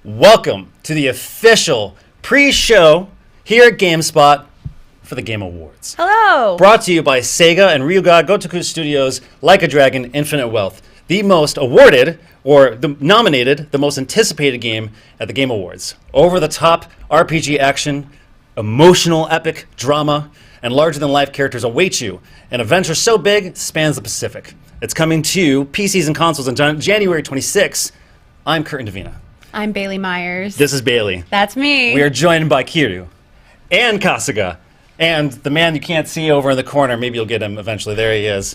Welcome to the official pre-show here at GameSpot for the Game Awards. Hello! Brought to you by Sega and Ryuga Gotoku Studios, Like a Dragon, Infinite Wealth. The most awarded, or nominated, the most anticipated game at the Game Awards. Over-the-top RPG action, emotional epic drama, and larger-than-life characters await you. An adventure so big, it spans the Pacific. It's coming to PCs and consoles on January 26th. I'm Kurt Davina. I'm Bailey Myers. This is Bailey. That's me. We are joined by Kiryu and Kasuga and the man you can't see over in the corner. Maybe you'll get him eventually. There he is.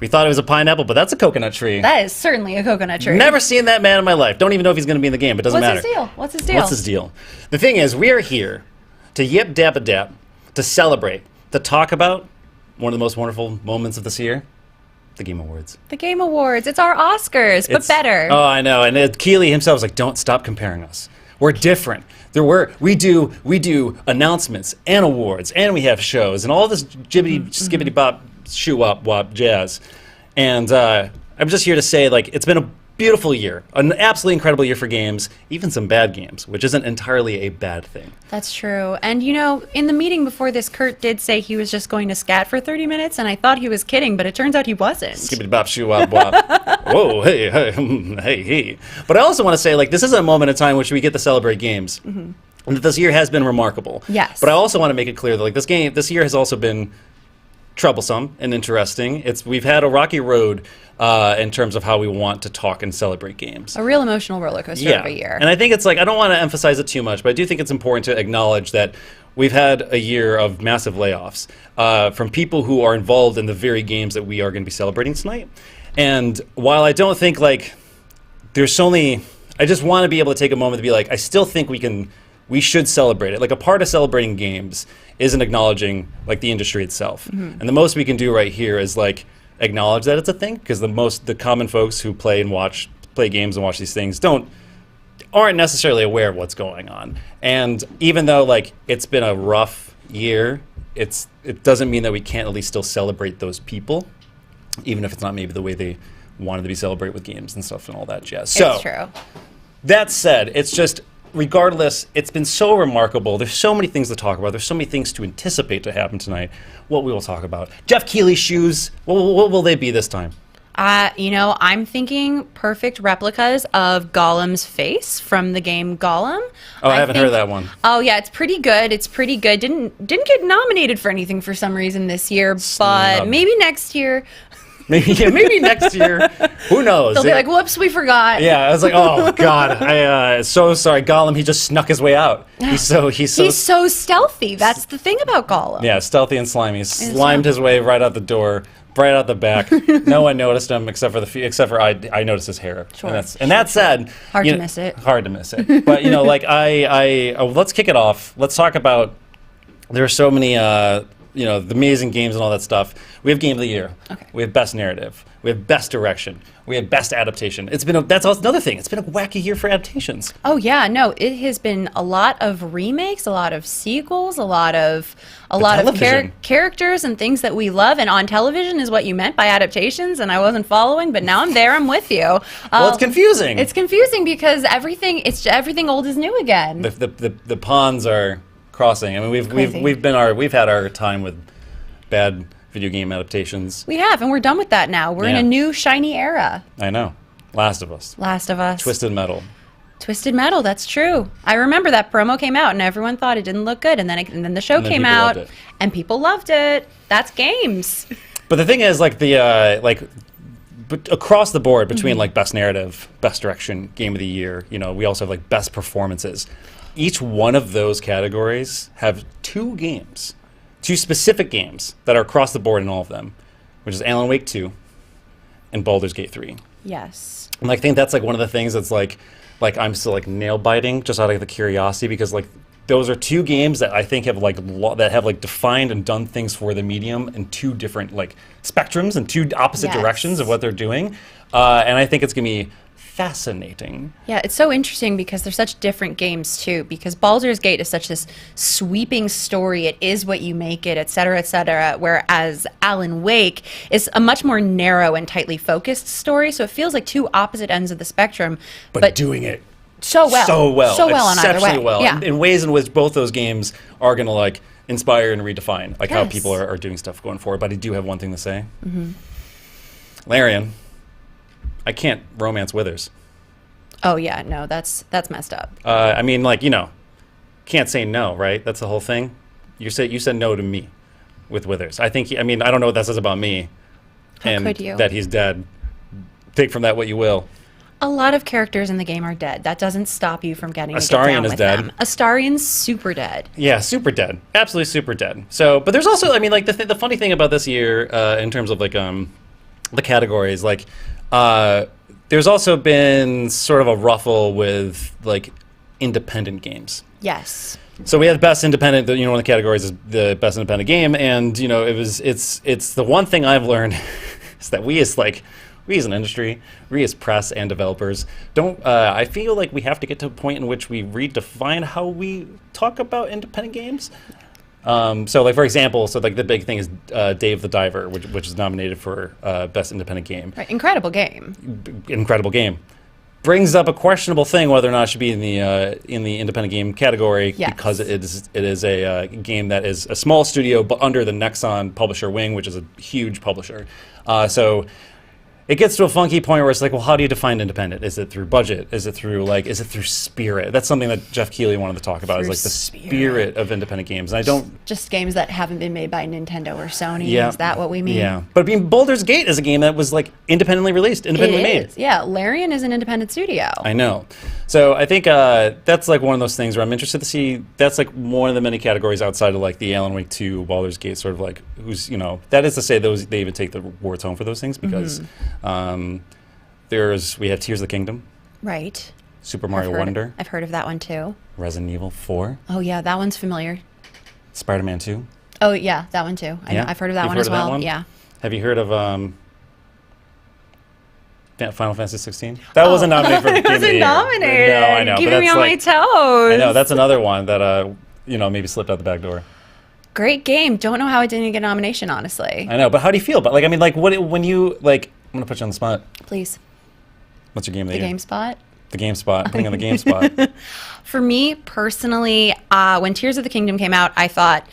We thought it was a pineapple, but that's a coconut tree. That is certainly a coconut tree. Never seen that man in my life. Don't even know if he's going to be in the game, but doesn't matter. What's his deal? What's his deal? The thing is, we are here to yip-dap-a-dap, to celebrate, to talk about one of the most wonderful moments of this year. The Game Awards. The Game Awards. It's our Oscars, but better. Oh, I know. And Keighley himself was like, don't stop comparing us. We're different. We do announcements and awards, and we have shows, and all this skibbity-bop, shoo-wop-wop jazz. And I'm just here to say, like, it's been a beautiful year. An absolutely incredible year for games, even some bad games, which isn't entirely a bad thing. That's true. And, you know, in the meeting before this, Kurt did say he was just going to scat for 30 minutes, and I thought he was kidding, but it turns out he wasn't. Skibbity-bop, shoo-wop-wop. Whoa, hey, hey. But I also want to say, like, this is a moment in time in which we get to celebrate games. Mm-hmm. And that this year has been remarkable. Yes. But I also want to make it clear that, like, this year has also been troublesome and interesting. We've had a rocky road in terms of how we want to talk and celebrate games. A real emotional roller coaster of a year. And I think it's like, I don't want to emphasize it too much, but I do think it's important to acknowledge that we've had a year of massive layoffs from people who are involved in the very games that we are going to be celebrating tonight. And while I don't think, like, I just want to be able to take a moment to be like, I still think we should celebrate it. Like, a part of celebrating games isn't acknowledging, like, the industry itself. Mm-hmm. And the most we can do right here is, like, acknowledge that it's a thing, because the common folks who play games and watch these things aren't necessarily aware of what's going on. And even though, like, it's been a rough year, it doesn't mean that we can't at least still celebrate those people, even if it's not maybe the way they wanted to be celebrated with games and stuff and all that jazz. So, it's true. That said, it's just, regardless, it's been so remarkable. There's so many things to talk about. There's so many things to anticipate to happen tonight. What we will talk about. Geoff Keighley shoes. What will they be this time? I'm thinking perfect replicas of Gollum's face from the game Gollum. Oh, I haven't heard of that one. Oh yeah, it's pretty good. Didn't get nominated for anything for some reason this year, but maybe next year. Maybe next year. Who knows? They'll be like, whoops, we forgot. Yeah, I was like, oh God, I so sorry. Gollum, he just snuck his way out. He's so stealthy. That's the thing about Gollum. Yeah, stealthy and slimy. He slimed his way right out the door, right out the back. No one noticed him except for I noticed his hair. Sure. And that said, hard to miss it. Hard to miss it. But let's kick it off. Let's talk about. There are so many. The amazing games and all that stuff. We have Game of the Year. Okay. We have Best Narrative. We have Best Direction. We have Best Adaptation. That's also another thing. It's been a wacky year for adaptations. Oh yeah, no, it has been a lot of remakes, a lot of sequels, a lot of characters and things that we love. And on television is what you meant by adaptations, and I wasn't following, but now I'm there. I'm with you. Well, it's confusing. It's confusing because everything old is new again. The ponds are crossing. I mean, we've had our time with bad video game adaptations. We have, and we're done with that now. We're in a new shiny era. I know. Last of Us. Twisted Metal. That's true. I remember that promo came out and everyone thought it didn't look good, and then the show came out and people loved it. That's games. But the thing is, like, across the board between like Best Narrative, Best Direction, Game of the Year, we also have like Best Performances. Each one of those categories have two specific games that are across the board in all of them, which is Alan Wake 2 and Baldur's Gate 3. Yes. And I think that's like one of the things that's like I'm still like nail biting just out of the curiosity, because like those are two games that I think have defined and done things for the medium in two different like spectrums and two opposite directions of what they're doing. And I think it's going to be fascinating. Yeah, it's so interesting because they're such different games too, because Baldur's Gate is such this sweeping story, it is what you make it, etc., whereas Alan Wake is a much more narrow and tightly focused story, so it feels like two opposite ends of the spectrum. But doing it so well on either exceptionally way. well, Yeah. in ways in which both those games are going to like inspire and redefine like how Yes. people are doing stuff going forward. But I do have one thing to say. Larian, I can't romance Withers. Oh yeah, no, that's messed up. I mean, like, you know, can't say no, right? That's the whole thing. You said no to me with Withers. I think. I mean, I don't know what that says about me. How could you? That he's dead. Take from that what you will. A lot of characters in the game are dead. That doesn't stop you from getting Astarion to get down is with dead. them. Astarian's super dead. Yeah, super dead. Absolutely super dead. So, but there's also, I mean, like the funny thing about this year in terms of like the categories, like there's also been sort of a ruffle with like independent games. Yes. So we have best independent. You know, one of the categories is the best independent game, and you know, it's the one thing I've learned is that we as an industry, we as press and developers don't. I feel like we have to get to a point in which we redefine how we talk about independent games. So, like for example, like the big thing is Dave the Diver, which is nominated for best independent game. Right. Incredible game. Incredible game. Brings up a questionable thing whether or not it should be in the independent game category, Yes. because it is a game that is a small studio but under the Nexon publisher wing, which is a huge publisher. So it gets to a funky point where it's like, well, how do you define independent? Is it through budget? Is it through spirit? That's something that Geoff Keighley wanted to talk about, is like the spirit of independent games. And I don't Just games that haven't been made by Nintendo or Sony. Yeah. Is that what we mean? Yeah, but I mean, Baldur's Gate is a game that was like independently released, independently It made. is. Yeah, Larian is an independent studio. I know. So I think that's like one of those things where I'm interested to see. That's like one of the many categories outside of like the Alan Wake 2, Baldur's Gate, sort of like who's, you know, that is to say they even take the awards home for those things, because we had Tears of the Kingdom, Right. Super Mario Wonder, I've heard of that one too. Resident Evil 4, Oh yeah, that one's familiar. Spider-Man 2. Oh yeah, that one too. I know. Yeah? I've heard of that You've one heard as of that well. one? Yeah. Have you heard of Final Fantasy 16? That wasn't nominated for Game of the Wasn't Year. nominated. No, I know. Keeping but me that's on my like, toes. I know, that's another one that you know, maybe slipped out the back door. Great game. Don't know how it didn't get a nomination, honestly. I know, but how do you feel? But like, I mean, like, when you like, I'm gonna put you on the spot. Please. What's your game of the The year? GameSpot. The GameSpot. Putting on the GameSpot. For me personally, when Tears of the Kingdom came out, I thought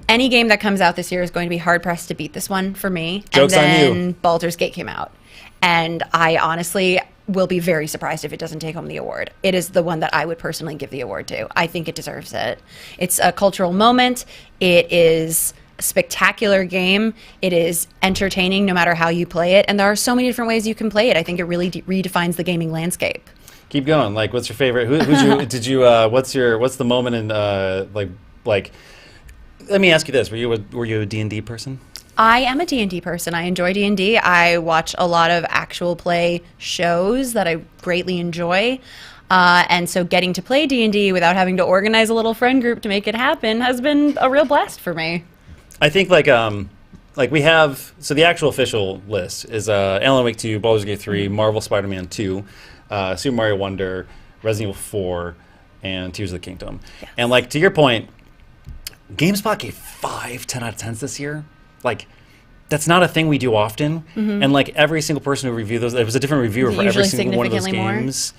any game that comes out this year is going to be hard pressed to beat this one for me. Joke's on you. And then Baldur's Gate came out, and I honestly will be very surprised if it doesn't take home the award. It is the one that I would personally give the award to. I think it deserves it. It's a cultural moment. It is a spectacular game. It is entertaining no matter how you play it, and there are so many different ways you can play it. I think it really redefines the gaming landscape. Keep going. Like, what's your favorite? What's the moment in like? Let me ask you this: were you a D&D person? I am a D&D person. I enjoy D&D. I watch a lot of actual play shows that I greatly enjoy. And so getting to play D&D without having to organize a little friend group to make it happen has been a real blast for me. I think like we have, so the actual official list is Alan Wake 2, Baldur's Gate 3, Marvel Spider-Man 2, Super Mario Wonder, Resident Evil 4, and Tears of the Kingdom. Yes. And like, to your point, GameSpot gave 5 10 out of 10s this year. Like, that's not a thing we do often. And like every single person who reviewed those, it was a different reviewer for every single one of those games.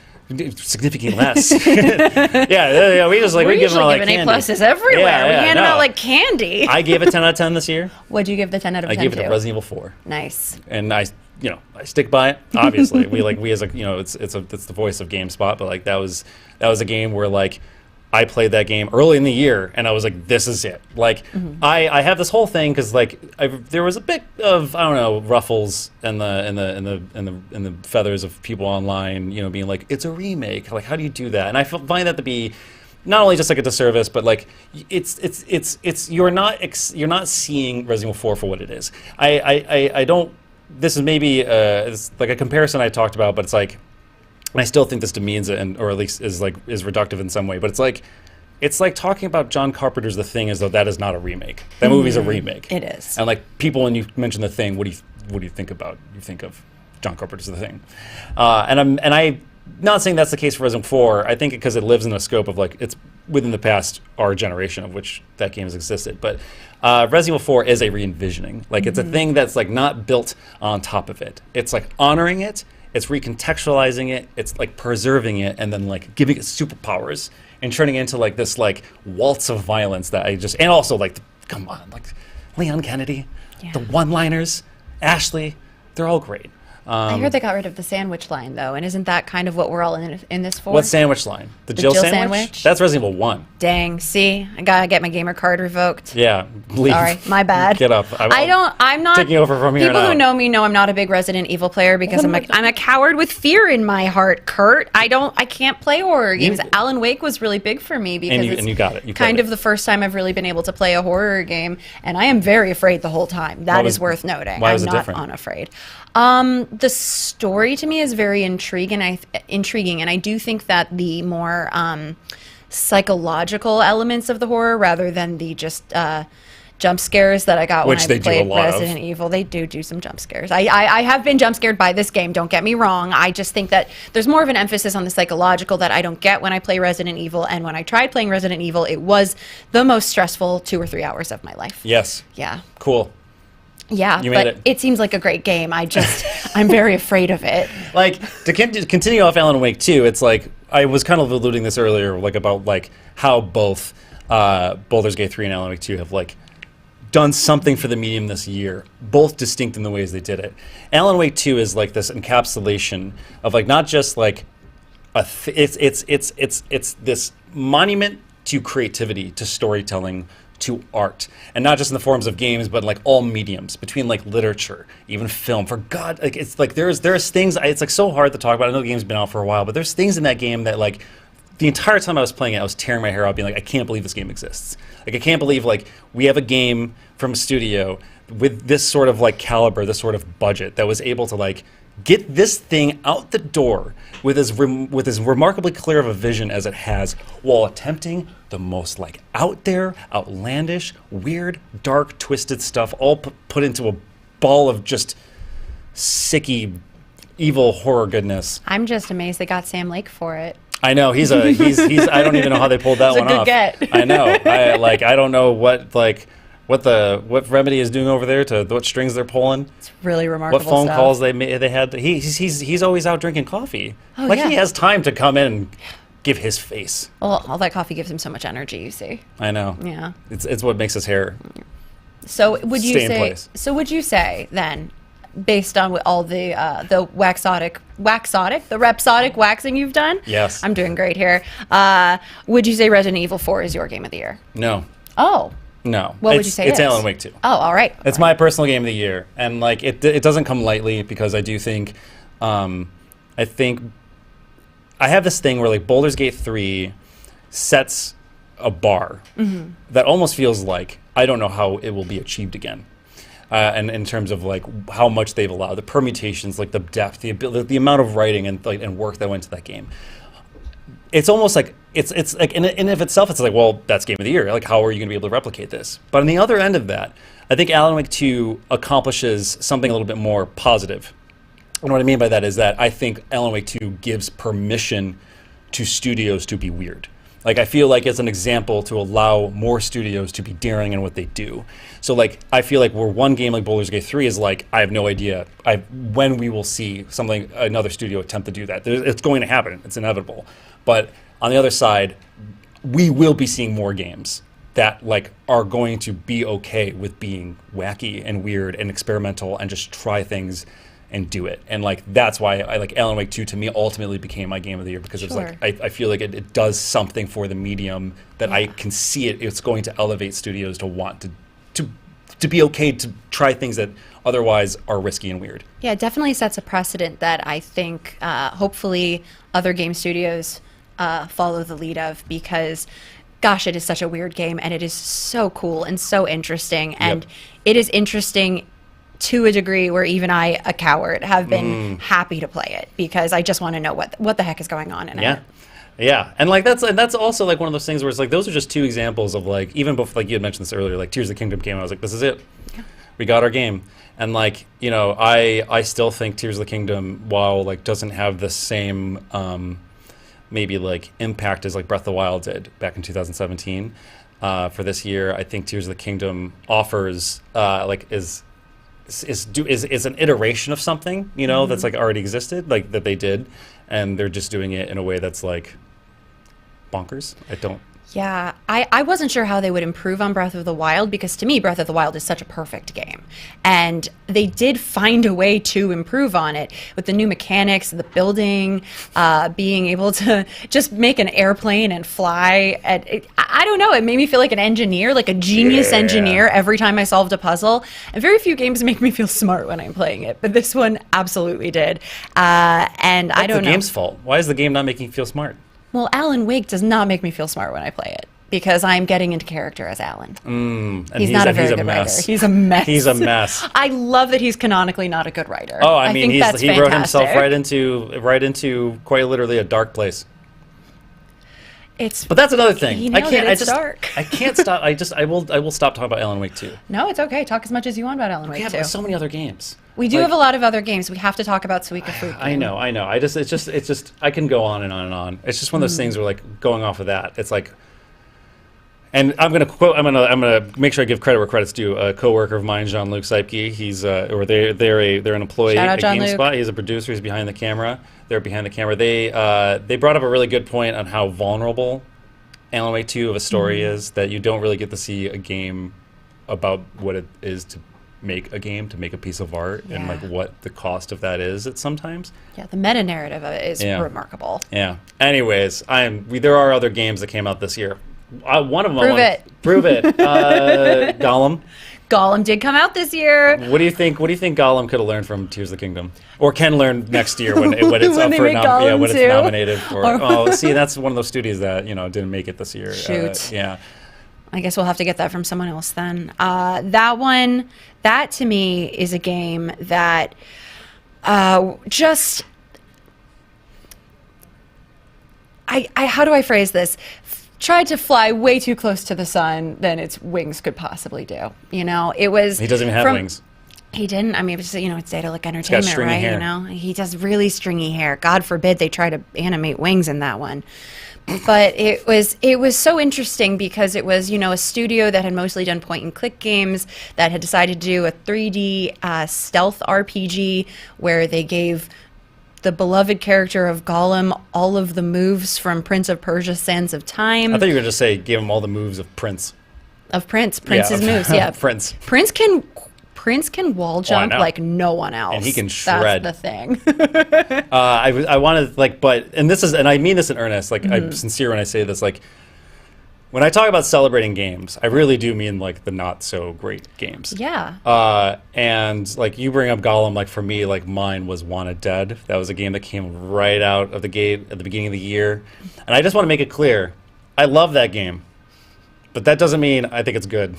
Significantly less. yeah, we just like We're we give them all usually like giving candy. A+'s everywhere. Yeah, we hand them no. out like candy. I gave it 10 out of 10 this year. What'd you give the 10 out of 10 I gave it to? to Resident Evil 4. Nice. And I stick by it. Obviously, we as a, you know, it's the voice of GameSpot, but like that was a game where like I played that game early in the year, and I was like, this is it. Like, I have this whole thing because like there was a bit of, I don't know, ruffles and the feathers of people online, you know, being like, it's a remake. Like, how do you do that? And I find that to be not only just like a disservice, but like it's you're not seeing Resident Evil 4 for what it is. I don't. This is maybe it's like a comparison I talked about, but it's like. And I still think this demeans it, or at least is reductive in some way. But it's like talking about John Carpenter's The Thing as though that is not a remake. That movie's a remake. It is. And like people, when you mention The Thing, what do you think about? You think of John Carpenter's The Thing. I'm not saying that's the case for Resident Evil 4. I think because it lives in the scope of like it's within the past our generation of which that game has existed. But Resident Evil 4 is a re-envisioning. Like it's a thing that's like not built on top of it. It's like honoring it it's recontextualizing it, it's like preserving it, and then like giving it superpowers and turning it into like this like waltz of violence that I just, and also like, come on, like Leon Kennedy, the one-liners, Ashley, they're all great. I heard they got rid of the sandwich line, though, and isn't that kind of what we're all in this for? What sandwich line? The Jill sandwich? That's Resident Evil 1. Dang, see? I gotta get my gamer card revoked. Yeah, leave. Sorry, my bad. Get up. I'm not... Taking over from here People now. who know me know I'm not a big Resident Evil player because I'm a coward with fear in my heart, Kurt. I can't play horror games. Alan Wake was really big for me because and you got it. You kind of the first time I've really been able to play a horror game, and I am very afraid the whole time. That is worth noting. Why was it I'm not different? unafraid. The story to me is very intriguing, and I do think that the more psychological elements of the horror, rather than the just jump scares that I got when I played Resident Evil, they do some jump scares. I have been jump scared by this game, don't get me wrong. I just think that there's more of an emphasis on the psychological that I don't get when I play Resident Evil, and when I tried playing Resident Evil, it was the most stressful 2 or 3 hours of my life. Yes. Yeah. Cool. Yeah, but it seems like a great game. I'm very afraid of it. Like, to continue off Alan Wake 2, it's like, I was kind of alluding this earlier, like, about, like, how both Baldur's Gate 3 and Alan Wake 2 have, like, done something for the medium this year, both distinct in the ways they did it. Alan Wake 2 is, like, this encapsulation of, like, not just, like, it's this monument to creativity, to storytelling, to art, and not just in the forms of games, but like all mediums, between like literature, even film. For God, like it's like there's things. It's like so hard to talk about. I know the game's been out for a while, but there's things in that game that like the entire time I was playing it, I was tearing my hair out, being like, I can't believe this game exists. Like I can't believe like we have a game from a studio with this sort of like caliber, this sort of budget that was able to like get this thing out the door with as remarkably clear of a vision as it has, while attempting the most like out there, outlandish, weird, dark, twisted stuff, all put into a ball of just sicky, evil horror goodness. I'm just amazed they got Sam Lake for it. I know he's I don't even know how they pulled that one off. It's a good get. I know. I don't know what Remedy is doing over there, to what strings they're pulling. It's really remarkable. What phone stuff. calls they had. He's always out drinking coffee. Oh, like yeah. he has time to come in and give his face. Well, all that coffee gives him so much energy, you see. I know. Yeah. It's what makes his hair. So would you stay in say? place. So would you say then, based on all the Rhapsodic waxing you've done? Yes. I'm doing great here. Would you say Resident Evil 4 is your game of the year? No. Oh. No. What would you say? It's Alan Wake 2. Oh, all right. It's my personal game of the year, and like it doesn't come lightly, because I do think, I think I have this thing where like Baldur's Gate 3 sets a bar that almost feels like I don't know how it will be achieved again. And in terms of like how much they've allowed, the permutations, like the depth, the amount of writing and work that went into that game. It's almost like it's like in and of itself, it's like, well, that's game of the year. Like, how are you going to be able to replicate this? But on the other end of that, I think Alan Wake 2 accomplishes something a little bit more positive. And what I mean by that is that I think Alan Wake 2 gives permission to studios to be weird. Like, I feel like it's an example to allow more studios to be daring in what they do. So, like, I feel like where one game like Baldur's Gate 3 is like, I have no idea when we will see another studio attempt to do that. It's going to happen. It's inevitable. But on the other side, we will be seeing more games that like are going to be okay with being wacky and weird and experimental and just try things and do it. And like that's why I like Alan Wake 2 to me ultimately became my game of the year, because it's like I feel like it does something for the medium that I can see it's going to elevate studios to want to be okay to try things that otherwise are risky and weird. Yeah, it definitely sets a precedent that I think hopefully other game studios follow the lead of, because gosh, it is such a weird game, and it is so cool and so interesting, and it is interesting to a degree where even I, a coward, have been happy to play it, because I just want to know what the heck is going on in it. Yeah, and like that's also like one of those things where it's like those are just two examples of like, even before, like you had mentioned this earlier, like Tears of the Kingdom came out, I was like, this is it, we got our game. And like, you know, I still think Tears of the Kingdom, while like doesn't have the same maybe like impact as like Breath of the Wild did back in 2017 for this year, I think Tears of the Kingdom offers is is an iteration of something, you know, that's like already existed, like that they did, and they're just doing it in a way that's like bonkers. Yeah, I wasn't sure how they would improve on Breath of the Wild, because to me, Breath of the Wild is such a perfect game. And they did find a way to improve on it with the new mechanics, the building, being able to just make an airplane and fly. I don't know, it made me feel like an engineer, like a genius engineer every time I solved a puzzle. And very few games make me feel smart when I'm playing it, but this one absolutely did. And I don't know. It's the game's fault. Why is the game not making you feel smart? Well, Alan Wake does not make me feel smart when I play it, because I'm getting into character as Alan. He's not a very good writer. He's a mess. He's a mess. I love that he's canonically not a good writer. Oh, I mean, think that's he wrote himself right into quite literally a dark place. But that's another thing. Dark. I can't stop. I will stop talking about Alan Wake 2. No, it's okay. Talk as much as you want about Alan Wake 2. We have so many other games. We do have a lot of other games. We have to talk about Suika Fruit. I know. It's just I can go on and on and on. It's just one of those things where, like, going off of that, it's like, and I'm gonna make sure I give credit where credit's due. A coworker of mine, Jean-Luc Seipke, they're an employee at GameSpot. He's a producer. He's behind the camera. They're behind the camera. They brought up a really good point on how vulnerable Alan Wake 2 of a story is, that you don't really get to see a game about what it is to make a game, to make a piece of art, and like what the cost of that is at sometimes. Yeah, the meta narrative of it is remarkable. Yeah. Anyways, there are other games that came out this year. One of them. Prove it. Gollum. Gollum did come out this year. What do you think Gollum could have learned from Tears of the Kingdom, or can learn next year when it's up for it's nominated for? See, that's one of those studios that didn't make it this year. Shoot. Yeah. I guess we'll have to get that from someone else then. That to me is a game that just how do I phrase this? Tried to fly way too close to the sun than its wings could possibly do. It was. He doesn't even have wings. He didn't. I mean, it's Daedalic Entertainment, right? Hair. He does really stringy hair. God forbid they try to animate wings in that one. But it was so interesting because it was, a studio that had mostly done point-and-click games that had decided to do a 3D stealth RPG where they gave the beloved character of Gollum all of the moves from Prince of Persia: Sands of Time. I thought you were going to say give him all the moves of Prince. Prince's moves, yeah. Prince can wall jump like no one else. And he can shred. That's the thing. I wanted, and I mean this in earnest, I'm sincere when I say this, when I talk about celebrating games, I really do mean the not so great games. Yeah. And you bring up Gollum, for me, mine was Wanted Dead. That was a game that came right out of the gate at the beginning of the year. And I just want to make it clear, I love that game. But that doesn't mean I think it's good.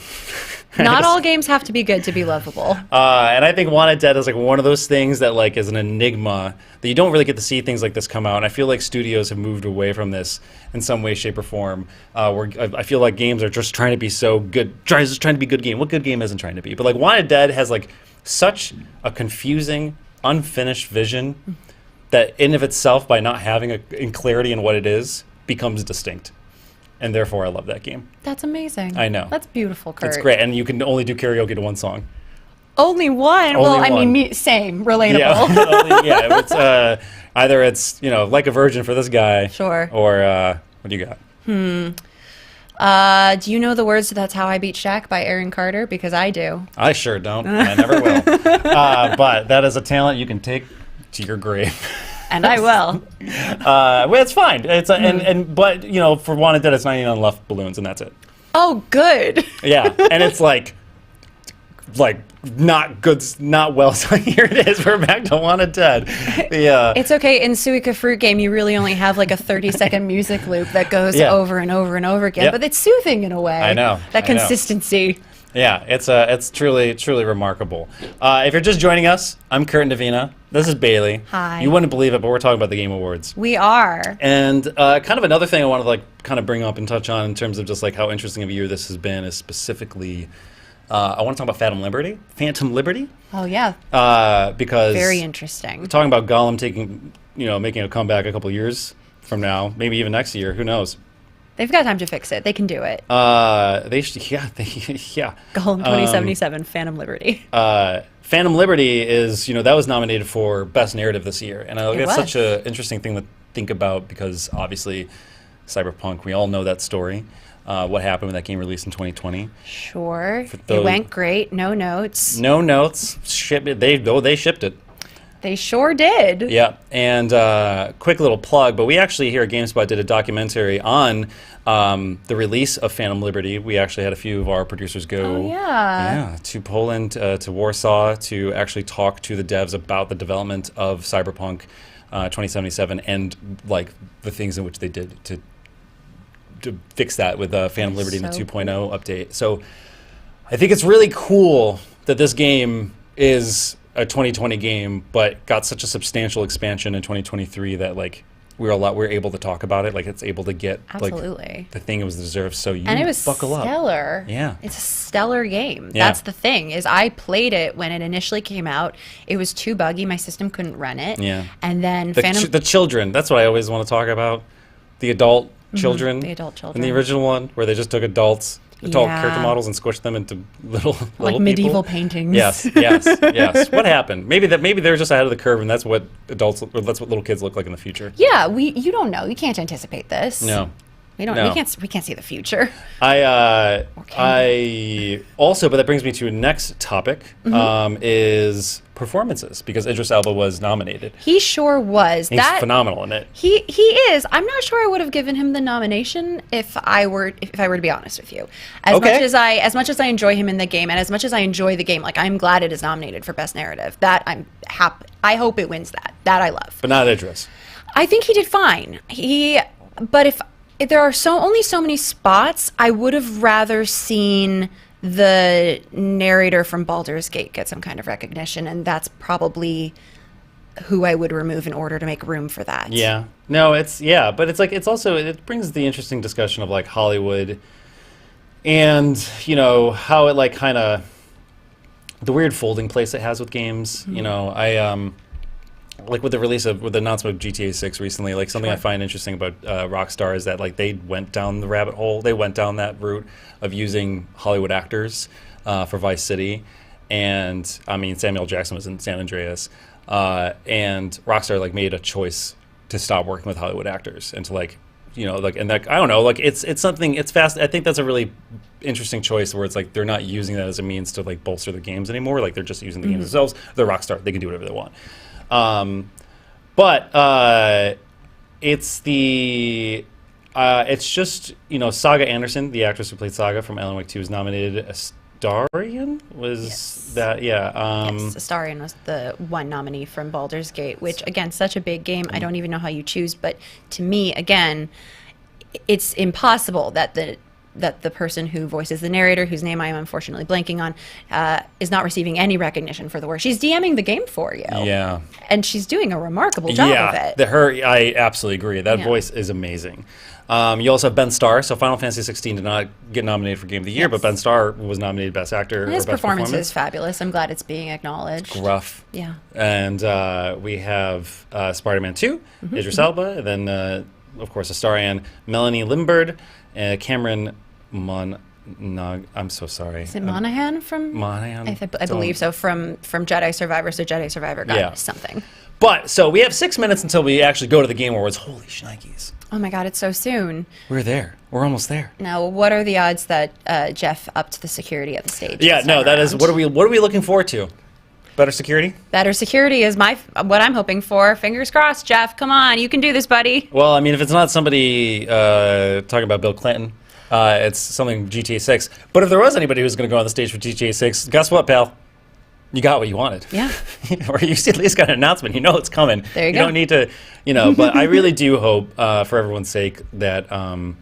Not all games have to be good to be lovable. And I think Wanted Dead is one of those things that is an enigma that you don't really get to see things like this come out. And I feel like studios have moved away from this in some way, shape, or form. Where I feel like games are just trying to be so good, just trying to be good game. What good game isn't trying to be? But Wanted Dead has such a confusing, unfinished vision that in of itself, by not having in clarity in what it is, becomes distinct. And therefore, I love that game. That's amazing. I know. That's beautiful, Kurt. It's great. And you can only do karaoke to one song. Only one? I mean, same. Relatable. Yeah. It's, either it's, Like a Virgin for this guy. Sure. Or what do you got? Do you know the words to That's How I Beat Shaq by Aaron Carter? Because I do. I sure don't. I never will. But that is a talent you can take to your grave. And I will. Well, it's fine. It's but for Wanted Dead, it's 99 left balloons, and that's it. Oh, good. Yeah, and it's not good, not well. So here it is. We're back to Wanted Dead. Yeah, it's okay. In Suika Fruit Game, you really only have a 30-second music loop that goes over and over and over again, but it's soothing in a way. I know that consistency. Yeah, it's truly remarkable. If you're just joining us, I'm Kurt and Davina. This is Bailey. Hi. You wouldn't believe it, but we're talking about the Game Awards. We are. And kind of another thing I want to kind of bring up and touch on in terms of just how interesting of a year this has been is specifically, I want to talk about Phantom Liberty. Oh yeah. Because very interesting. We're talking about Gollum making a comeback a couple years from now, maybe even next year. Who knows? They've got time to fix it. They can do it. Yeah. Golem 2077, Phantom Liberty. Phantom Liberty is, that was nominated for Best Narrative this year. And I think it's such an interesting thing to think about because obviously Cyberpunk, we all know that story. What happened when that game released in 2020. Sure. It went great. No notes. No notes. They shipped it. They sure did. Yeah, and quick little plug, but we actually here at GameSpot did a documentary on the release of Phantom Liberty. We actually had a few of our producers go to Poland, to Warsaw, to actually talk to the devs about the development of Cyberpunk 2077 and like the things in which they did to fix that with Phantom Liberty and the 2.0 update. So I think it's really cool that this game is a 2020 game, but got such a substantial expansion in 2023 that like we're able to talk about it. Like it's able to get like the thing it was deserved. So and it was stellar. Yeah, it's a stellar game. Yeah. That's the thing is I played it when it initially came out. It was too buggy. My system couldn't run it. Yeah, and then the children. That's what I always want to talk about. The adult children. The adult children. In the original one, where they just took adult character models and squished them into little medieval people. Paintings. Yes. What happened? Maybe they're just ahead of the curve, and that's what that's what little kids look like in the future. Yeah, you don't know. You can't anticipate this. No. We don't. No. We can't see the future. I also, but that brings me to a next topic. Is performances, because Idris Elba was nominated. He sure was. He's phenomenal in it. He is. I'm not sure I would have given him the nomination if I were to be honest with you. As much as I enjoy him in the game, and as much as I enjoy the game, like I'm glad it is nominated for Best Narrative. That I'm happy. I hope it wins that. That I love. But not Idris. I think he did fine. But if there are only so many spots, I would have rather seen the narrator from Baldur's Gate get some kind of recognition, and that's probably who I would remove in order to make room for that. Yeah. No, but it's like it brings the interesting discussion of like Hollywood and, how it like kind of the weird folding place it has with games. I like with the announcement of GTA 6 recently, like something I find interesting about Rockstar is that like they went down the rabbit hole. They went down that route of using Hollywood actors for Vice City, and I mean Samuel Jackson was in San Andreas, and Rockstar like made a choice to stop working with Hollywood actors and to like and like I don't know, like it's something, it's fast. I think that's a really interesting choice where it's like they're not using that as a means to like bolster the games anymore. Like they're just using the games themselves. They're Rockstar. They can do whatever they want. But it's just Saga Anderson, the actress who played Saga from Alan Wake 2, is nominated. Astarion Astarion was the one nominee from Baldur's Gate, which again, such a big game. I don't even know how you choose, but to me, again, it's impossible that the person who voices the narrator, whose name I am unfortunately blanking on, is not receiving any recognition for the work. She's DMing the game for you. Yeah. And she's doing a remarkable job of it. I absolutely agree. That voice is amazing. You also have Ben Starr. So Final Fantasy 16 did not get nominated for Game of the Year, but Ben Starr was nominated Best Actor. His performance is fabulous. I'm glad it's being acknowledged. It's gruff. Yeah. And we have Spider-Man 2, Idris Elba, and then, of course, Astarion, Melanie Limbird, Cameron I'm so sorry. Is it Monahan from? Monahan? I believe so. From Jedi Survivor, so Jedi Survivor got something. But, so we have 6 minutes until we actually go to the Game Awards. Holy shnikes. Oh my God, it's so soon. We're there. We're almost there. Now, what are the odds that Geoff upped the security at the stage? Yeah, no, that is, what are we looking forward to? Better security? Better security is what I'm hoping for. Fingers crossed, Geoff. Come on, you can do this, buddy. Well, I mean, if it's not somebody talking about Bill Clinton, it's something GTA 6. But if there was anybody who was going to go on the stage for GTA 6, guess what, pal? You got what you wanted. Yeah. Or you at least got an announcement. You know it's coming. There you go. You don't need to, but I really do hope, for everyone's sake, that like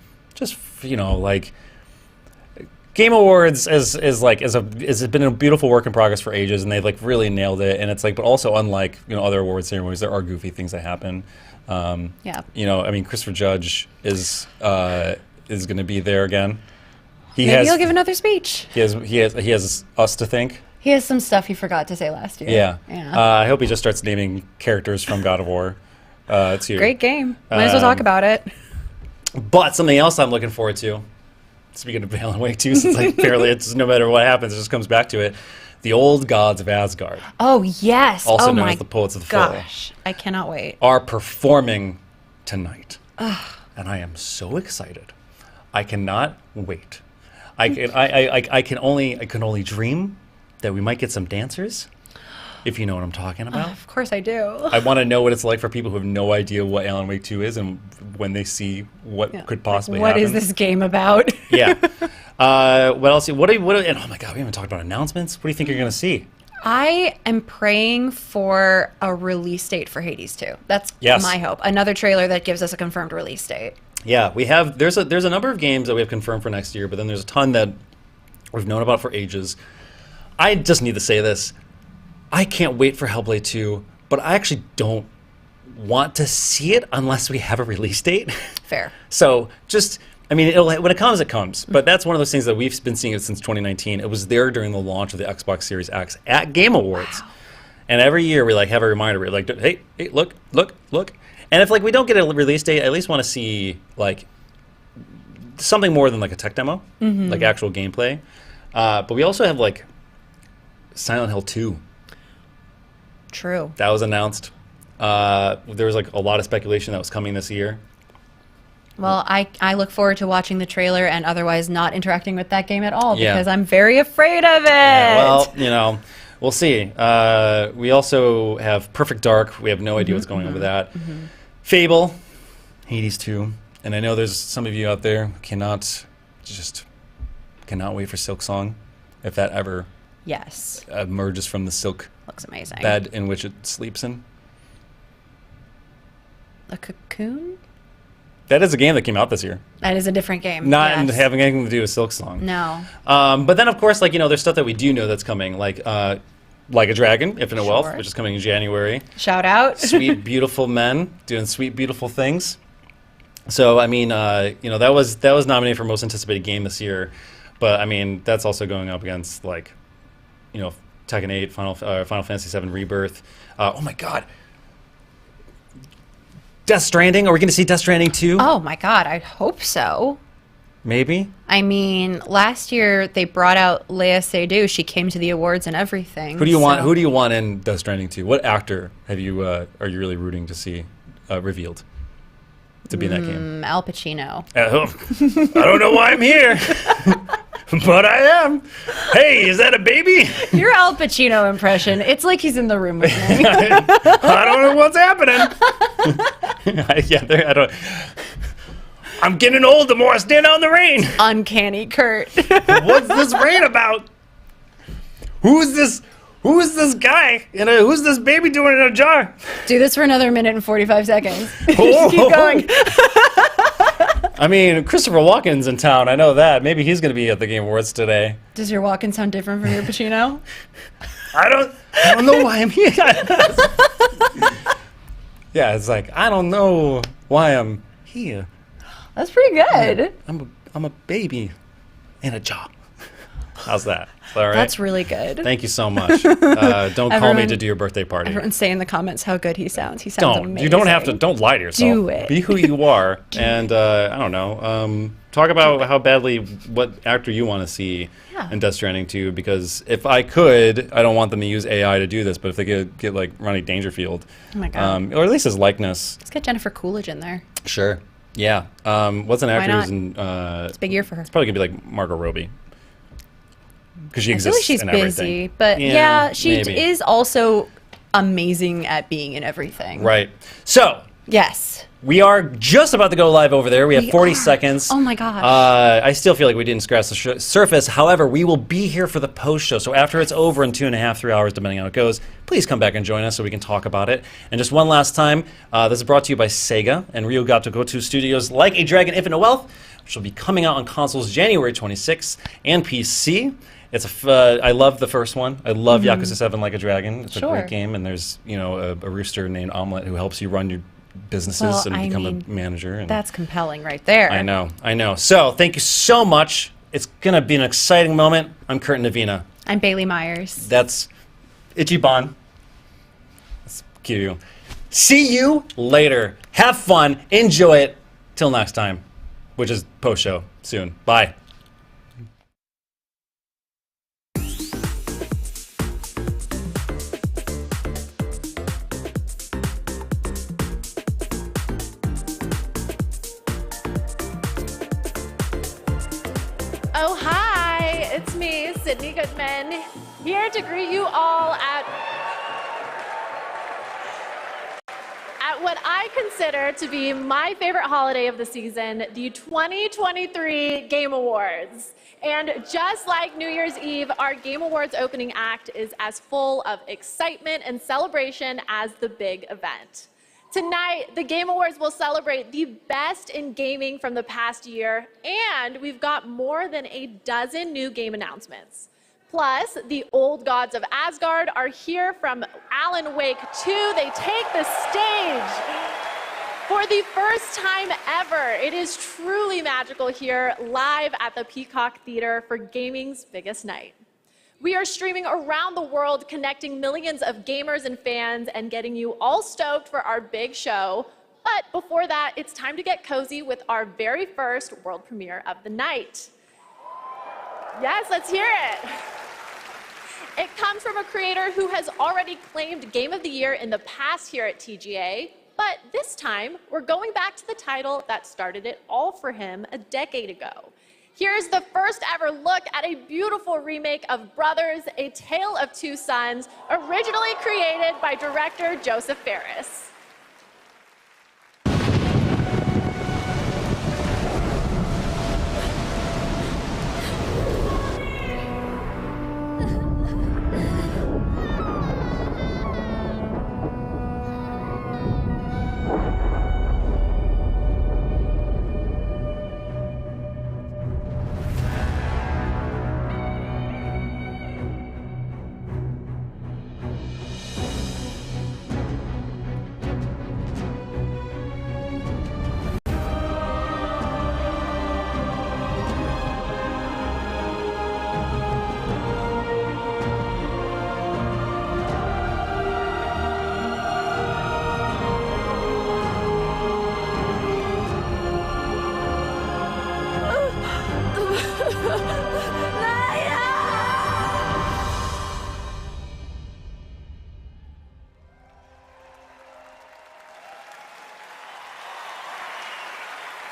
Game Awards has been a beautiful work in progress for ages, and they've like really nailed it. And it's like, but also unlike other award ceremonies, there are goofy things that happen. Yeah. I mean, Christopher Judge is going to be there again. Maybe he'll give another speech. He has us to thank. He has some stuff he forgot to say last year. Yeah. I hope he just starts naming characters from God of War. Great game. Might as well talk about it. But something else I'm looking forward to, speaking of Alan Wake 2, since like barely, it's no matter what happens, it just comes back to it. The Old Gods of Asgard. Oh, yes. Also known as the Poets of the Fall. Gosh, I cannot wait. Are performing tonight. And I am so excited. I cannot wait. I can only dream that we might get some dancers, if you know what I'm talking about. Of course I do. I want to know what it's like for people who have no idea what Alan Wake 2 is, and when they see what could possibly happen. What is this game about? Yeah. What else? And oh my God, we haven't talked about announcements. What do you think you're going to see? I am praying for a release date for Hades 2. That's my hope. Another trailer that gives us a confirmed release date. Yeah, we have. There's a number of games that we have confirmed for next year, but then there's a ton that we've known about for ages. I just need to say this. I can't wait for Hellblade 2, but I actually don't want to see it unless we have a release date. Fair. So just, I mean, when it comes, it comes. But that's one of those things that we've been seeing it since 2019. It was there during the launch of the Xbox Series X at Game Awards. Wow. And every year we like have a reminder. We're like, hey, look. And if like we don't get a release date, I at least want to see like something more than like a tech demo, like actual gameplay. But we also have like Silent Hill 2. True. That was announced. There was like a lot of speculation that was coming this year. Well, I look forward to watching the trailer and otherwise not interacting with that game at all because I'm very afraid of it. Yeah, well, you know, we'll see. We also have Perfect Dark. We have no idea what's going on with that. Fable, Hades 2. And I know there's some of you out there who cannot wait for Silk Song if that ever emerges from the silk looks amazing bed in which it sleeps in. A cocoon? That is a game that came out this year. That is a different game. Not having anything to do with Silk Song. No. But then, of course, like, you know, there's stuff that we do know that's coming, like a Dragon, Infinite Wealth, which is coming in January. Shout out. Sweet, beautiful men doing sweet, beautiful things. So, I mean, you know, that was nominated for most anticipated game this year. But, I mean, that's also going up against, like, you know, Tekken 8, Final Fantasy VII Rebirth. Oh, my God. Death Stranding. Are we going to see Death Stranding 2? Oh, my God. I hope so. Maybe. I mean, last year they brought out Lea Seydoux. She came to the awards and everything. Who do you want? Who do you want in Death Stranding 2? What actor are you really rooting to see revealed to be in that game? Al Pacino. I don't know why I'm here, but I am. Hey, is that a baby? Your Al Pacino impression. It's like he's in the room with me. I don't know what's happening. I don't. I'm getting old the more I stand out in the rain. Uncanny Kurt. What's this rain about? Who's this guy? Who's this baby doing in a jar? Do this for another minute and 45 seconds. Just keep going. I mean, Christopher Walken's in town. I know that. Maybe he's going to be at the Game Awards today. Does your Walken sound different from your Pacino? I don't know why I'm here. Yeah, it's like, I don't know why I'm here. That's pretty good. I'm a baby in a jar. How's that? All right? That's really good. Thank you so much. Don't call me to do your birthday party. Everyone say in the comments how good he sounds. He sounds amazing. You don't have to. Don't lie to yourself. Do it. Be who you are. And I don't know. Talk about how badly what actor you want to see in Death Stranding 2. Because if I could, I don't want them to use AI to do this. But if they get like Ronnie Dangerfield, oh my God, or at least his likeness. Let's get Jennifer Coolidge in there. Sure. Yeah. What's an actor who's in? It's a big year for her. It's probably gonna be like Margot Robbie. Because she exists. I feel like she's busy, but yeah, she is also amazing at being in everything. Right. So yes, we are just about to go live over there. We have 40 seconds. Oh my gosh. I still feel like we didn't scratch the surface. However, we will be here for the post show. So after it's over in 2.5, 3 hours, depending on how it goes, please come back and join us so we can talk about it. And just one last time, this is brought to you by Sega and Ryu Gato Goto Studios, Like a Dragon Infinite Wealth, which will be coming out on consoles January 26th and PC. I love the first one. I love Yakuza 7 Like a Dragon. It's a great game, and there's a rooster named Omelette who helps you run your businesses and become a manager. And that's compelling right there. I know. So thank you so much. It's going to be an exciting moment. I'm Kurt Navina. I'm Bailey Myers. That's Ichiban. That's Kiryu. See you later. Have fun. Enjoy it. Till next time. which is post-show soon. Bye. Oh, hi, it's me, Sydney Goodman, here to greet you all at what I consider to be my favorite holiday of the season, the 2023 Game Awards. And just like New Year's Eve, our Game Awards opening act is as full of excitement and celebration as the big event. Tonight, the Game Awards will celebrate the best in gaming from the past year, and we've got more than a dozen new game announcements. Plus, the old gods of Asgard are here from Alan Wake 2. They take the stage for the first time ever. It is truly magical here, live at the Peacock Theater for gaming's biggest night. We are streaming around the world, connecting millions of gamers and fans and getting you all stoked for our big show. But before that, it's time to get cozy with our very first world premiere of the night. Yes, let's hear it. It comes from a creator who has already claimed Game of the Year in the past here at TGA, but this time, we're going back to the title that started it all for him a decade ago. Here's the first ever look at a beautiful remake of Brothers, A Tale of Two Sons, originally created by director Joseph Fares.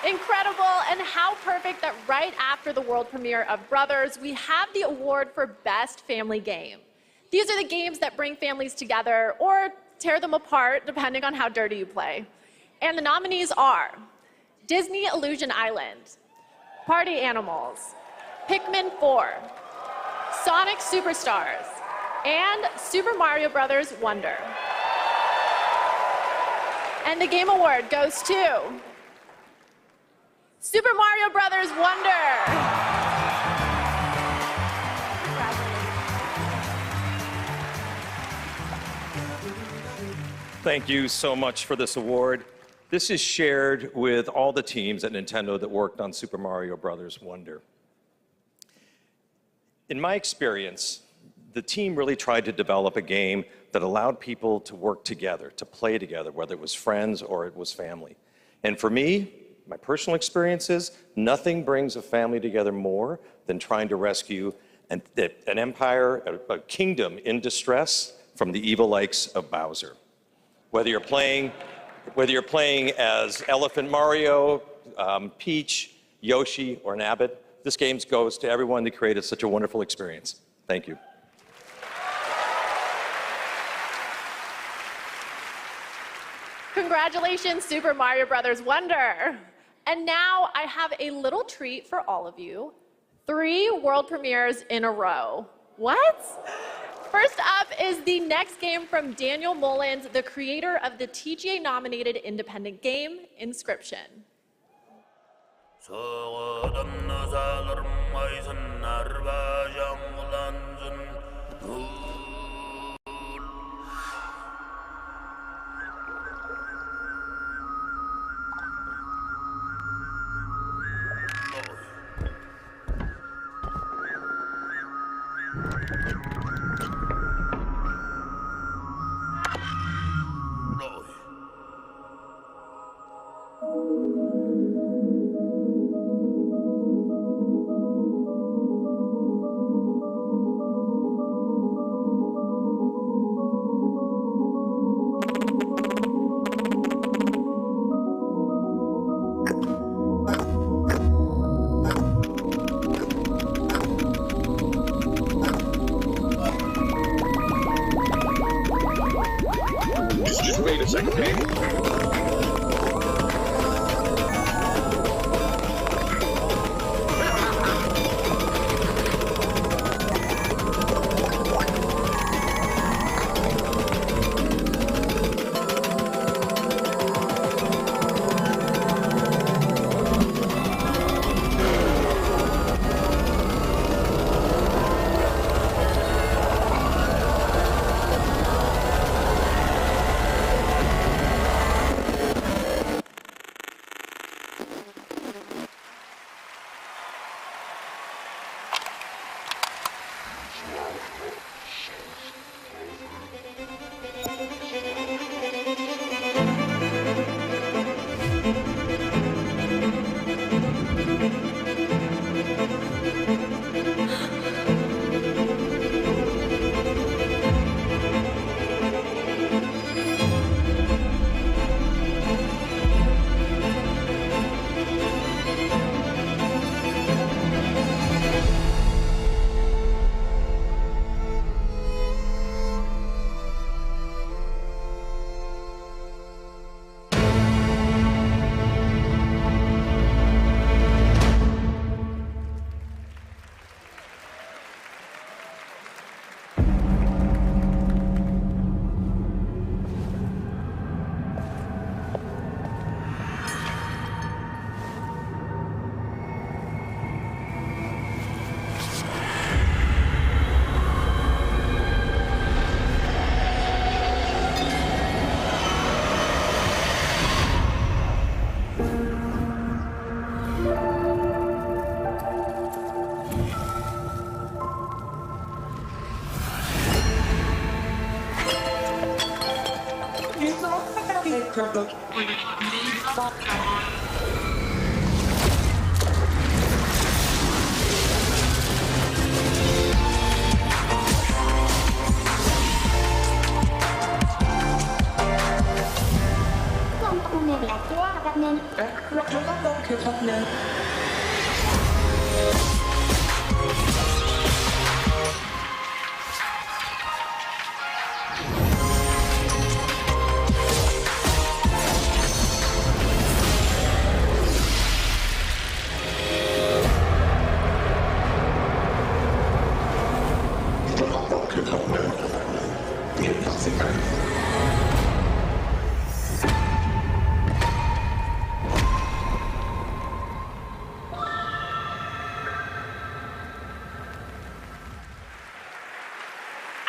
Incredible, and how perfect that right after the world premiere of Brothers, we have the award for Best Family Game. These are the games that bring families together or tear them apart, depending on how dirty you play. And the nominees are Disney Illusion Island, Party Animals, Pikmin 4, Sonic Superstars, and Super Mario Bros. Wonder. And the Game Award goes to Super Mario Bros. Wonder. Thank you so much for this award. This is shared with all the teams at Nintendo that worked on Super Mario Bros. Wonder. In my experience, the team really tried to develop a game that allowed people to work together, to play together, whether it was friends or it was family. And for me, my personal experience is nothing brings a family together more than trying to rescue an empire, a kingdom in distress from the evil likes of Bowser. Whether you're playing as Elephant Mario, Peach, Yoshi, or Nabbit, this game goes to everyone that created such a wonderful experience. Thank you. Congratulations, Super Mario Bros. Wonder. And now I have a little treat for all of you. 3 world premieres in a row. What? First up is the next game from Daniel Mullins, the creator of the TGA-nominated independent game, Inscription.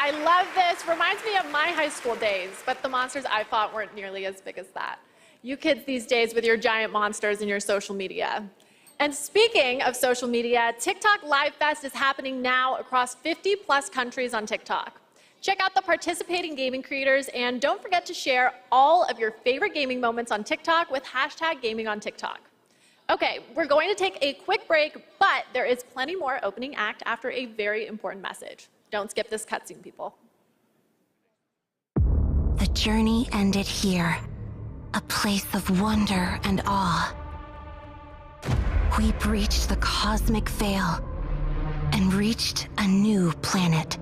I love this. Reminds me of my high school days, but the monsters I fought weren't nearly as big as that. You kids these days with your giant monsters and your social media. And speaking of social media, TikTok Live Fest is happening now across 50+ countries on TikTok. Check out the participating gaming creators and don't forget to share all of your favorite gaming moments on TikTok with #GamingOnTikTok. Okay, we're going to take a quick break, but there is plenty more opening act after a very important message. Don't skip this cutscene, people. The journey ended here, a place of wonder and awe. We breached the cosmic veil and reached a new planet.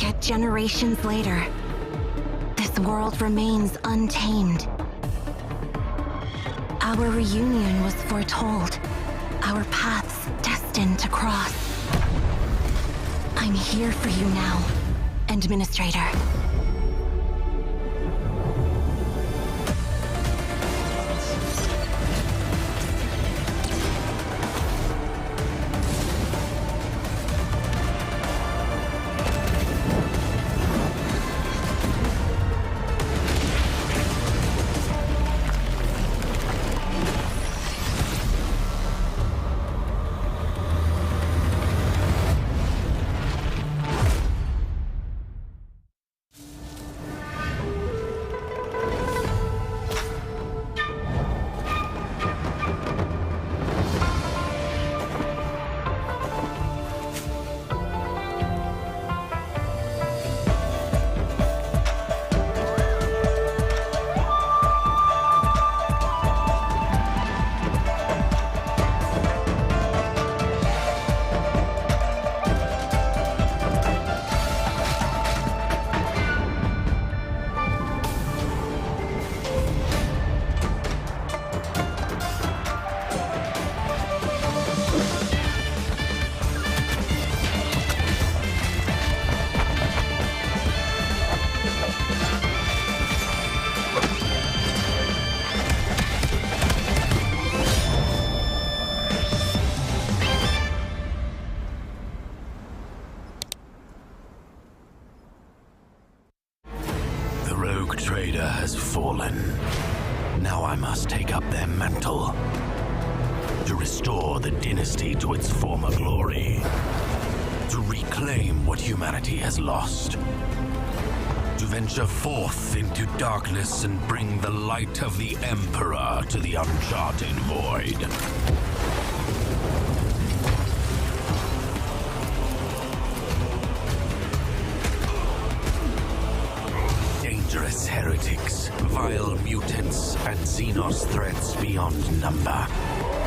Yet generations later, this world remains untamed. Our reunion was foretold, our paths destined to cross. I'm here for you now, Administrator. Has fallen. Now I must take up their mantle to restore the dynasty to its former glory, to reclaim what humanity has lost, to venture forth into darkness and bring the light of the Emperor to the uncharted void. Dangerous heretics, vile mutants, and Xenos threats beyond number.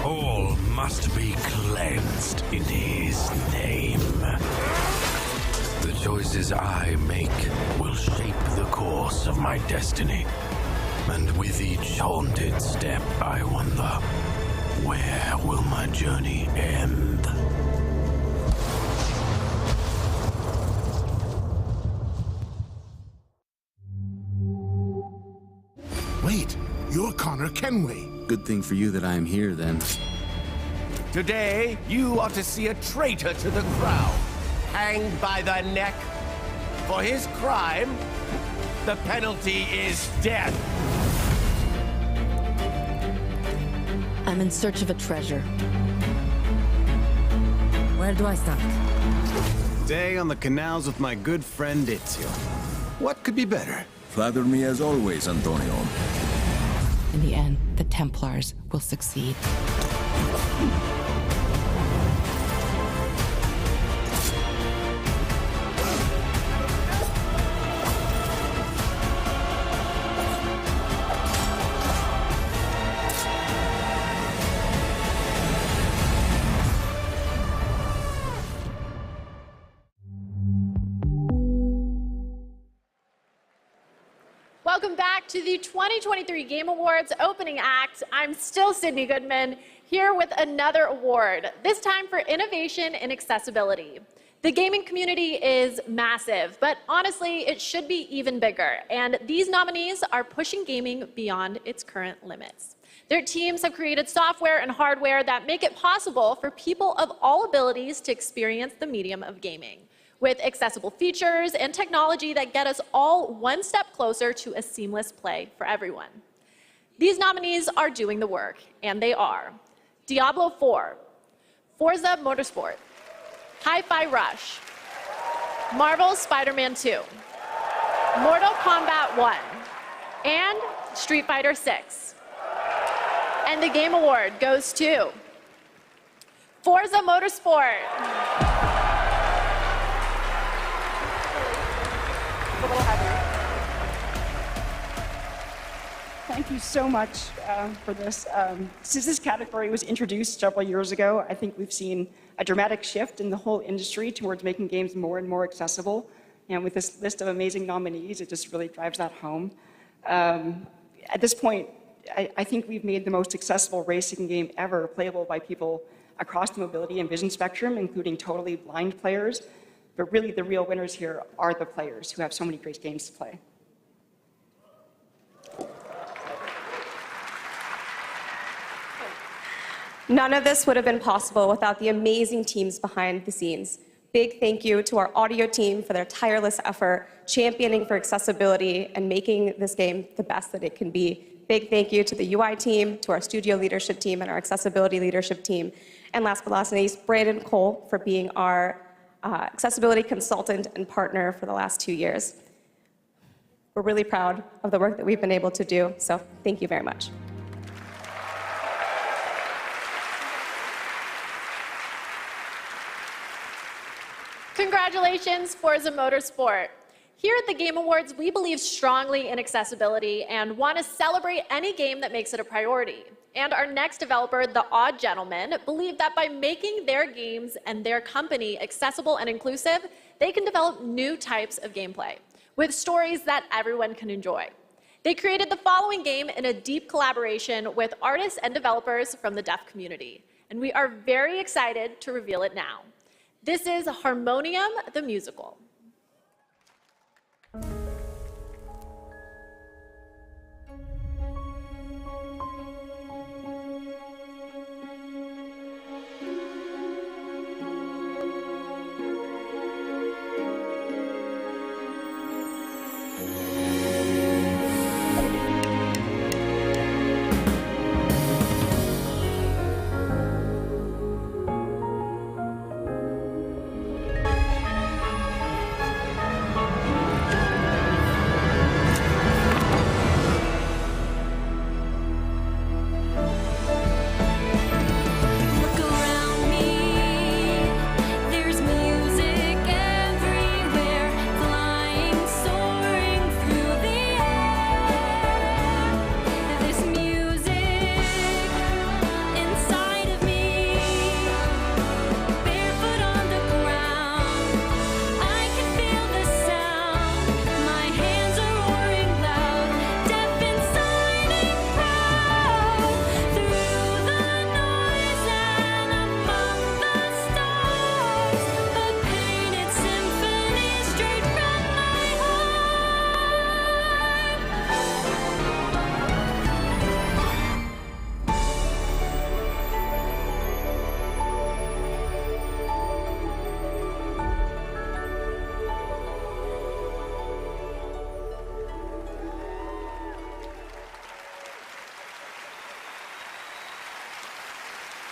All must be cleansed in his name. The choices I make will shape the course of my destiny. And with each haunted step, I wonder, where will my journey end? Wait, you're Connor Kenway. Good thing for you that I am here, then. Today, you are to see a traitor to the crown, hanged by the neck. For his crime, the penalty is death. I'm in search of a treasure. Where do I start? Day on the canals with my good friend Ezio. What could be better? Flatter me as always, Antonio. In the end, the Templars will succeed. Welcome back to the 2023 Game Awards opening act. I'm still Sydney Goodman, here with another award, this time for innovation in accessibility. The gaming community is massive, but honestly, it should be even bigger. And these nominees are pushing gaming beyond its current limits. Their teams have created software and hardware that make it possible for people of all abilities to experience the medium of gaming, with accessible features and technology that get us all one step closer to a seamless play for everyone. These nominees are doing the work, and they are Diablo 4, Forza Motorsport, Hi-Fi Rush, Marvel's Spider-Man 2, Mortal Kombat 1, and Street Fighter 6. And the Game Award goes to Forza Motorsport. A little heavy. Thank you so much for this. Since this category was introduced several years ago, I think we've seen a dramatic shift in the whole industry towards making games more and more accessible. And with this list of amazing nominees, it just really drives that home. At this point, I think we've made the most accessible racing game ever playable by people across the mobility and vision spectrum, including totally blind players. But really, the real winners here are the players who have so many great games to play. None of this would have been possible without the amazing teams behind the scenes. Big thank you to our audio team for their tireless effort, championing for accessibility and making this game the best that it can be. Big thank you to the UI team, to our studio leadership team, and our accessibility leadership team. And last but not least, Brandon Cole for being our accessibility consultant and partner for the last 2 years. We're really proud of the work that we've been able to do, so thank you very much. Congratulations, Forza Motorsport. Here at the Game Awards, we believe strongly in accessibility and want to celebrate any game that makes it a priority. And our next developer, The Odd Gentleman, believe that by making their games and their company accessible and inclusive, they can develop new types of gameplay with stories that everyone can enjoy. They created the following game in a deep collaboration with artists and developers from the deaf community, and we are very excited to reveal it now. This is Harmonium the Musical.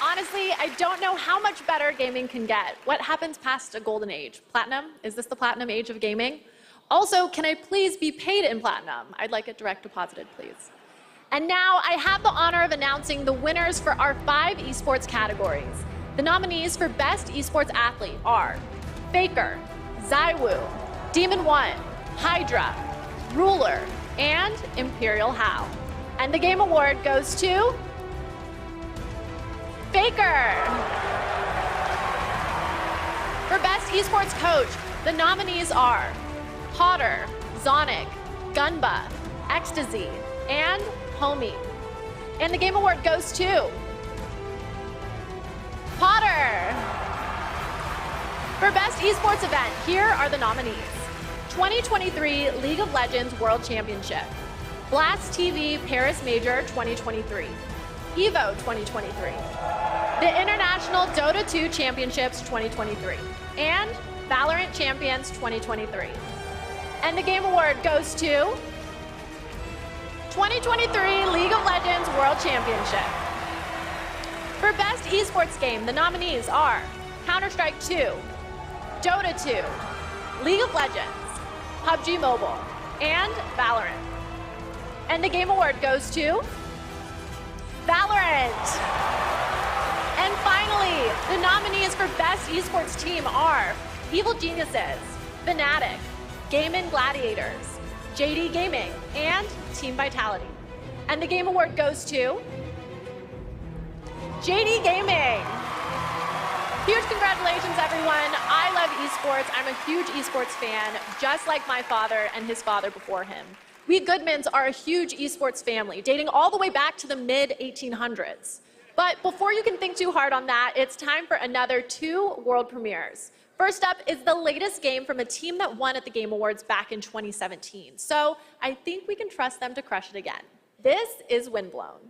Honestly, I don't know how much better gaming can get. What happens past a golden age? Platinum? Is this the platinum age of gaming? Also, can I please be paid in platinum? I'd like it direct deposited, please. And now I have the honor of announcing the winners for our 5 esports categories. The nominees for Best Esports Athlete are Faker, Zywoo, Demon One, Hydra, Ruler, and Imperial How. And the Game Award goes to Faker. For Best Esports Coach, the nominees are Potter, Zonic, Gunba, Ecstasy, and Homie. And the Game Award goes to Potter. For Best Esports Event, here are the nominees. 2023 League of Legends World Championship, Blast TV Paris Major 2023, EVO 2023, the International Dota 2 Championships 2023, and Valorant Champions 2023. And the Game Award goes to 2023 League of Legends World Championship. For Best Esports Game, the nominees are Counter-Strike 2, Dota 2, League of Legends, PUBG Mobile, and Valorant. And the Game Award goes to Valorant. And finally, the nominees for Best Esports Team are Evil Geniuses, Fnatic, Game Gladiators, JD Gaming, and Team Vitality. And the Game Award goes to JD Gaming. Huge congratulations, everyone. I love esports. I'm a huge esports fan, just like my father and his father before him. We Goodmans are a huge esports family, dating all the way back to the mid-1800s. But before you can think too hard on that, it's time for another 2 world premieres. First up is the latest game from a team that won at the Game Awards back in 2017. So I think we can trust them to crush it again. This is Windblown.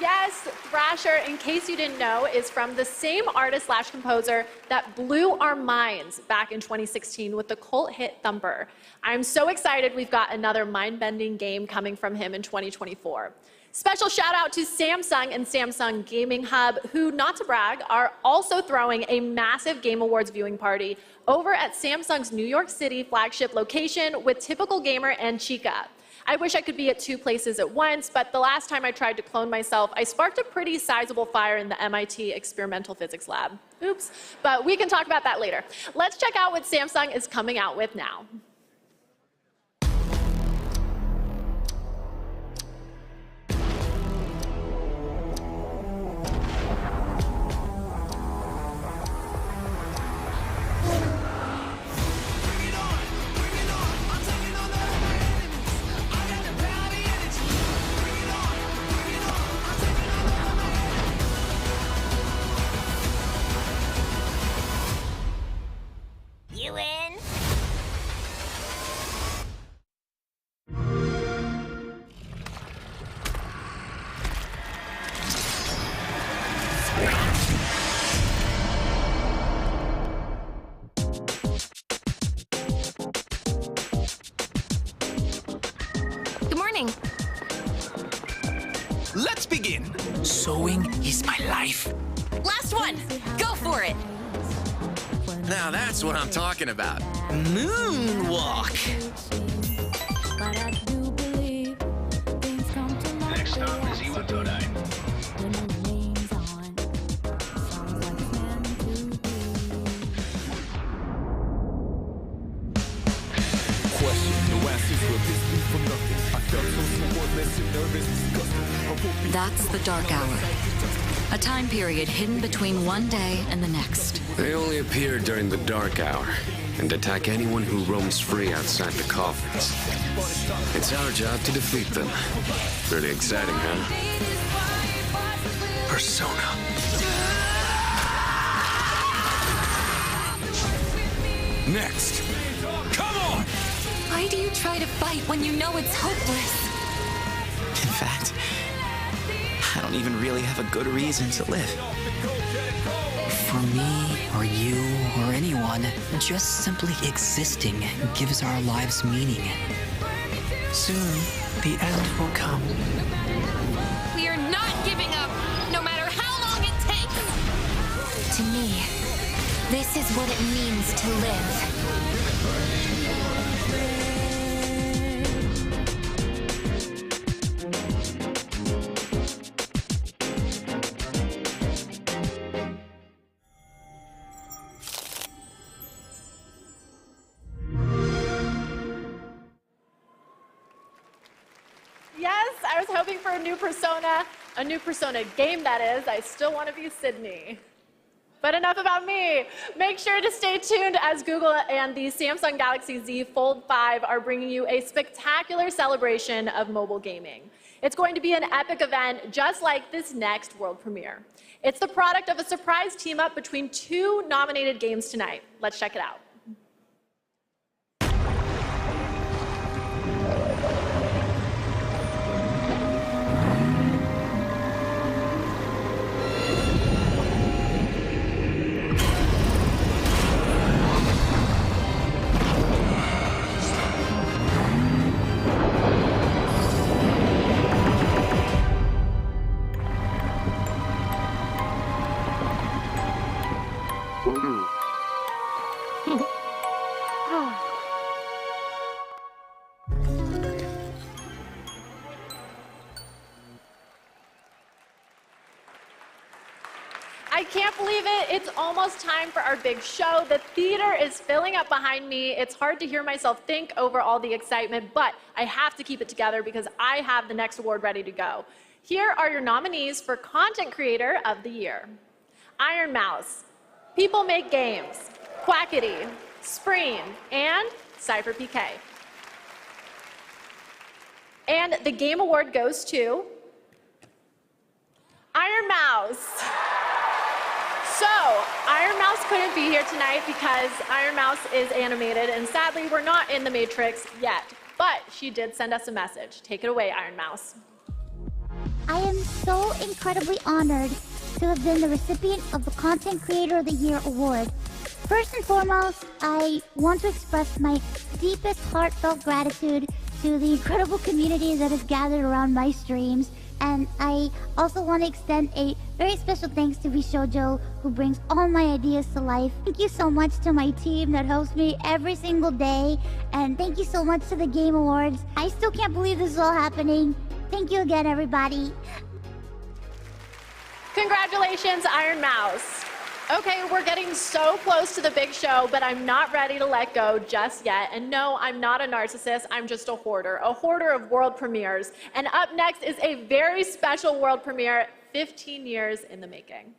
Yes, Thrasher, in case you didn't know, is from the same artist/composer that blew our minds back in 2016 with the cult hit Thumper. I'm so excited we've got another mind-bending game coming from him in 2024. Special shout out to Samsung and Samsung Gaming Hub, who, not to brag, are also throwing a massive Game Awards viewing party over at Samsung's New York City flagship location with Typical Gamer and Chica. I wish I could be at 2 places at once, but the last time I tried to clone myself, I sparked a pretty sizable fire in the MIT experimental physics lab. Oops, but we can talk about that later. Let's check out what Samsung is coming out with now. You in? Good morning. Let's begin. Sewing is my life. Last one. Go for it. Now that's what I'm talking about. Moonwalk. Next stop is Iwatodai. That's the dark hour. A time period hidden between one day and the next. They only appear during the dark hour and attack anyone who roams free outside the coffins. It's our job to defeat them. Pretty exciting, huh? Persona. Next. Come on! Why do you try to fight when you know it's hopeless? In fact, I don't even really have a good reason to live. For me, or you, or anyone, just simply existing gives our lives meaning. Soon, the end will come. We are not giving up, no matter how long it takes. To me, this is what it means to live. Yes, I was hoping for a new Persona game, that is. I still want to be Sydney. But enough about me. Make sure to stay tuned as Google and the Samsung Galaxy Z Fold 5 are bringing you a spectacular celebration of mobile gaming. It's going to be an epic event just like this next world premiere. It's the product of a surprise team-up between 2 nominated games tonight. Let's check it out. I can't believe it. It's almost time for our big show. The theater is filling up behind me. It's hard to hear myself think over all the excitement, but I have to keep it together because I have the next award ready to go. Here are your nominees for Content Creator of the Year. Iron Mouse, People Make Games, Quackity, Spreen, and Cypher PK. And the Game Award goes to Iron Mouse. So, Iron Mouse couldn't be here tonight because Iron Mouse is animated, and sadly, we're not in the Matrix yet. But she did send us a message. Take it away, Iron Mouse. I am so incredibly honored to have been the recipient of the Content Creator of the Year award. First and foremost, I want to express my deepest heartfelt gratitude to the incredible community that has gathered around my streams And I also want to extend a very special thanks to Vishojo, who brings all my ideas to life. Thank you so much to my team that helps me every single day. And thank you so much to the Game Awards. I still can't believe this is all happening. Thank you again, everybody. Congratulations, Iron Mouse. Okay, we're getting so close to the big show, but I'm not ready to let go just yet. And no, I'm not a narcissist, I'm just a hoarder of world premieres. And up next is a very special world premiere, 15 years in the making.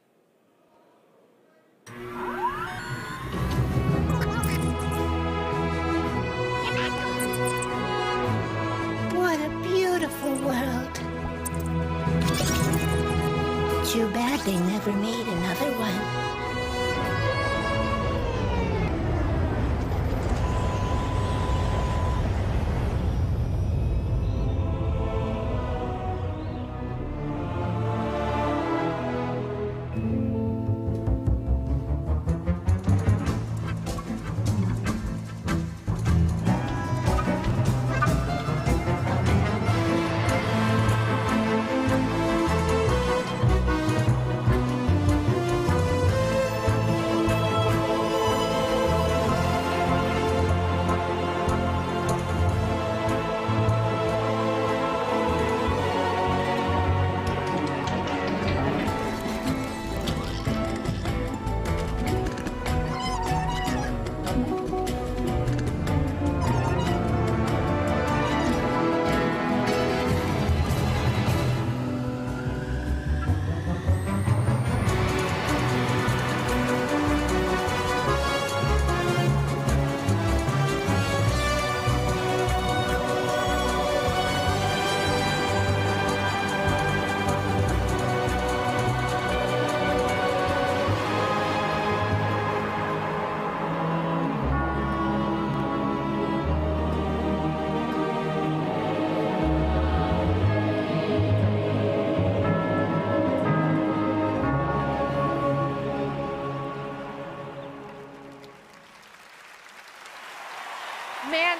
What a beautiful world. Too bad they never made another one.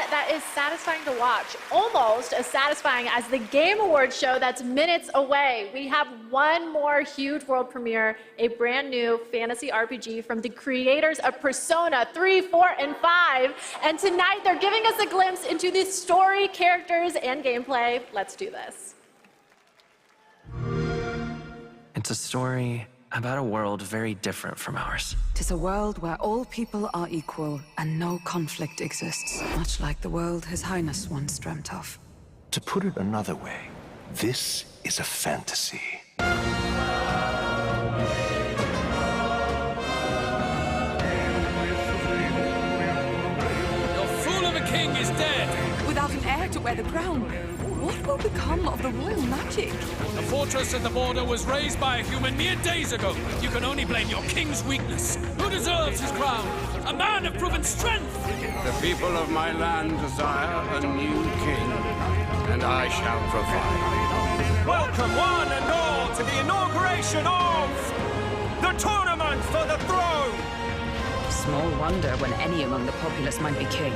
That is satisfying to watch, almost as satisfying as the Game Awards show that's minutes away. We have one more huge world premiere, a brand new fantasy RPG from the creators of Persona 3, 4, and 5. And tonight they're giving us a glimpse into the story, characters, and gameplay. Let's do this. It's a story about a world very different from ours. 'Tis a world where all people are equal and no conflict exists, much like the world His Highness once dreamt of. To put it another way, this is a fantasy. Your fool of a king is dead! Without an heir to wear the crown, what will become of the royal magic? The fortress at the border was raised by a human mere days ago. You can only blame your king's weakness. Who deserves his crown? A man of proven strength! The people of my land desire a new king, and I shall provide. Welcome one and all to the inauguration of the tournament for the throne! Small wonder when any among the populace might be king.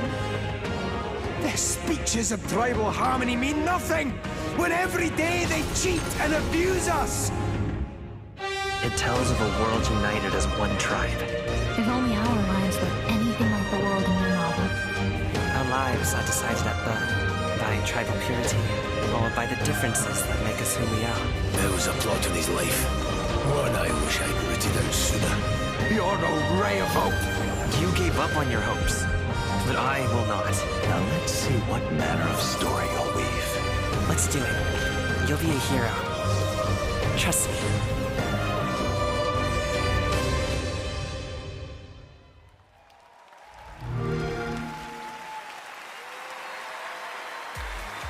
Their speeches of tribal harmony mean nothing, when every day they cheat and abuse us! It tells of a world united as one tribe. If only our lives were anything like the world in your novel. Our lives are decided at birth by tribal purity, or by the differences that make us who we are. There was a plot in his life. One I wish I'd rooted out sooner. You're no ray of hope! You gave up on your hopes, but I will not. Now let's see what manner of story you'll weave. Let's do it. You'll be a hero. Trust me.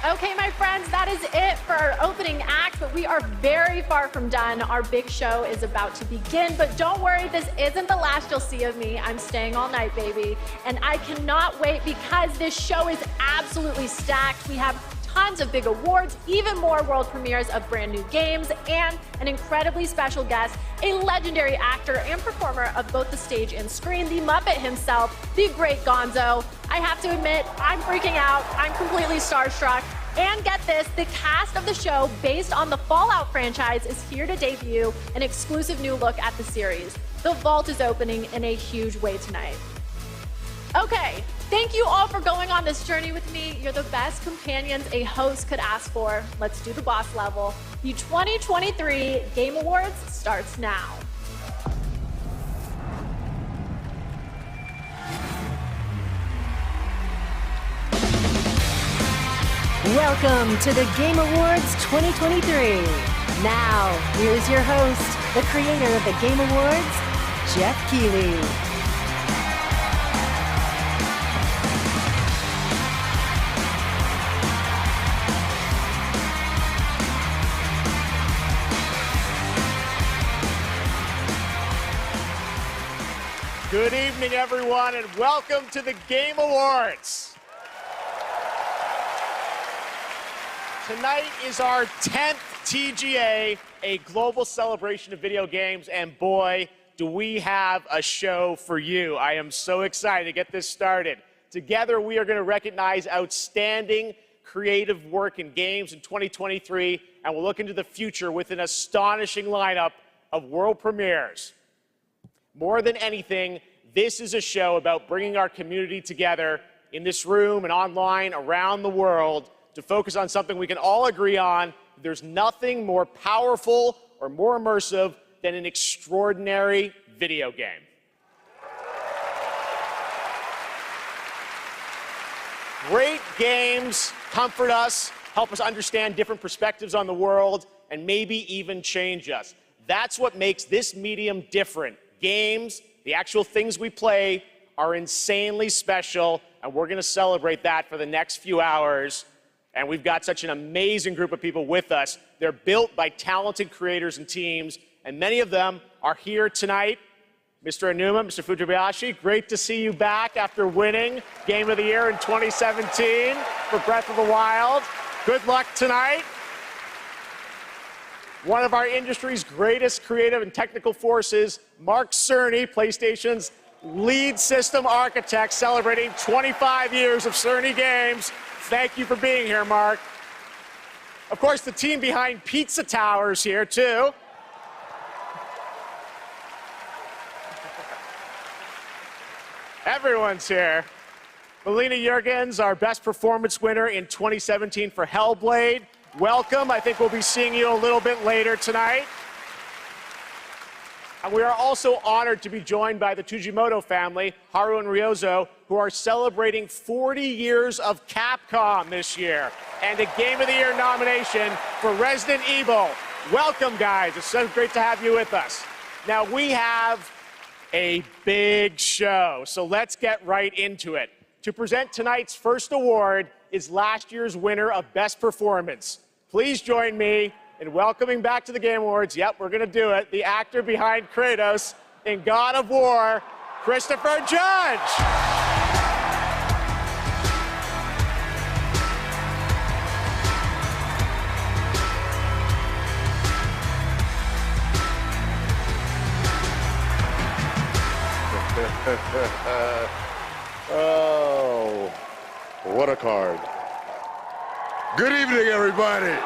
Okay, my friends, that is it for our opening act, but we are very far from done. Our big show is about to begin, but don't worry, this isn't the last you'll see of me. I'm staying all night, baby. And I cannot wait because this show is absolutely stacked. We have tons of big awards, even more world premieres of brand new games, and an incredibly special guest, a legendary actor and performer of both the stage and screen, the Muppet himself, the great Gonzo. I have to admit, I'm freaking out. I'm completely starstruck. And get this, the cast of the show based on the Fallout franchise is here to debut an exclusive new look at the series. The vault is opening in a huge way tonight. Okay, thank you all for going on this journey with me. You're the best companions a host could ask for. Let's do the boss level. The 2023 Game Awards starts now. Welcome to the Game Awards 2023. Now, here's your host, the creator of the Game Awards, Geoff Keighley. Good evening, everyone, and welcome to the Game Awards. Tonight is our 10th TGA, a global celebration of video games, and boy, do we have a show for you. I am so excited to get this started. Together, we are going to recognize outstanding creative work in games in 2023, and we'll look into the future with an astonishing lineup of world premieres. More than anything, this is a show about bringing our community together in this room and online around the world to focus on something we can all agree on. There's nothing more powerful or more immersive than an extraordinary video game. Great games comfort us, help us understand different perspectives on the world, and maybe even change us. That's what makes this medium different. Games, the actual things we play, are insanely special, and we're going to celebrate that for the next few hours. And we've got such an amazing group of people with us. They're built by talented creators and teams, and many of them are here tonight. Mr. Aonuma, Mr. Fujibayashi, great to see you back after winning Game of the Year in 2017 for Breath of the Wild. Good luck tonight. One of our industry's greatest creative and technical forces, Mark Cerny, PlayStation's lead system architect, celebrating 25 years of Cerny games. Thank you for being here, Mark. Of course, the team behind Pizza Tower's here, too. Everyone's here. Melina Jurgens, our Best Performance winner in 2017 for Hellblade. Welcome. I think we'll be seeing you a little bit later tonight. And we are also honored to be joined by the Tujimoto family, Haru and Ryozo, who are celebrating 40 years of Capcom this year, and a Game of the Year nomination for Resident Evil. Welcome, guys. It's so great to have you with us. Now, we have a big show, so let's get right into it. To present tonight's first award is last year's winner of Best Performance. Please join me in welcoming back to the Game Awards, yep, we're going to do it, the actor behind Kratos in God of War, Christopher Judge. Oh, what a card. Good evening, everybody.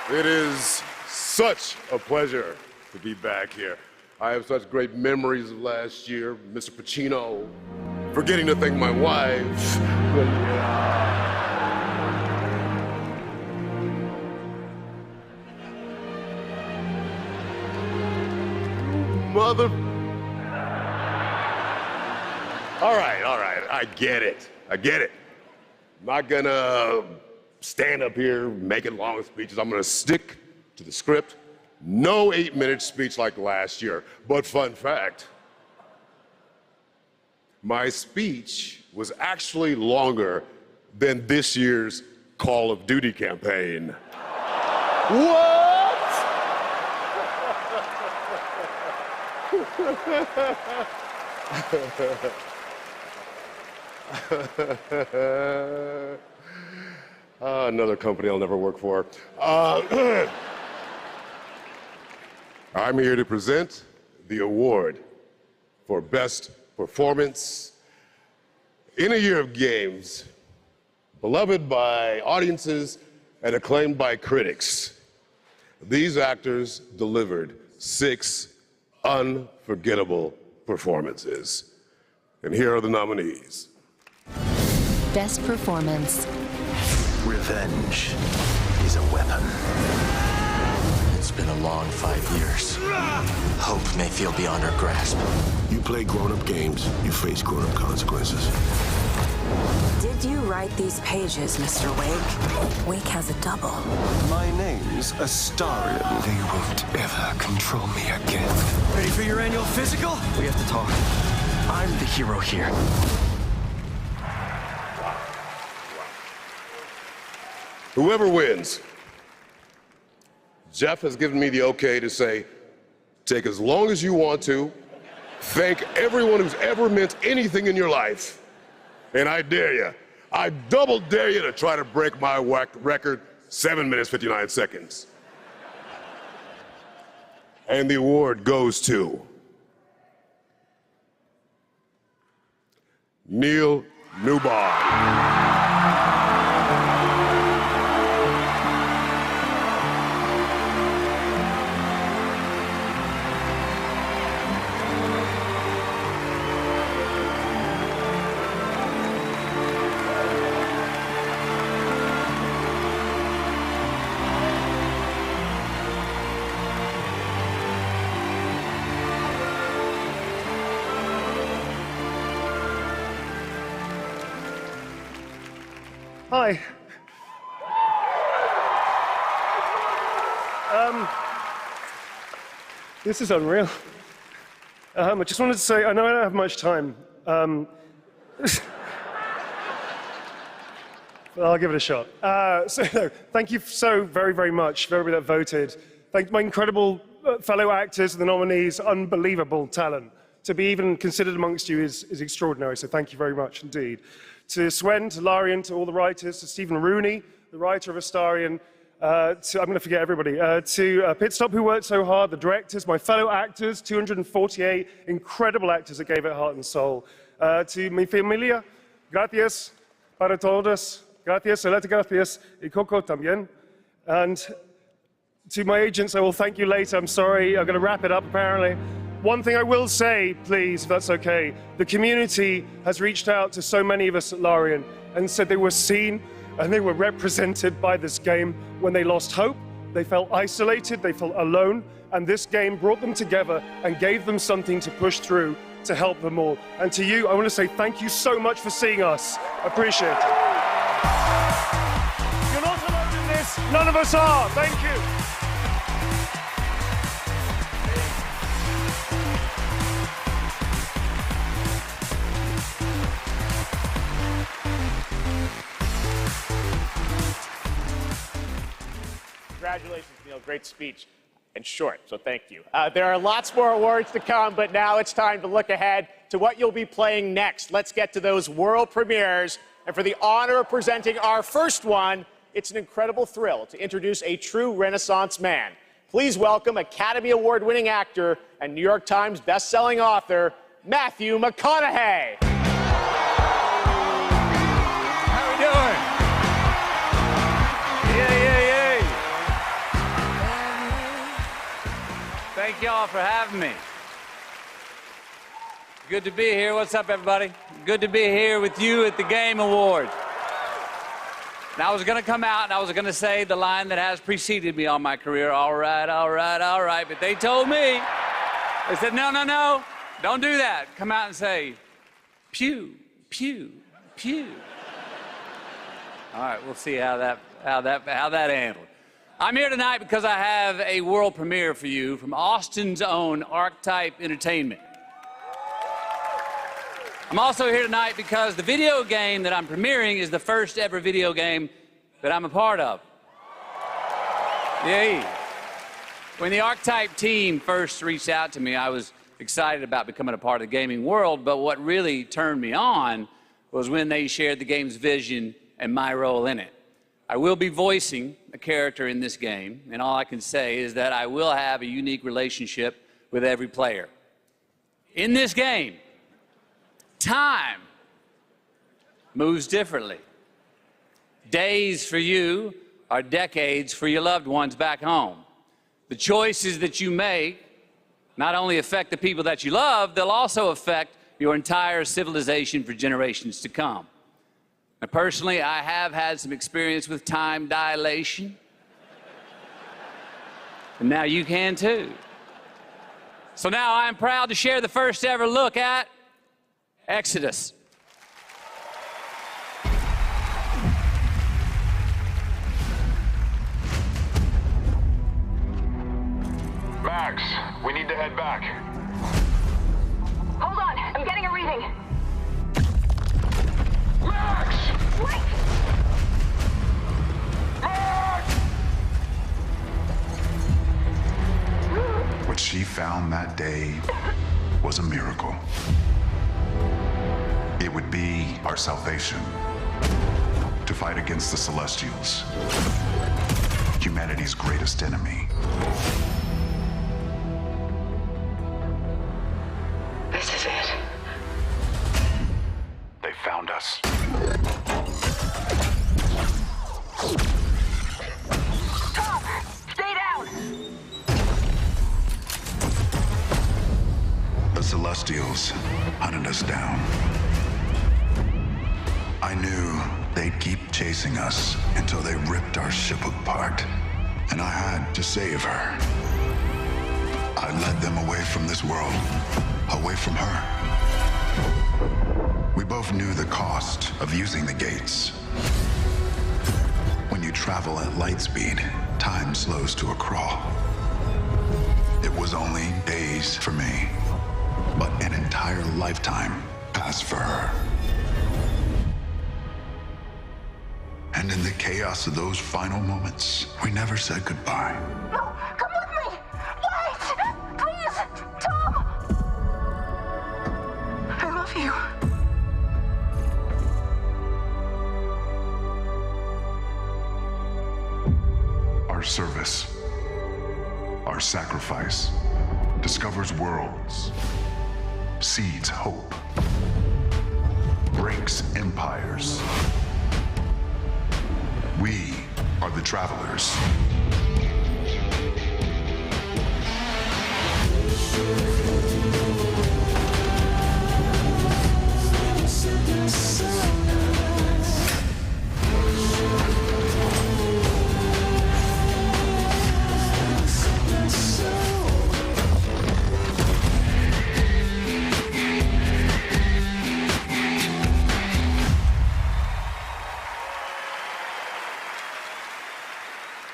It is such a pleasure to be back here. I have such great memories of last year, Mr. Pacino, forgetting to thank my wife. Mother... All right, I get it. I'm not gonna stand up here making long speeches. I'm gonna stick to the script. No 8-minute speech like last year. But fun fact, my speech was actually longer than this year's Call of Duty campaign. What? Another company I'll never work for. I'm here to present the award for Best Performance In a year of games, beloved by audiences and acclaimed by critics, these actors delivered 6 unforgettable performances. And here are the nominees. Best performance. Revenge is a weapon. It's been a long 5 years. Hope may feel beyond our grasp. You play grown-up games, you face grown-up consequences. Did you write these pages, Mr. Wake? Wake has a double. My name's Astarion. They won't ever control me again. Ready for your annual physical? We have to talk. I'm the hero here. Whoever wins, Geoff has given me the okay to say, take as long as you want to, thank everyone who's ever meant anything in your life, and I dare you, I double dare you to try to break my record, 7 minutes, 59 seconds. And the award goes to Neil Newbar. Hi. This is unreal. I just wanted to say, I know I don't have much time. But I'll give it a shot. Thank you so very, very much for everybody that voted. Thank my incredible fellow actors and the nominees. Unbelievable talent. To be even considered amongst you is extraordinary, so thank you very much indeed. To Swen, to Larian, to all the writers, to Stephen Rooney, the writer of Astarion, I'm going to forget everybody, to Pit Stop, who worked so hard, the directors, my fellow actors, 248 incredible actors that gave it heart and soul. To mi familia, gracias para todos, gracias, solete gracias, y Coco también. And to my agents, I will thank you later. I'm sorry, I'm going to wrap it up apparently. One thing I will say, please, if that's okay, the community has reached out to so many of us at Larian and said they were seen and they were represented by this game when they lost hope, they felt isolated, they felt alone, and this game brought them together and gave them something to push through to help them all. And to you, I want to say thank you so much for seeing us. I appreciate it. You're not alone in this. None of us are. Thank you. Congratulations, Neil. Great speech. And short, so thank you. There are lots more awards to come, but now it's time to look ahead to what you'll be playing next. Let's get to those world premieres. And for the honor of presenting our first one, it's an incredible thrill to introduce a true Renaissance man. Please welcome Academy Award-winning actor and New York Times best-selling author, Matthew McConaughey. How we doing? Yay. Thank y'all for having me. Good to be here. What's up, everybody? Good to be here with you at the Game Awards. And I was going to come out and I was going to say the line that has preceded me all my career, all right. But they told me, they said, no, don't do that. Come out and say, pew, pew, pew. All right, we'll see how that handled. I'm here tonight because I have a world premiere for you from Austin's own Archetype Entertainment. I'm also here tonight because the video game that I'm premiering is the first ever video game that I'm a part of. Yay. When the Archetype team first reached out to me, I was excited about becoming a part of the gaming world, but what really turned me on was when they shared the game's vision and my role in it. I will be voicing a character in this game, and all I can say is that I will have a unique relationship with every player. In this game, time moves differently. Days for you are decades for your loved ones back home. The choices that you make not only affect the people that you love, they'll also affect your entire civilization for generations to come. Now, personally, I have had some experience with time dilation. And now you can too. So now I'm proud to share the first ever look at Exodus. Max, we need to head back. Hold on, I'm getting a reading. Max! Wait! Max! What she found that day was a miracle. It would be our salvation to fight against the Celestials, humanity's greatest enemy. This is it. They found us. Stop! Stay down! The Celestials hunted us down. I knew they'd keep chasing us until they ripped our ship apart, and I had to save her. I led them away from this world, away from her. We both knew the cost of using the gates. When you travel at light speed, time slows to a crawl. It was only days for me, but an entire lifetime passed for her. And in the chaos of those final moments, we never said goodbye. No, come with me! Wait! Please! Tom! I love you. Our service, our sacrifice, discovers worlds, seeds hope, breaks empires. We are the travelers.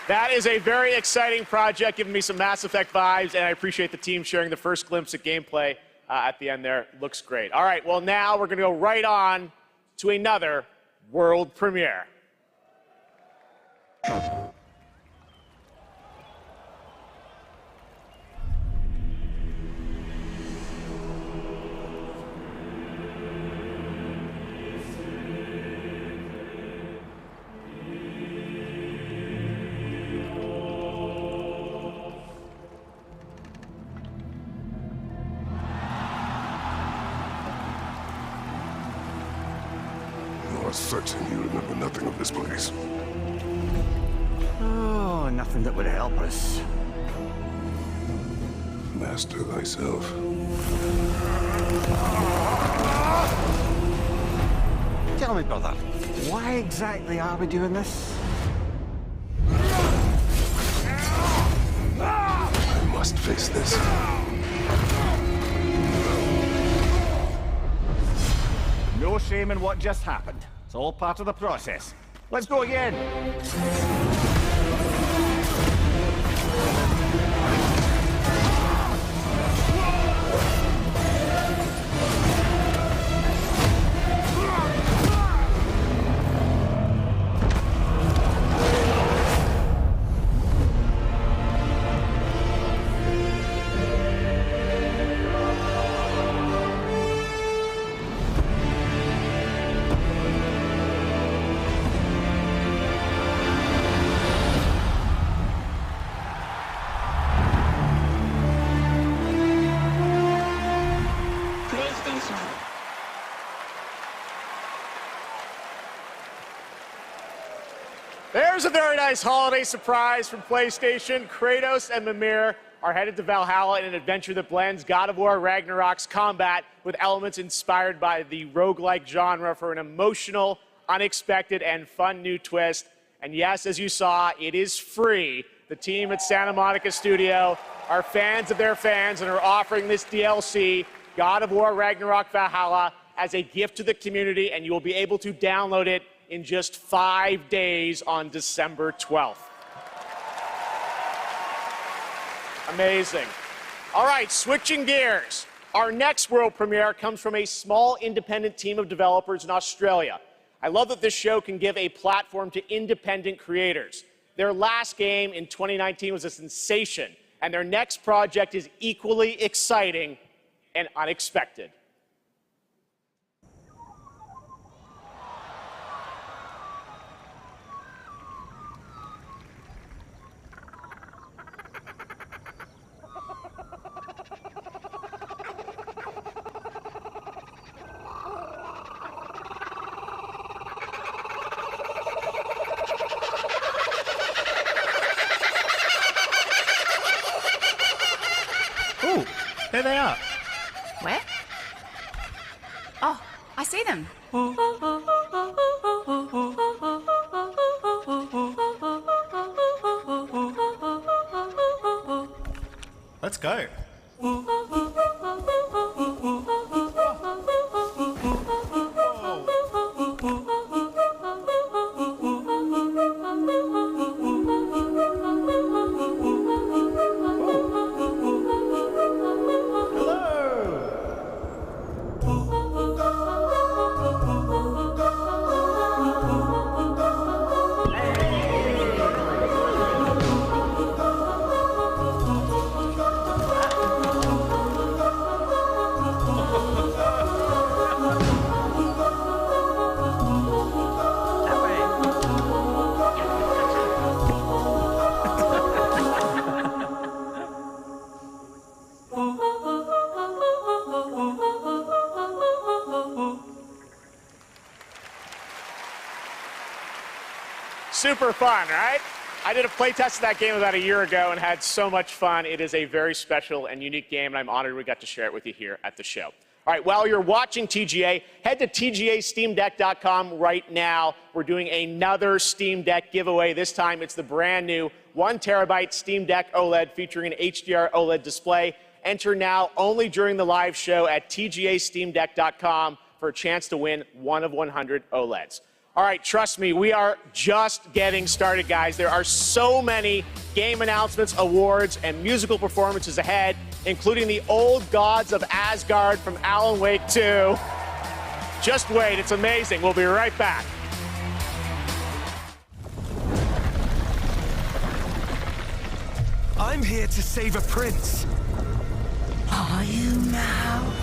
That is a very exciting project, giving me some Mass Effect vibes, and I appreciate the team sharing the first glimpse at gameplay at the end there. Looks great. All right, well, now we're going to go right on to another world premiere. Certain you remember nothing of this place. Oh, nothing that would help us. Master thyself. Tell me, brother, why exactly are we doing this? I must face this. No shame in what just happened. It's all part of the process. Let's go again. There's a very nice holiday surprise from PlayStation. Kratos and Mimir are headed to Valhalla in an adventure that blends God of War Ragnarok's combat with elements inspired by the roguelike genre for an emotional, unexpected, and fun new twist. And yes, as you saw, it is free. The team at Santa Monica Studio are fans of their fans and are offering this DLC, God of War Ragnarok Valhalla, as a gift to the community, and you will be able to download it in just 5 days on December 12th. Amazing. All right, switching gears. Our next world premiere comes from a small independent team of developers in Australia. I love that this show can give a platform to independent creators. Their last game in 2019 was a sensation, and their next project is equally exciting and unexpected. Oh, there they are. Where? Oh, I see them. Let's go. Super fun, right? I did a playtest of that game about a year ago and had so much fun. It is a very special and unique game, and I'm honored we got to share it with you here at the show. All right, while you're watching TGA, head to TGASteamDeck.com right now. We're doing another Steam Deck giveaway. This time it's the brand new 1 terabyte Steam Deck OLED featuring an HDR OLED display. Enter now only during the live show at TGASteamDeck.com for a chance to win 1 of 100 OLEDs. All right, trust me, we are just getting started, guys. There are so many game announcements, awards, and musical performances ahead, including the Old Gods of Asgard from Alan Wake 2. Just wait, it's amazing. We'll be right back. I'm here to save a prince. Are you now?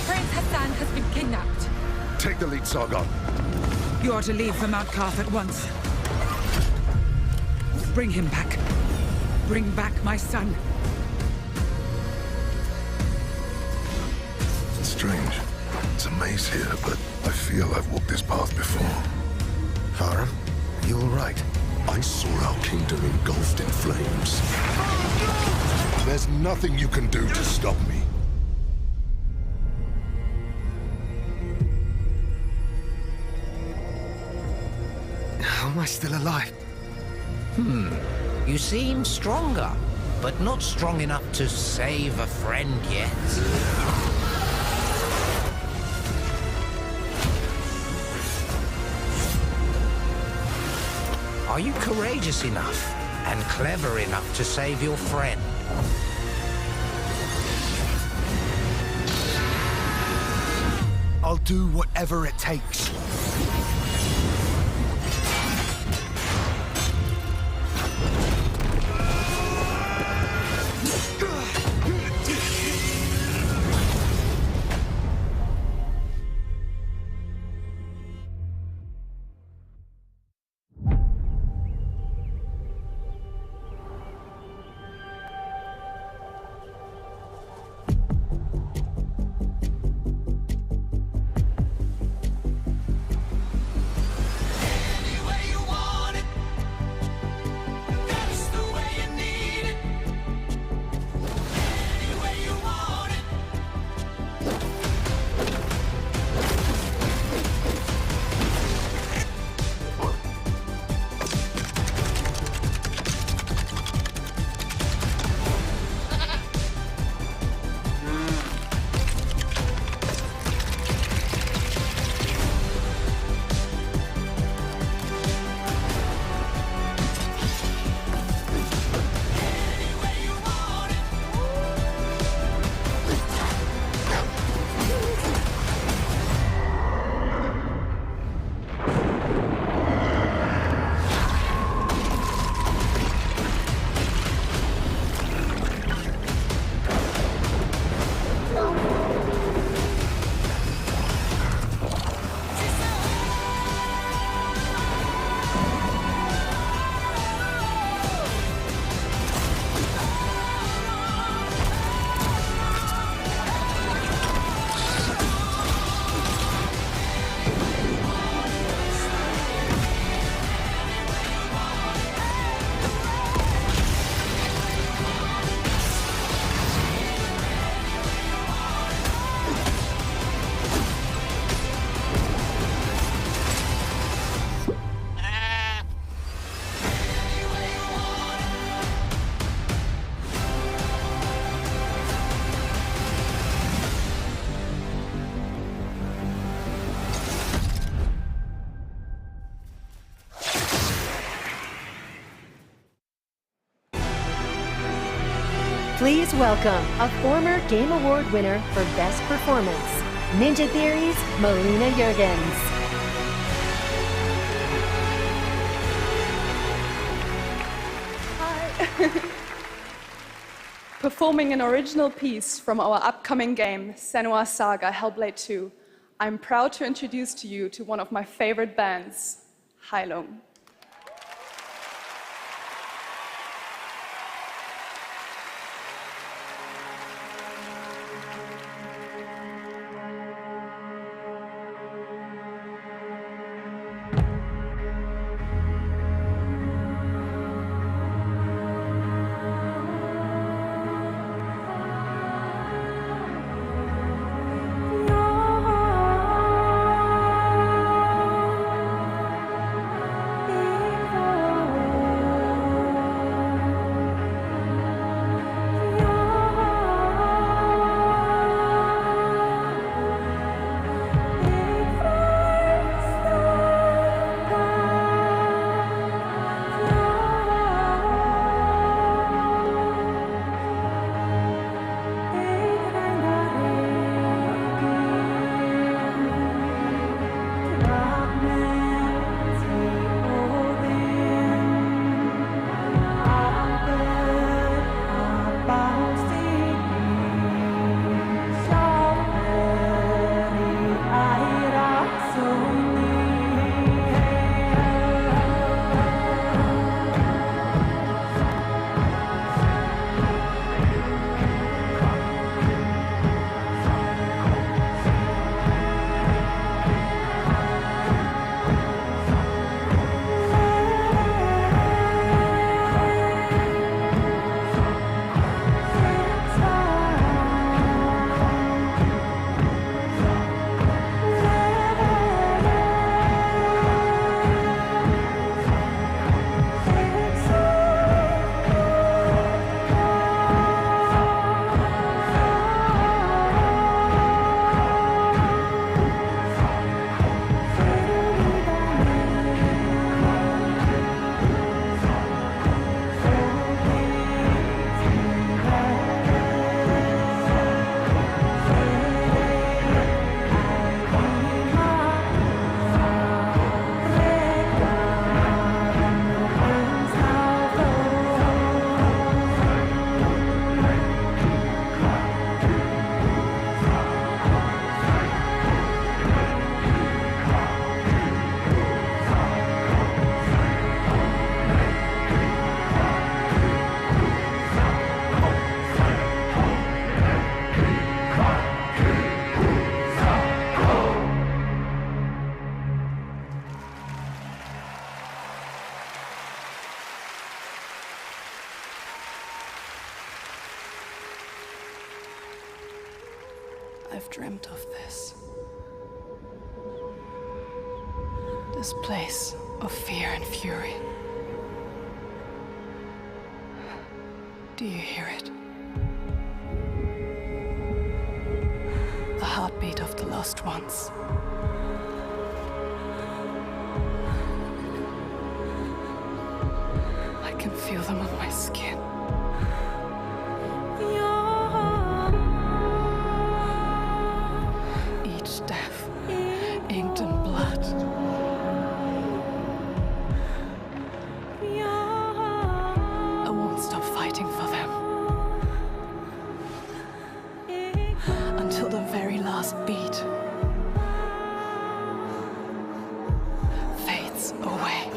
Prince Hassan has been kidnapped. Take the lead, Sargon. You are to leave for Mount Karth at once. Bring him back. Bring back my son. It's strange. It's a maze here, but I feel I've walked this path before. Farah, you all right? I saw our kingdom engulfed in flames. There's nothing you can do to stop me. How am I still alive? You seem stronger, but not strong enough to save a friend yet. Are you courageous enough and clever enough to save your friend? I'll do whatever it takes. Please welcome a former Game Award winner for Best Performance, Ninja Theory's Melina Juergens. Performing an original piece from our upcoming game, Senua's Saga Hellblade 2, I'm proud to introduce to you to one of my favorite bands, Heilung. I've dreamt of this. This place of fear and fury. Do you hear it? The heartbeat of the lost ones. I can feel them on my skin. Each death, inked in blood. I won't stop fighting for them. Until the very last beat fades away.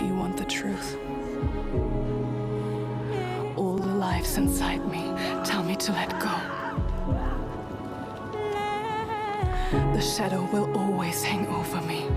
You want the truth? All the lives inside me tell me to let go. The shadow will always hang over me.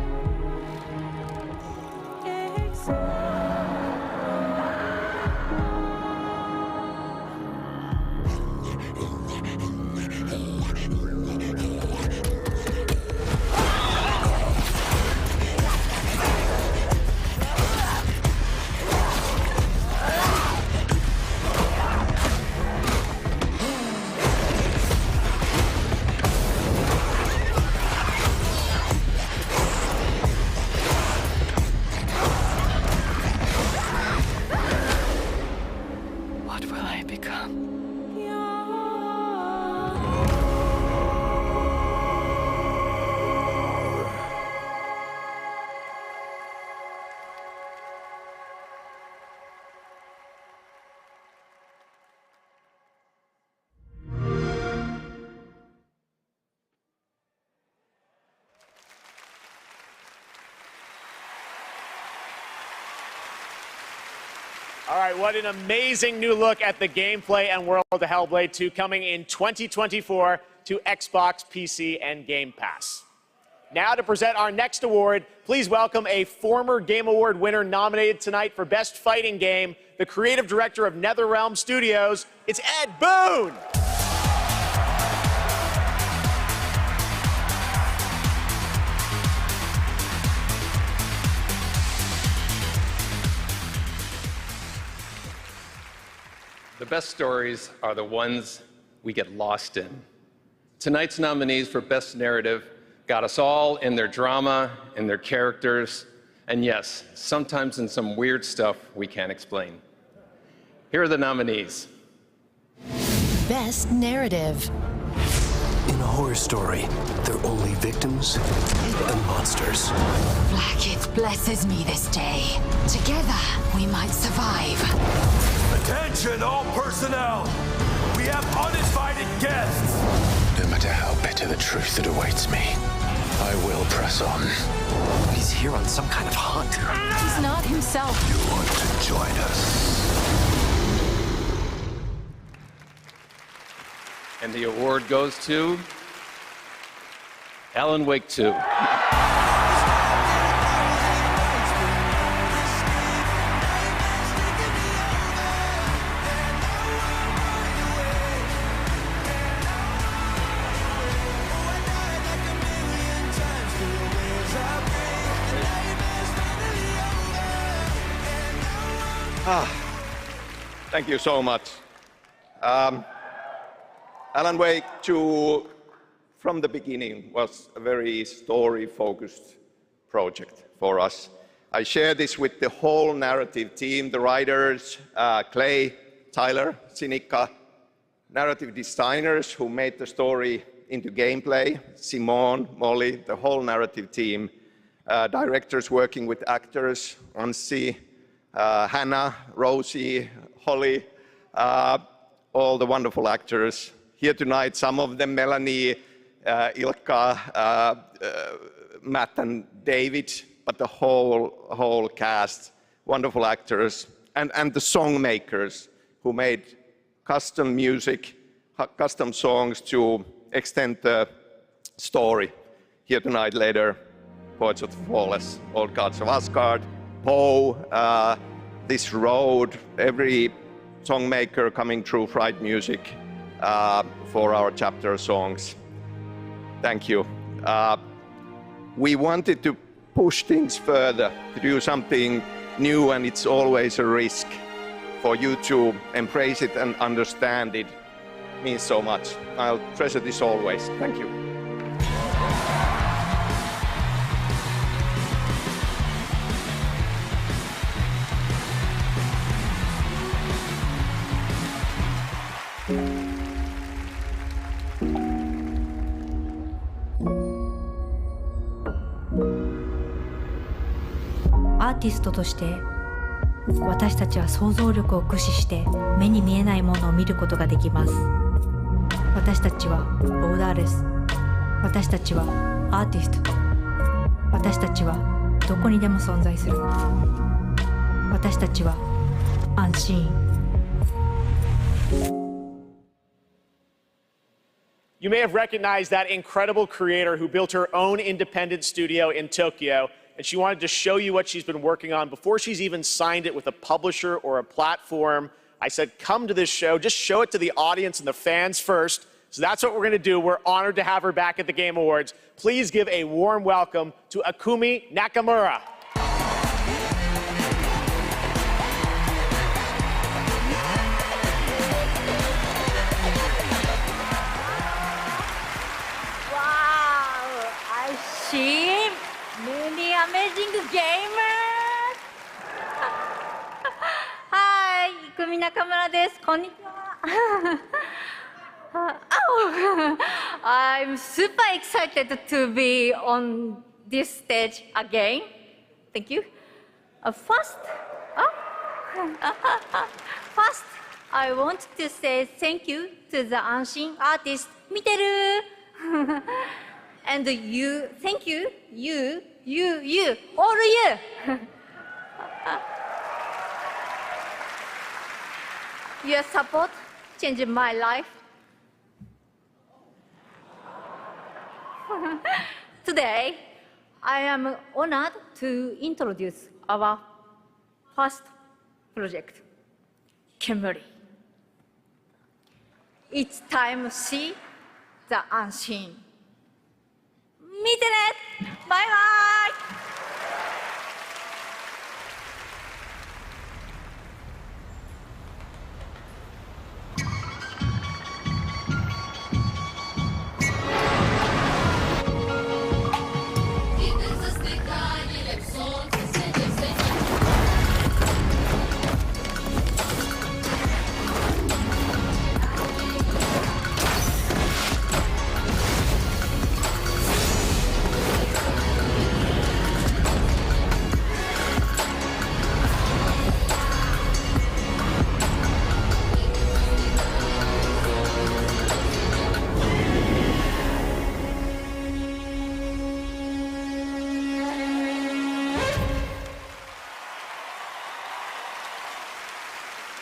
All right, what an amazing new look at the gameplay and world of Hellblade 2 coming in 2024 to Xbox, PC, and Game Pass. Now to present our next award, please welcome a former Game Award winner nominated tonight for Best Fighting Game, the creative director of NetherRealm Studios. It's Ed Boon! The best stories are the ones we get lost in. Tonight's nominees for Best Narrative got us all in their drama, in their characters, and yes, sometimes in some weird stuff we can't explain. Here are the nominees. Best Narrative. In a horror story, they're only victims and monsters. Blackett blesses me this day. Together, we might survive. Attention, all personnel! We have uninvited guests! No matter how bitter the truth that awaits me, I will press on. He's here on some kind of hunt. He's not himself. You want to join us? And the award goes to Alan Wake 2. Thank you so much. Alan Wake 2, from the beginning, was a very story-focused project for us. I share this with the whole narrative team, the writers, Clay, Tyler, Sinikka, narrative designers who made the story into gameplay, Simone, Molly, the whole narrative team, directors working with actors, Anssi, Hannah, Rosie, Holly, all the wonderful actors here tonight, some of them, Melanie, Ilkka, Matt and David, but the whole cast, wonderful actors, and the song makers who made custom music, custom songs to extend the story. Here tonight, later, Poets of the Flawless, Old Gods of Asgard, Poe, This Road, every song maker coming through Fright Music for our chapter songs. Thank you. We wanted to push things further, to do something new, and it's always a risk. For you to embrace it and understand it means so much. I'll treasure this always. Thank you.アーティストとして私たちは想像力を駆使して目に見えないものを見ることができます。私たちはボーダーレス。私たちはアーティスト。私たちはどこにでも存在する。私たちは安心。You may have recognized that incredible creator who built her own independent studio in Tokyo, and she wanted to show you what she's been working on before she's even signed it with a publisher or a platform. I said, come to this show, just show it to the audience and the fans first. So that's what we're gonna do. We're honored to have her back at the Game Awards. Please give a warm welcome to Akumi Nakamura. Wow, I see many amazing gamers. Hi, Ikumi Nakamura desu. Konnichiwa. Oh, I'm super excited to be on this stage again. Thank you. First, I want to say thank you to the Anshin artist, Miteru. And you, thank you, all you. Your support changed my life. Today, I am honored to introduce our first project, Kemuri. It's time to see the unseen. 見てね！バイバイ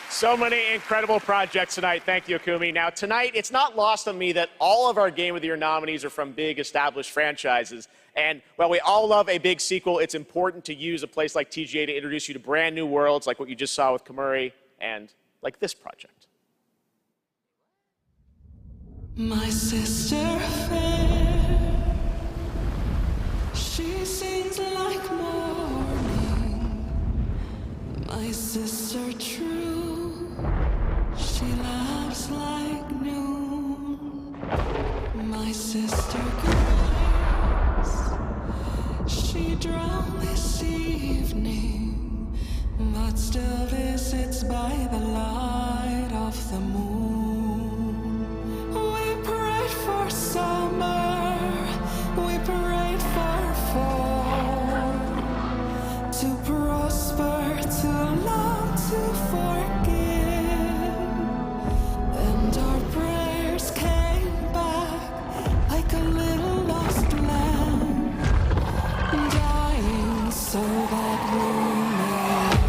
！So many incredible projects tonight. Thank you, Akumi. Now, tonight, it's not lost on me that all of our Game of the Year nominees are from big, established franchises. And while we all love a big sequel, it's important to use a place like TGA to introduce you to brand new worlds, like what you just saw with Kemuri, and like this project. My sister fair, she sings like morning. My sister true, she laughs like noon. My sister grace, she drowned this evening, but still visits by the light of the moon. We prayed for summer, we prayed for fall, to prosper, to love, to forgive, and our prayers came back like a little lost lamb, dying so that we may live.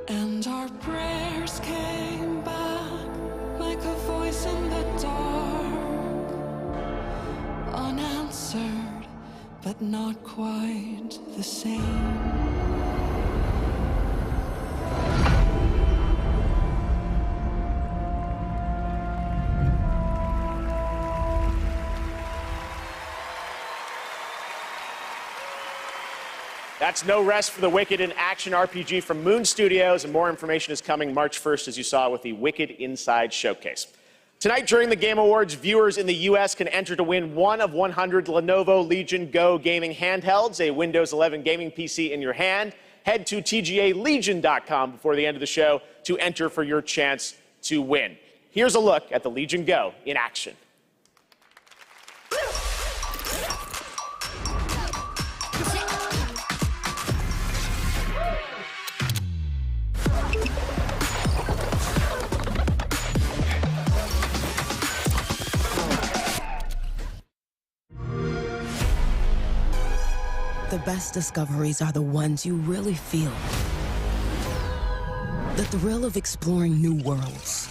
And our prayers came back like a voice in the dark, unanswered, but not quite the same. That's No Rest for the Wicked, an action RPG from Moon Studios, and more information is coming March 1st, as you saw with the Wicked Inside Showcase. Tonight, during the Game Awards, viewers in the U.S. can enter to win one of 100 Lenovo Legion Go gaming handhelds, a Windows 11 gaming PC in your hand. Head to TGALegion.com before the end of the show to enter for your chance to win. Here's a look at the Legion Go in action. The best discoveries are the ones you really feel. The thrill of exploring new worlds.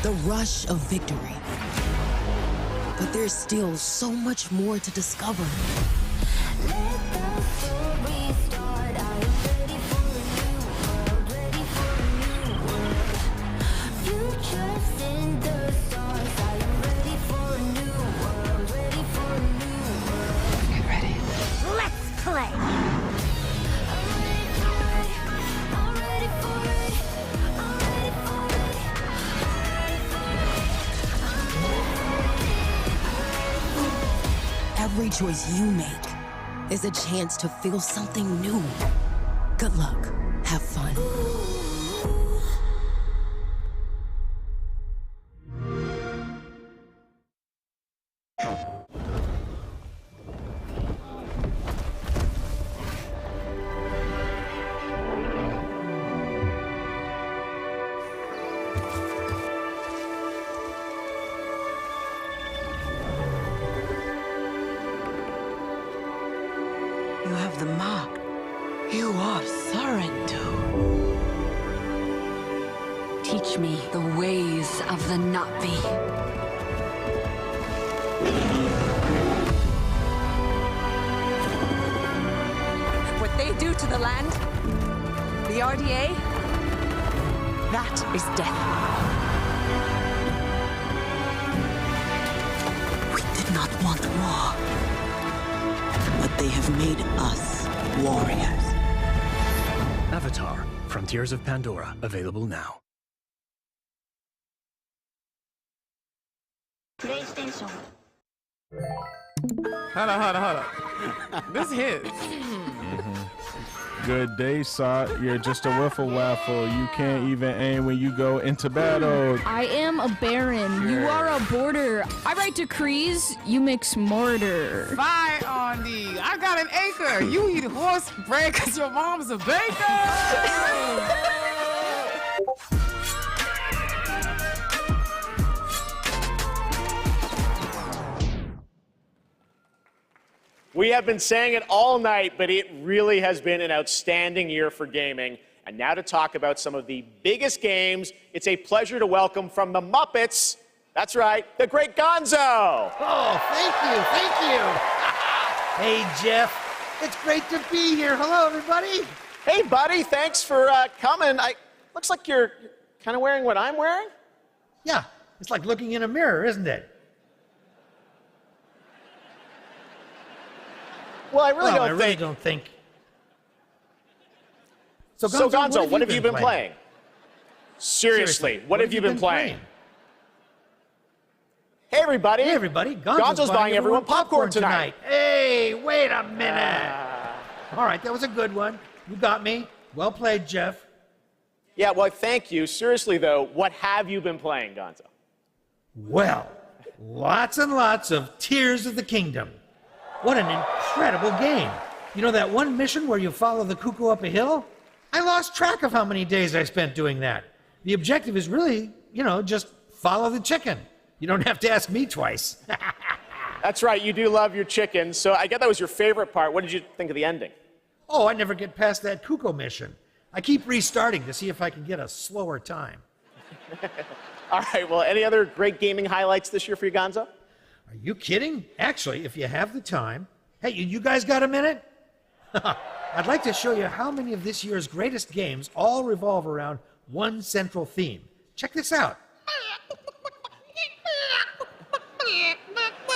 The rush of victory. But there's still so much more to discover. choice you make is a chance to feel something new. Good luck. Have fun. You have the mark. You are Sorrento. Teach me the ways of the Navi. What they do to the land, the RDA, that is death. We did not want war, but they have made us warriors. Avatar: Frontiers of Pandora, available now. PlayStation. Hold on. This hits. Good day, Sot. You're just a wiffle waffle. You can't even aim when you go into battle. I am a baron. You are a border. I write decrees. You mix mortar. Fire on thee. I got an acre. You eat horse bread because your mom's a baker. We have been saying it all night, but it really has been an outstanding year for gaming. And now to talk about some of the biggest games, it's a pleasure to welcome from the Muppets, that's right, the great Gonzo. Oh, thank you. Hey, Jeff. It's great to be here. Hello, everybody. Hey, buddy, thanks for coming. Looks like you're kind of wearing what I'm wearing. Yeah, it's like looking in a mirror, isn't it? Well, I really don't think. So Gonzo, what have you been playing? Seriously, what have you been playing? Hey, everybody. Gonzo's buying everyone popcorn tonight. Hey, wait a minute. All right, that was a good one. You got me. Well played, Jeff. Yeah, well, thank you. Seriously, though, what have you been playing, Gonzo? Well, lots and lots of Tears of the Kingdom. What an incredible game. You know that one mission where you follow the cuckoo up a hill? I lost track of how many days I spent doing that. The objective is really, just follow the chicken. You don't have to ask me twice. That's right, you do love your chicken, so I get that was your favorite part. What did you think of the ending? Oh, I never get past that cuckoo mission. I keep restarting to see if I can get a slower time. All right, well, any other great gaming highlights this year for you, Gonzo? Are you kidding? Actually, if you have the time. Hey, you guys got a minute? I'd like to show you how many of this year's greatest games all revolve around one central theme. Check this out.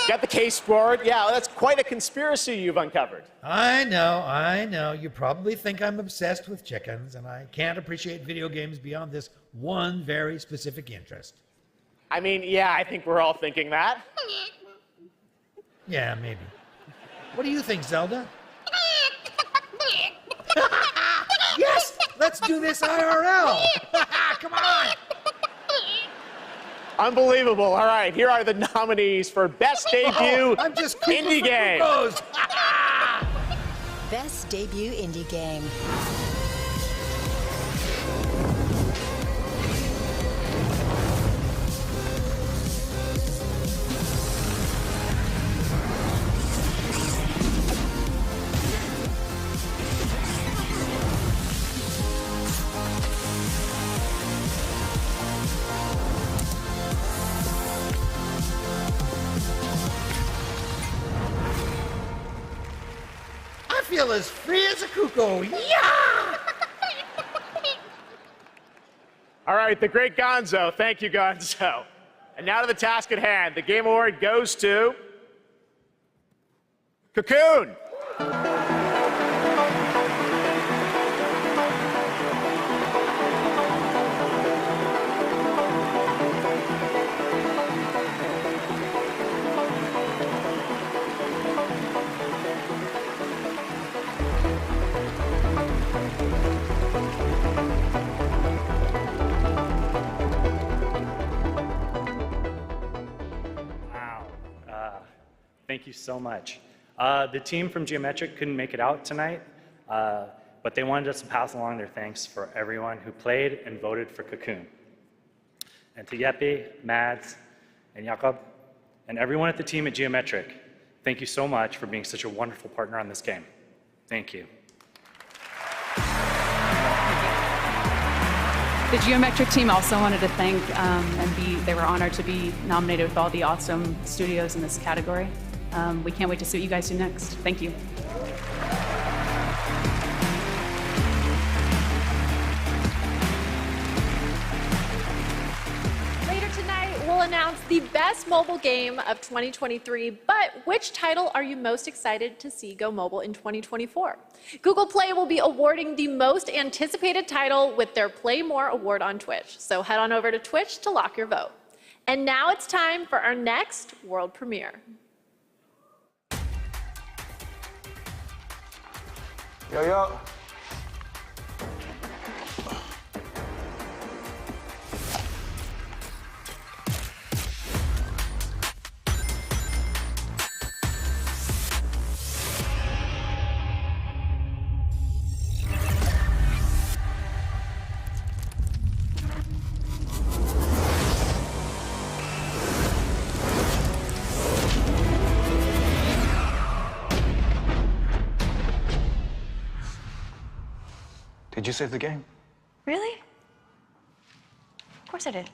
Got the case board? Yeah, that's quite a conspiracy you've uncovered. I know. You probably think I'm obsessed with chickens, and I can't appreciate video games beyond this one very specific interest. I mean, yeah, I think we're all thinking that. Yeah, maybe. What do you think, Zelda? Yes! Let's do this IRL! Come on! Unbelievable. All right, here are the nominees for Best Debut Indie Game. Best Debut Indie Game. I feel as free as a cuckoo. Yeah! All right, the great Gonzo. Thank you, Gonzo. And now to the task at hand. The Game Award goes to Cocoon. Thank you so much. The team from Geometric couldn't make it out tonight, but they wanted us to pass along their thanks for everyone who played and voted for Cocoon. And to Jeppe, Mads, and Jakob, and everyone at the team at Geometric, thank you so much for being such a wonderful partner on this game. Thank you. The Geometric team also wanted to thank they were honored to be nominated with all the awesome studios in this category. We can't wait to see what you guys do next. Thank you. Later tonight, we'll announce the best mobile game of 2023, but which title are you most excited to see go mobile in 2024? Google Play will be awarding the most anticipated title with their Play More award on Twitch, so head on over to Twitch to lock your vote. And now it's time for our next world premiere. Yo, yo. Did you save the game? Really? Of course I did.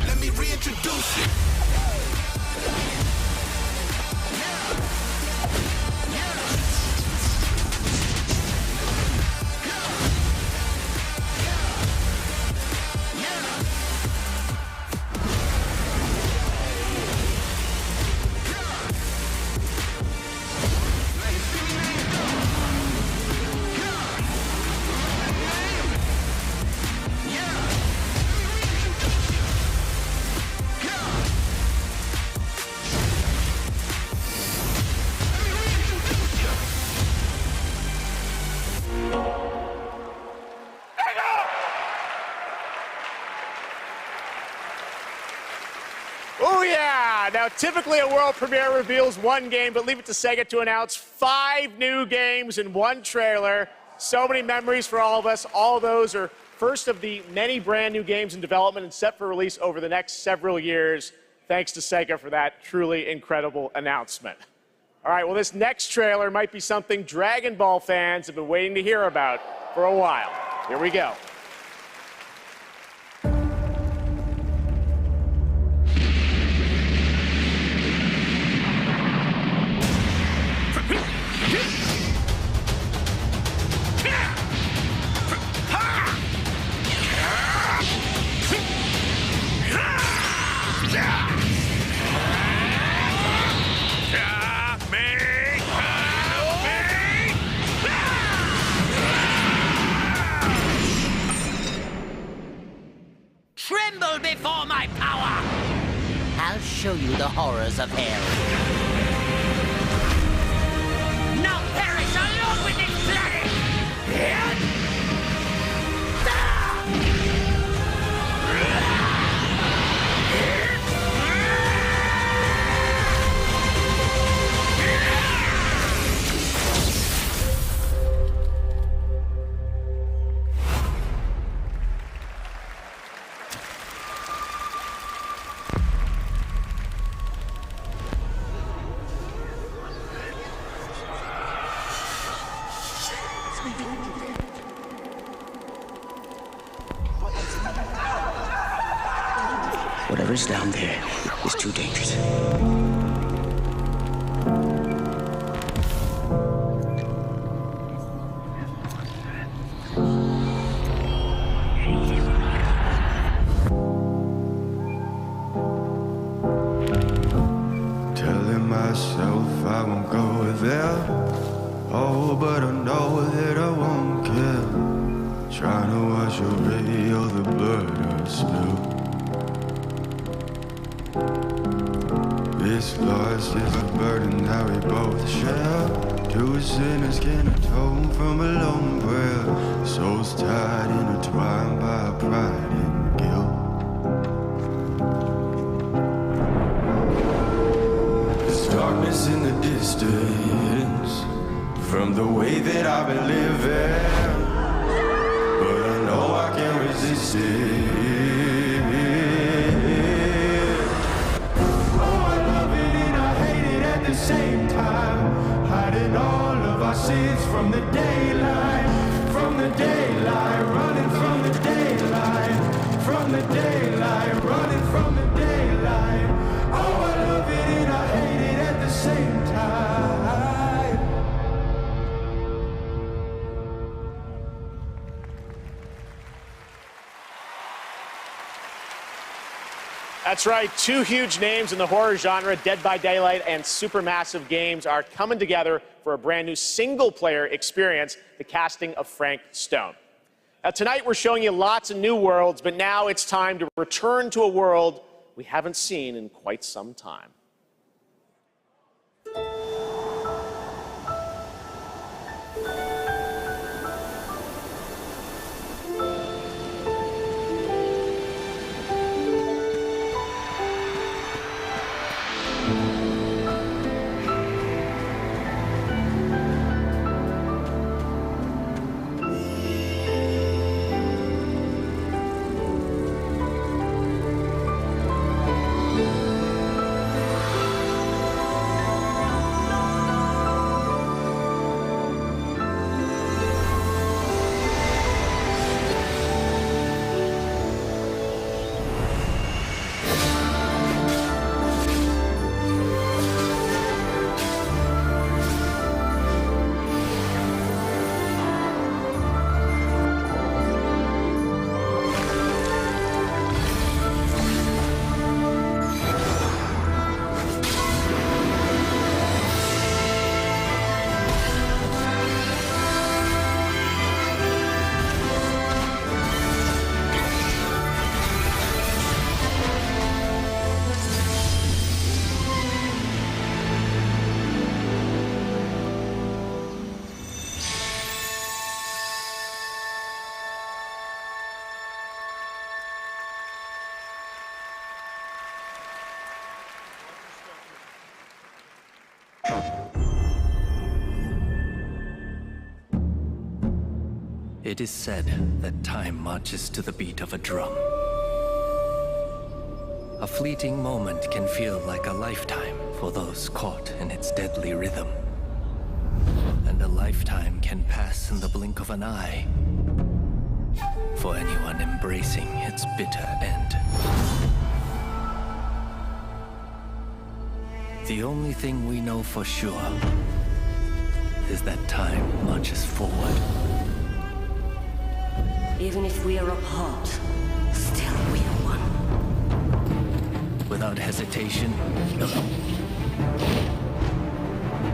Let me reintroduce you. Now, typically a world premiere reveals one game, but leave it to Sega to announce 5 new games in one trailer. So many memories for all of us. All of those are first of the many brand new games in development and set for release over the next several years. Thanks to Sega for that truly incredible announcement. All right, well, this next trailer might be something Dragon Ball fans have been waiting to hear about for a while. Here we go. Tremble before my power! I'll show you the horrors of hell. Now perish along with this planet! Whatever's down there is too dangerous. Telling myself I won't go there. Oh, but I know that I won't care. Trying to wash away all the blood I spilled. This loss is a burden that we both share. Two sinners can atone from a lone prayer. Souls tied, intertwined by pride and guilt. There's darkness in the distance from the way that I've been living, but I know I can't resist it. Oh, I love it and I hate it at the same time, hiding all of our sins from the daylight, running from the daylight, running from the daylight. Oh, I love it and I hate it at the same time. That's right, two huge names in the horror genre, Dead by Daylight and Supermassive Games, are coming together for a brand new single-player experience, the casting of Frank Stone. Now, tonight we're showing you lots of new worlds, but now it's time to return to a world we haven't seen in quite some time. It is said that time marches to the beat of a drum. A fleeting moment can feel like a lifetime for those caught in its deadly rhythm. And a lifetime can pass in the blink of an eye for anyone embracing its bitter end. The only thing we know for sure is that time marches forward. Even if we are apart, still we are one. Without hesitation,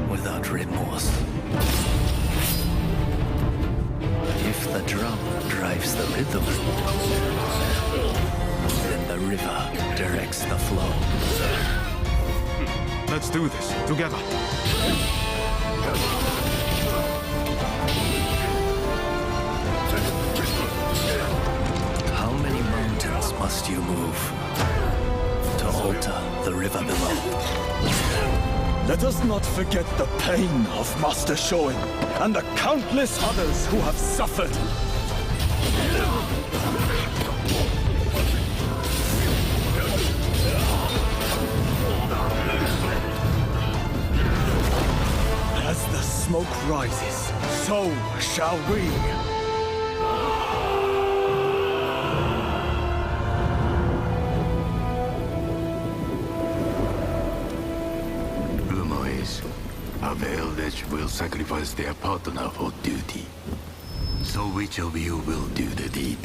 without remorse. If the drum drives the rhythm, then the river directs the flow. Let's do this together. How many mountains must you move to alter the river below? Let us not forget the pain of Master Shoin and the countless others who have suffered. As the smoke rises, so shall we. A Eldritch will sacrifice their partner for duty. So which of you will do the deed?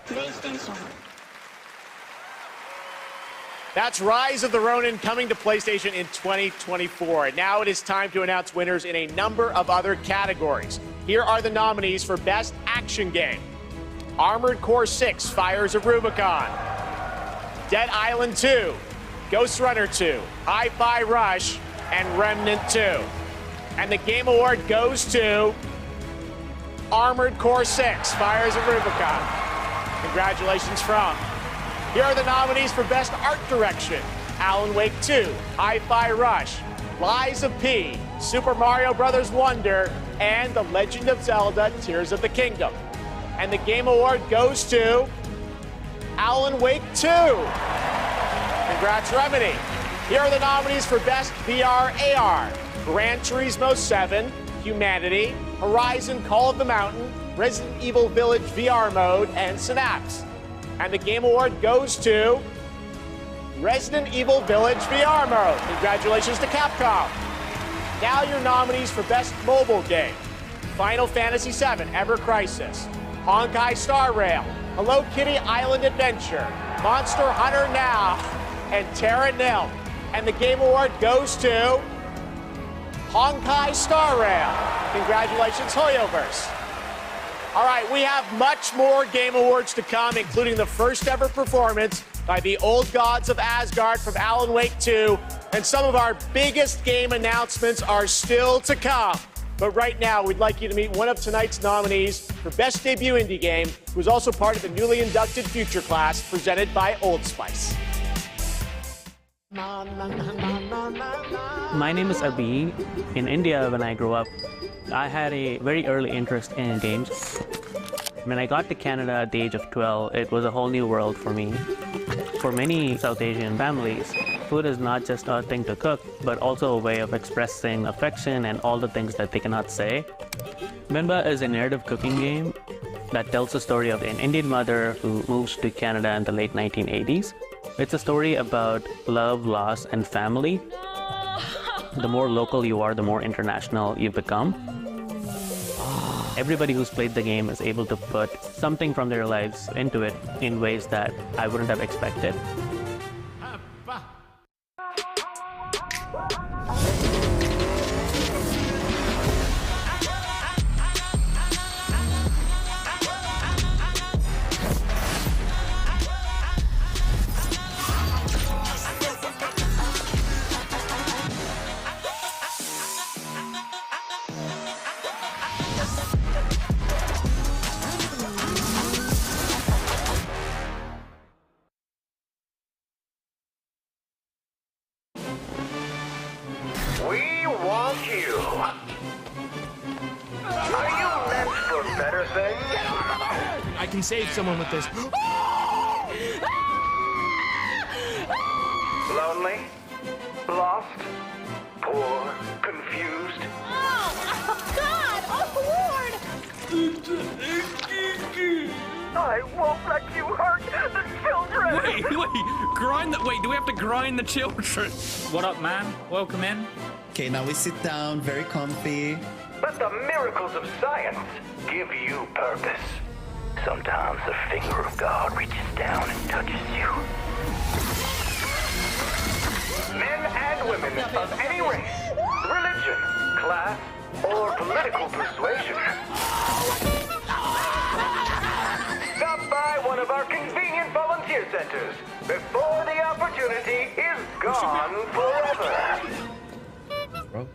PlayStation. That's Rise of the Ronin coming to PlayStation in 2024. And now it is time to announce winners in a number of other categories. Here are the nominees for Best Action Game. Armored Core 6: Fires of Rubicon. Dead Island 2, Ghost Runner 2, Hi-Fi Rush, and Remnant 2. And the Game Award goes to Armored Core 6, Fires of Rubicon. Congratulations from. Here are the nominees for Best Art Direction: Alan Wake 2, Hi-Fi Rush, Lies of P, Super Mario Bros. Wonder, and The Legend of Zelda: Tears of the Kingdom. And the Game Award goes to Alan Wake 2. Congrats, Remedy. Here are the nominees for Best VR AR: Gran Turismo 7, Humanity, Horizon Call of the Mountain, Resident Evil Village VR Mode, and Synapse. And the Game Award goes to Resident Evil Village VR Mode. Congratulations to Capcom. Now your nominees for Best Mobile Game: Final Fantasy VII, Ever Crisis, Honkai Star Rail, Hello Kitty Island Adventure, Monster Hunter Now, and Terra Nil. And the Game Award goes to Honkai Star Rail. Congratulations, Hoyoverse. All right, we have much more Game Awards to come, including the first ever performance by the Old Gods of Asgard from Alan Wake 2, and some of our biggest game announcements are still to come. But right now, we'd like you to meet one of tonight's nominees for Best Debut Indie Game, who's also part of the newly inducted Future Class presented by Old Spice. My name is Abhi. In India, when I grew up, I had a very early interest in games. When I got to Canada at the age of 12, it was a whole new world for me. For many South Asian families, food is not just a thing to cook, but also a way of expressing affection and all the things that they cannot say. Minba is a narrative cooking game that tells the story of an Indian mother who moves to Canada in the late 1980s. It's a story about love, loss, and family. The more local you are, the more international you become. Everybody who's played the game is able to put something from their lives into it in ways that I wouldn't have expected. We want you. Are you meant for better things? I can save someone with this. Lonely? Lost? Poor? Confused? Oh, God! Oh, Lord! I won't let you hurt the children! Wait, grind the. Wait, do we have to grind the children? What up, man? Welcome in. Okay, now we sit down, very comfy. Let the miracles of science give you purpose. Sometimes the finger of God reaches down and touches you. Men and women of any race, religion, class, or political persuasion. Stop by one of our convenient volunteer centers before the opportunity is gone forever. Bro.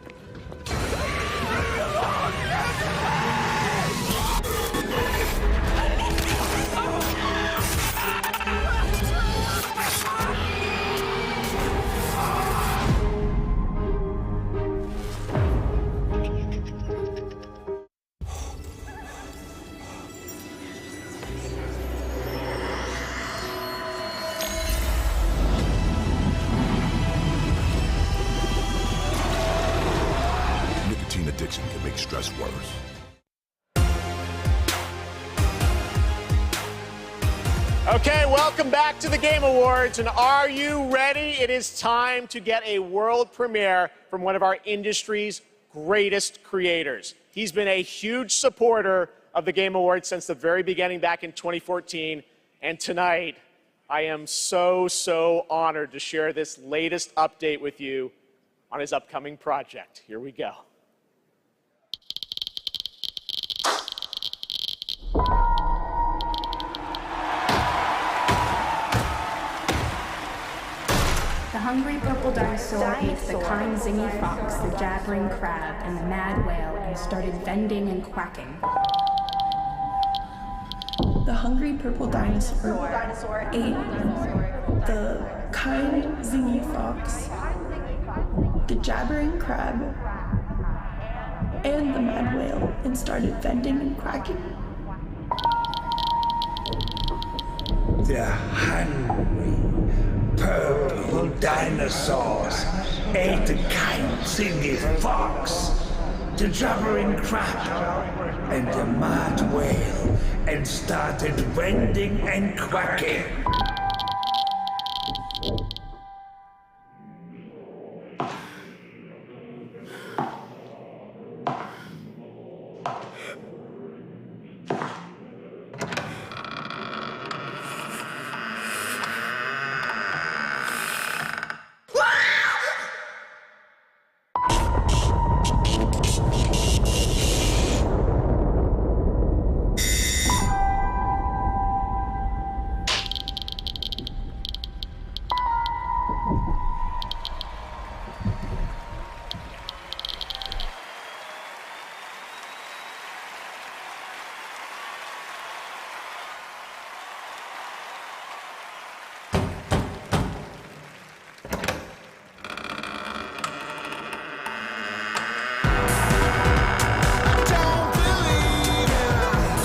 Nicotine addiction can make stress worse. Okay, welcome back to the Game Awards, and are you ready? It is time to get a world premiere from one of our industry's greatest creators. He's been a huge supporter of the Game Awards since the very beginning back in 2014, and tonight I am so honored to share this latest update with you on his upcoming project. Here we go. hungry purple dinosaur ate the kind zingy fox, the jabbering crab, and the mad whale and started bending and quacking. The hungry purple dinosaur ate the kind zingy fox, the jabbering crab, and the mad whale and started bending and quacking. The hungry purple dinosaurs ate the kind zingy fox, the jabbering crab, and the mad whale and started bending and quacking.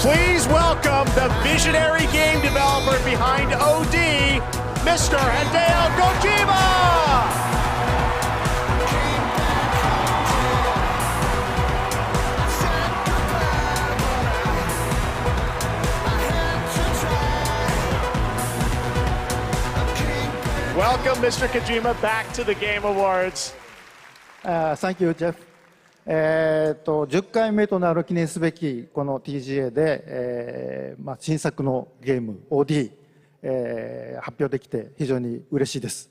Please welcome the visionary game developer behind OD, Mr. Hideo Kojima! Welcome, Mr. Kojima, back to the Game Awards. Thank you, Jeff. 10回目となる記念すべきこの TGA で、新作のゲーム OD、発表できて非常に嬉しいです。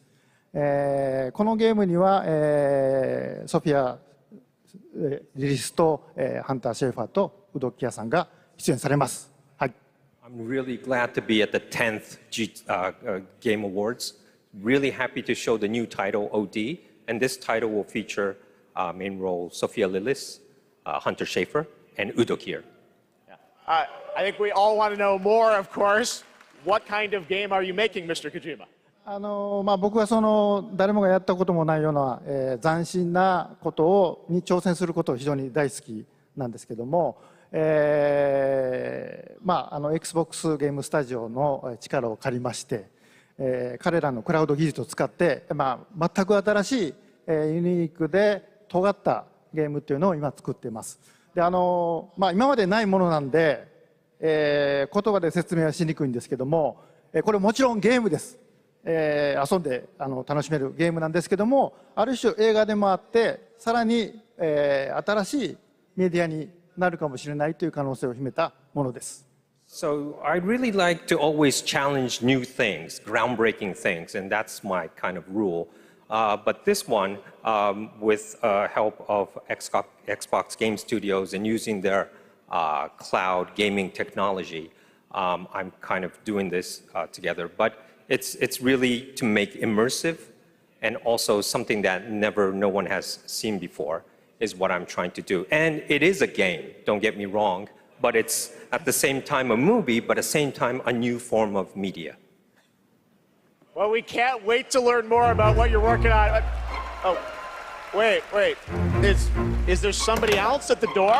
このゲームには、ソフィア・リリスと、ハンター・シェーファーとウドキヤさんが出演されます。はい。I'm really glad to be at the 10th Game Awards. Really happy to show the new title OD, and this title will feature main role Sophia Lillis, Hunter Schafer, and Udo Kier. I think we all want to know more, of course. What kind of game are you making, Mr. Kojima? 僕はその誰もがやったこともないような、斬新なことに挑戦することを非常に大好きなんですけども、Xbox ゲームスタジオの力を借りまして、彼らのクラウド技術を使って、全く新しい、ユニークで尖ったゲームっていうのを今作っています。で今までないものなんで、言葉で説明はしにくいんですけども、これもちろんゲームです。遊んで楽しめるゲームなんですけども、ある種映画でもあって、さらに、新しいメディアになるかもしれないという可能性を秘めたものです。So I really like to always challenge new things, groundbreaking things, and that's my kind of rule. But this one, with help of Xbox Game Studios and using their cloud gaming technology, I'm kind of doing this together. But it's really to make immersive and also something that no one has seen before is what I'm trying to do. And it is a game, don't get me wrong, but it's at the same time a movie, but at the same time a new form of media. Well, we can't wait to learn more about what you're working on. Oh, wait. Is there somebody else at the door?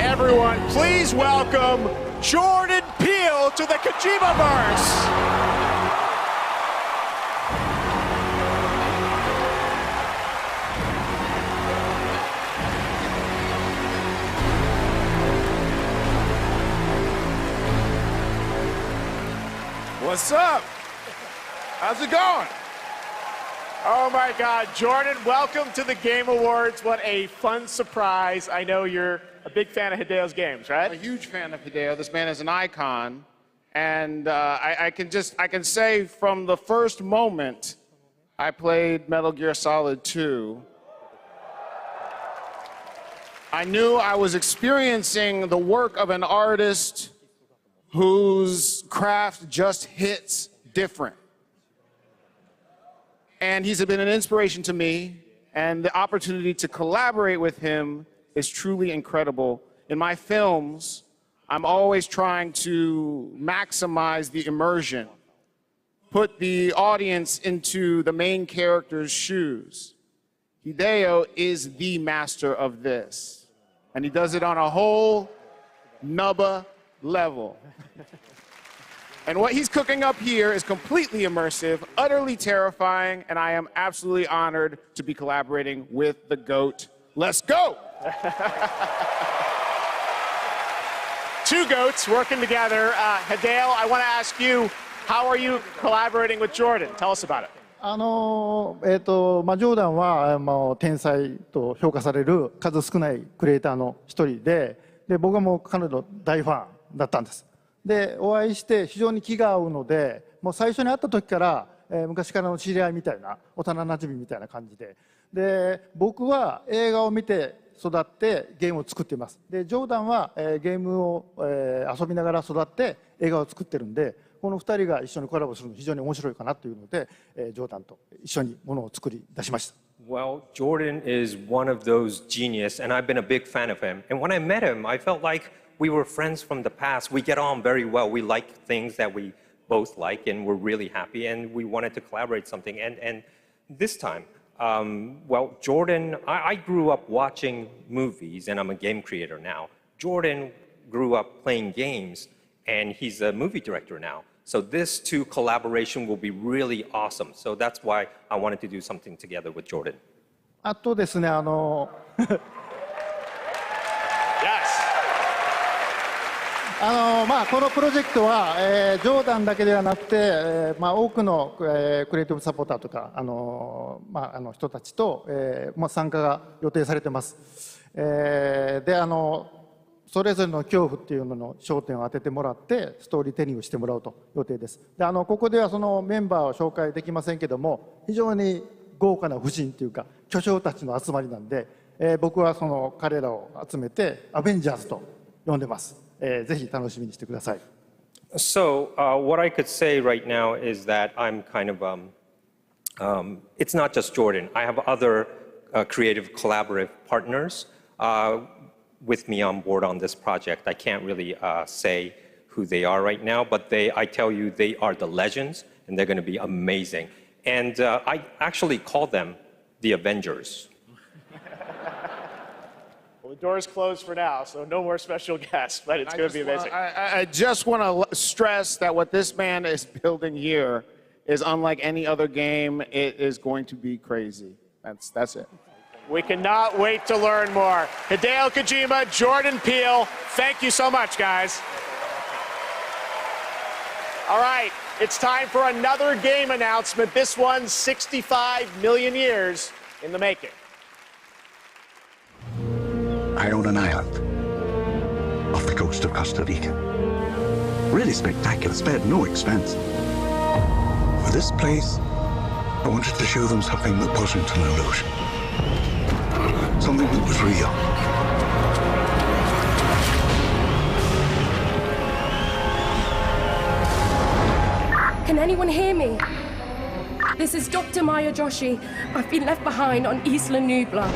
Everyone, please welcome Jordan Peele to the Kojima-verse. What's up? How's it going? Oh my God, Jordan, welcome to the Game Awards. What a fun surprise. I know you're a big fan of Hideo's games, right? I'm a huge fan of Hideo. This man is an icon. And I can say from the first moment I played Metal Gear Solid 2, I knew I was experiencing the work of an artist whose craft just hits different. And he's been an inspiration to me, and the opportunity to collaborate with him is truly incredible. In my films, I'm always trying to maximize the immersion, put the audience into the main character's shoes. Hideo is the master of this, and he does it on a whole nubba level. And what he's cooking up here is completely immersive, utterly terrifying, and I am absolutely honored to be collaborating with the GOAT. Let's go! Two GOATs working together. Hideo, I want to ask you, how are you collaborating with Jordan? Tell us about it. ジョーダンは天才と評価される数少ないクリエイターの一人で、僕はもう彼の大ファンだったんです。で、お会いして非常に気が合うので、もう最初に会った時から、昔からの知り合いみたいな、幼なじみみたいな感じで、僕は映画を見て育ってゲームを作っています。で、ジョーダンは、ゲームを、遊びながら育って映画を作ってるんで、この2人が一緒にコラボするの非常に面白いかなというので、ジョーダンと一緒にものを作り出しました。Well, Jordan is one of those genius, and I've been a big fan of him. And when I met him, I felt like we were friends from the past. We get on very well. We like things that we both like, and we're really happy, and we wanted to collaborate something. And this time, well, Jordan, I grew up watching movies, and I'm a game creator now. Jordan grew up playing games, and he's a movie director now. So this two collaboration will be really awesome. So that's why I wanted to do something together with Jordan. あとですね、Yes. このプロジェクトは、ジョーダンだけではなくて、多くの、クリエイティブサポーターとか、人たちと、参加が予定されてます。で、それぞれの恐怖っていうのの焦点を当ててもらってストーリーテリングしてもらうと予定です。で、ここではそのメンバーを紹介できませんけども、非常に豪華な夫人というか巨匠たちの集まりなんで、僕はその彼らを集めてアベンジャーズと呼んでます。ぜひ楽しみにしてください。So what I could say right now is that I'm kind of it's not just Jordan. I have other creative collaborative partners with me on board on this project. I can't really say who they are right now, but I tell you, they are the legends, and they're going to be amazing. And I actually call them the Avengers. Well, the door's closed for now, so no more special guests, but it's going to be amazing. I just want to stress that what this man is building here is unlike any other game. It is going to be crazy. That's it. We cannot wait to learn more. Hideo Kojima, Jordan Peele, thank you so much, guys. All right, it's time for another game announcement. This one's 65 million years in the making. I own an island off the coast of Costa Rica. Really spectacular, spared no expense. For this place, I wanted to show them something that wasn't an illusion. Something that was real. Can anyone hear me? This is Dr. Maya Joshi. I've been left behind on Isla Nubla.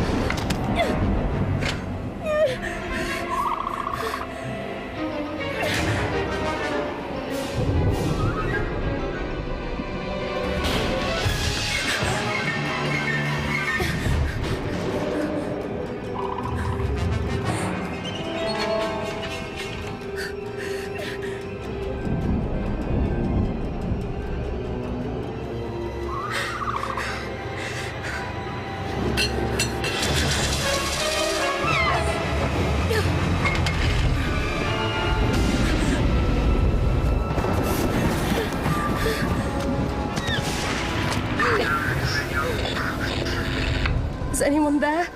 Is anyone there?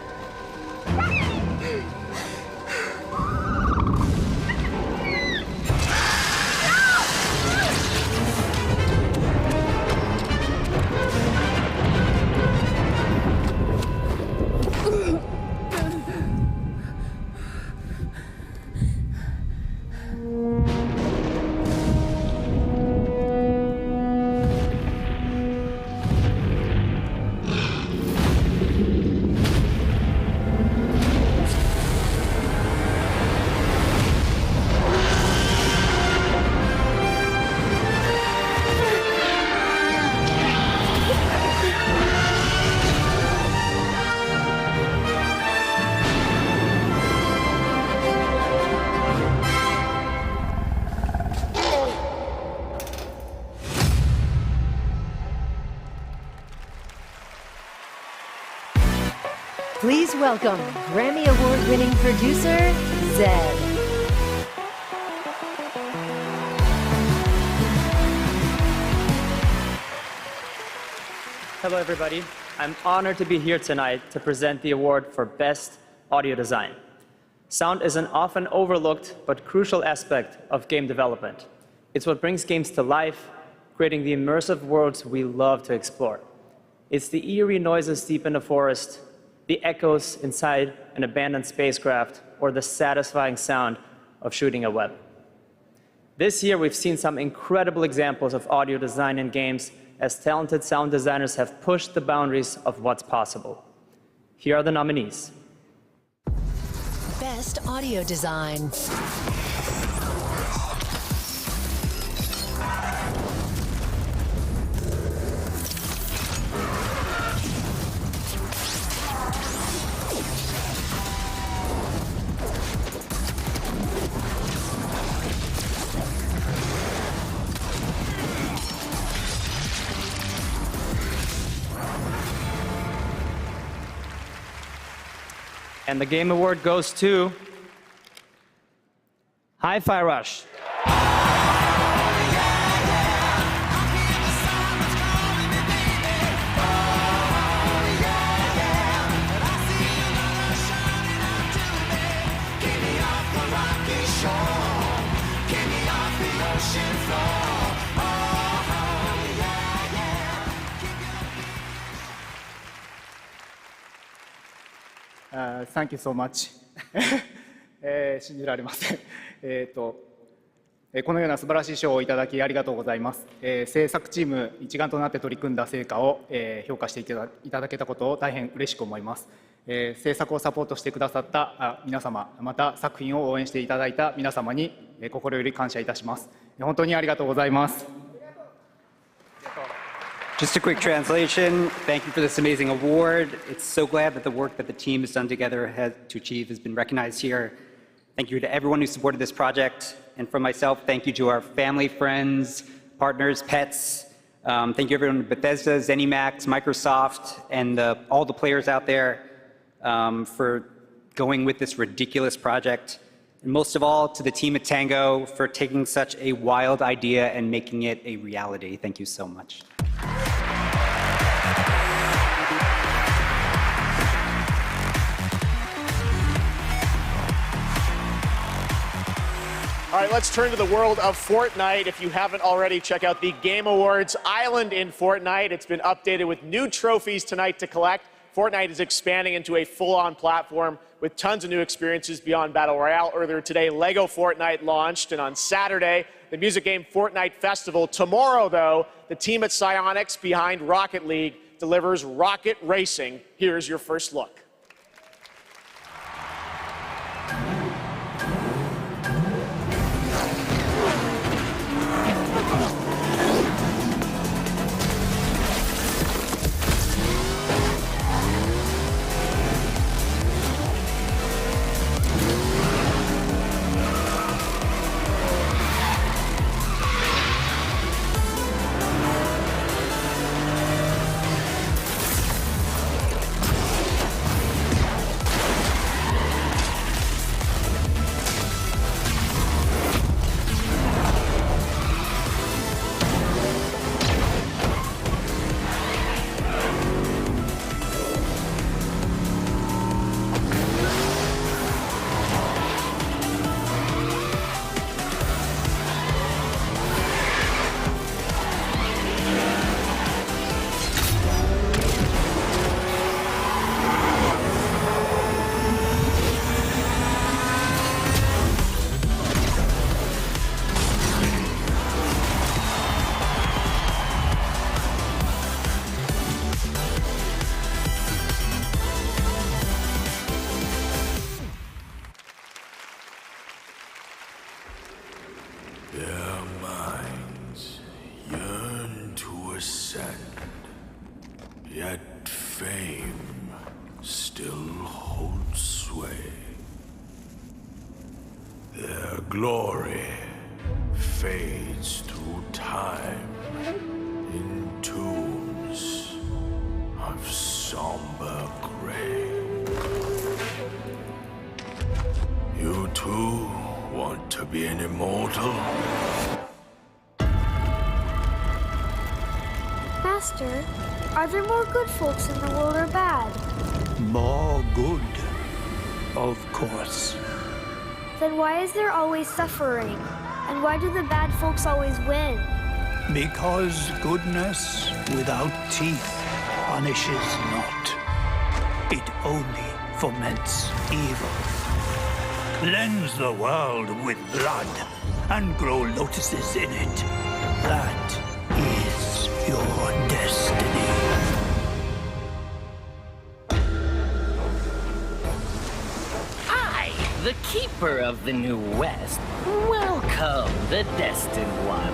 Please welcome Grammy Award-winning producer, Zed. Hello, everybody. I'm honored to be here tonight to present the award for Best Audio Design. Sound is an often overlooked but crucial aspect of game development. It's what brings games to life, creating the immersive worlds we love to explore. It's the eerie noises deep in the forest, the echoes inside an abandoned spacecraft, or the satisfying sound of shooting a web. This year, we've seen some incredible examples of audio design in games as talented sound designers have pushed the boundaries of what's possible. Here are the nominees. Best Audio Design. And the Game Award goes to Hi-Fi Rush. Thank you so much. 信じられません。このような素晴らしい賞をいただきありがとうございます。制作チーム一丸となって取り組んだ成果を評価していただけたことを大変嬉しく思います。制作をサポートしてくださった皆様、また作品を応援していただいた皆様に心より感謝いたします。本当にありがとうございます。Just a quick translation. Thank you for this amazing award. It's so glad that the work that the team has done together to achieve has been recognized here. Thank you to everyone who supported this project. And from myself, thank you to our family, friends, partners, pets. Thank you everyone at Bethesda, ZeniMax, Microsoft, and all the players out there for going with this ridiculous project. And most of all, to the team at Tango for taking such a wild idea and making it a reality. Thank you so much. All right, let's turn to the world of Fortnite. If you haven't already, check out the Game Awards Island in Fortnite. It's been updated with new trophies tonight to collect. Fortnite is expanding into a full-on platform with tons of new experiences beyond Battle Royale. Earlier today, Lego Fortnite launched, and on Saturday, the music game Fortnite Festival. Tomorrow, though, the team at Psyonix behind Rocket League delivers Rocket Racing. Here's your first look. Yet fame still holds sway. Their glory fades through time in tombs of somber gray. be an immortal? Master, are there more good folks in the world or bad? More good, of course. Then why is there always suffering? And why do the bad folks always win? Because goodness without teeth punishes not. It only foments evil. Cleanse the world with blood and grow lotuses in it. That is your destiny. I, the Keeper of the New West, welcome the Destined One.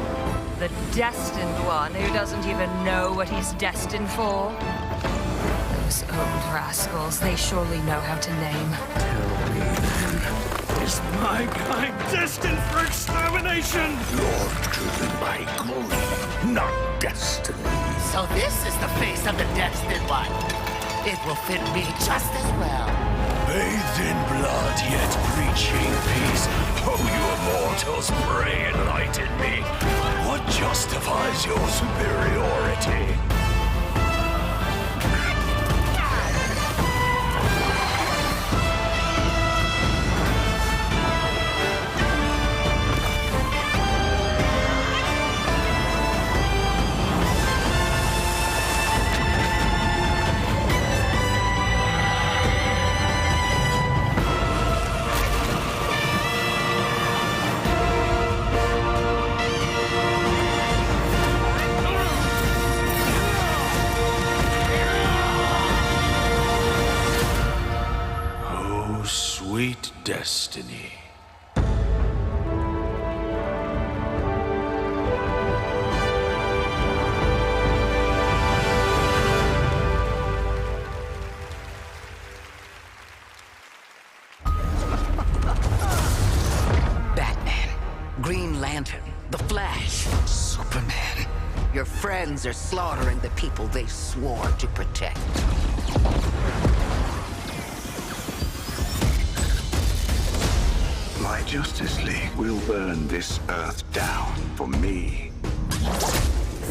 The Destined One who doesn't even know what he's destined for? Those old rascals, they surely know how to name. Tell me then, Is my kind destined for extermination? you're driven by greed, not destiny. So this is the face of the Destined One. It will fit me just as well. Bathed in blood, yet preaching peace. Oh, you immortals, pray enlighten me. What justifies your superiority? Sweet destiny. Batman, Green Lantern, The Flash, Superman. Your friends are slaughtering the people they swore to protect. My Justice League will burn this Earth down for me.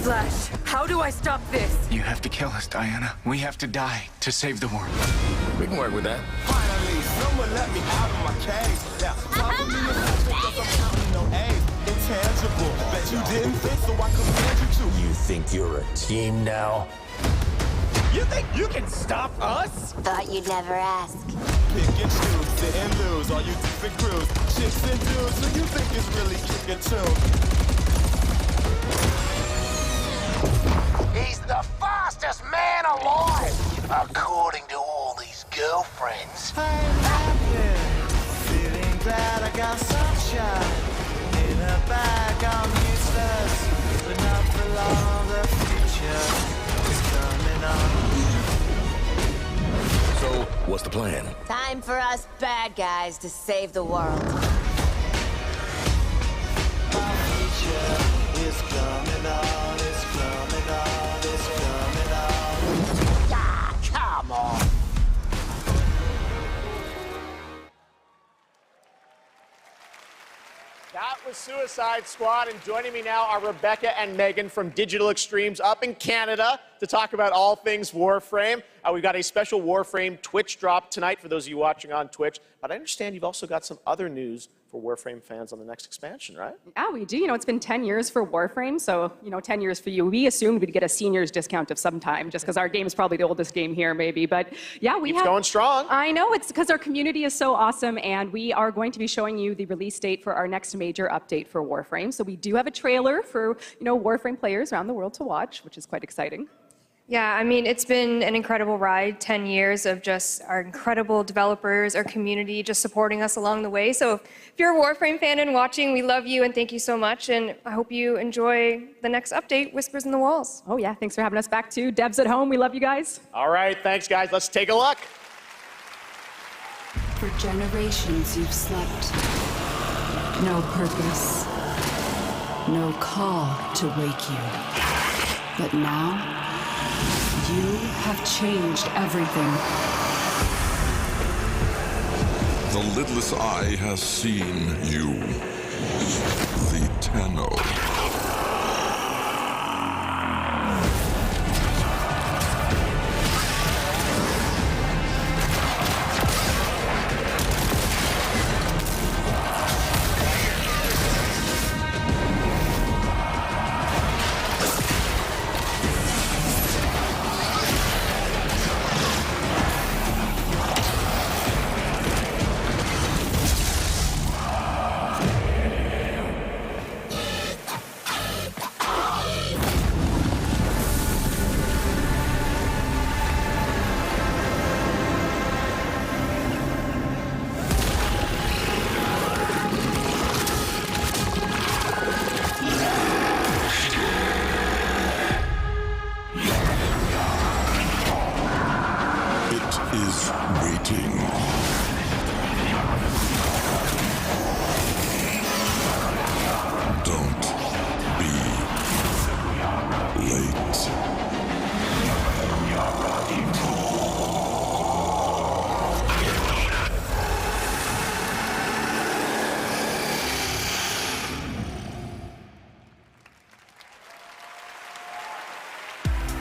Flash, how do I stop this? You have to kill us, Diana. We have to die to save the world. We can work with that. Finally, someone let me out of my cage. Now, talk to me because I'm counting no A's. Intangible. Bet you didn't think, so I command you to. You think you're a team now? You think you can stop us? Thought you'd never ask. Pick and choose, sit and lose. All you different crews, chicks and dudes. Who you think is really kicking tune? He's the fastest man alive, according to all these girlfriends. I'm happy, feeling glad I got sunshine. In a bag, I'm useless, but not for long. The future is coming on. So, what's the plan? Time for us bad guys to save the world. My future is coming on, it's coming on, it's coming on. Ah, come on. That was Suicide Squad, and joining me now are Rebecca and Megan from Digital Extremes up in Canada to talk about all things Warframe. We've got a special Warframe Twitch drop tonight for those of you watching on Twitch, but I understand you've also got some other news for Warframe fans on the next expansion, right? Yeah, we do. You know, it's been 10 years for Warframe, so, 10 years for you. We assumed we'd get a seniors discount of some time, just because our game is probably the oldest game here, maybe. But yeah, Keeps going strong. I know, it's because our community is so awesome, and we are going to be showing you the release date for our next major update for Warframe. So we do have a trailer for, Warframe players around the world to watch, which is quite exciting. Yeah, I mean, it's been an incredible ride, 10 years of just our incredible developers, our community just supporting us along the way. So if you're a Warframe fan and watching, we love you and thank you so much. And I hope you enjoy the next update, Whispers in the Walls. Oh yeah, thanks for having us back too. Devs at home, we love you guys. All right, thanks guys. Let's take a look. For generations you've slept. No purpose. No call to wake you. But now, you have changed everything. The lidless eye has seen you. The Tenno.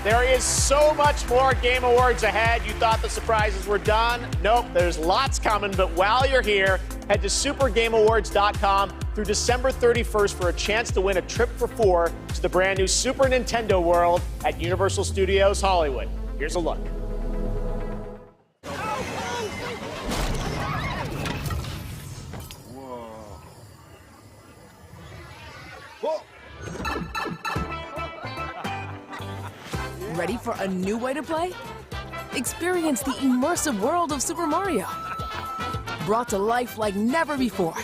There is so much more Game Awards ahead. You thought the surprises were done? Nope, there's lots coming, but while you're here, head to supergameawards.com through December 31st for a chance to win a trip for 4 to the brand new Super Nintendo World at Universal Studios Hollywood. Here's a look. Ready for a new way to play? Experience the immersive world of Super Mario, brought to life like never before.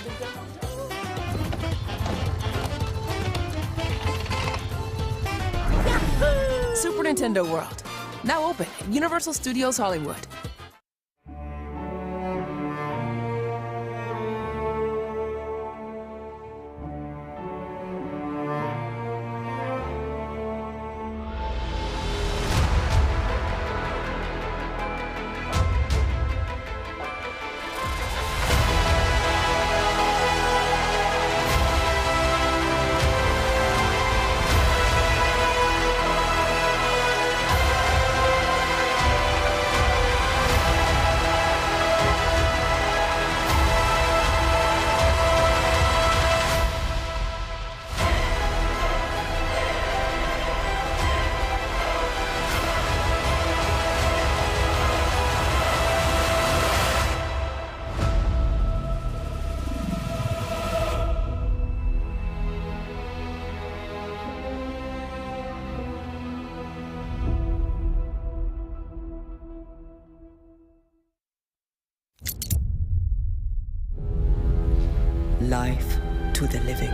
Super Nintendo World, now open at Universal Studios Hollywood. Life to the living.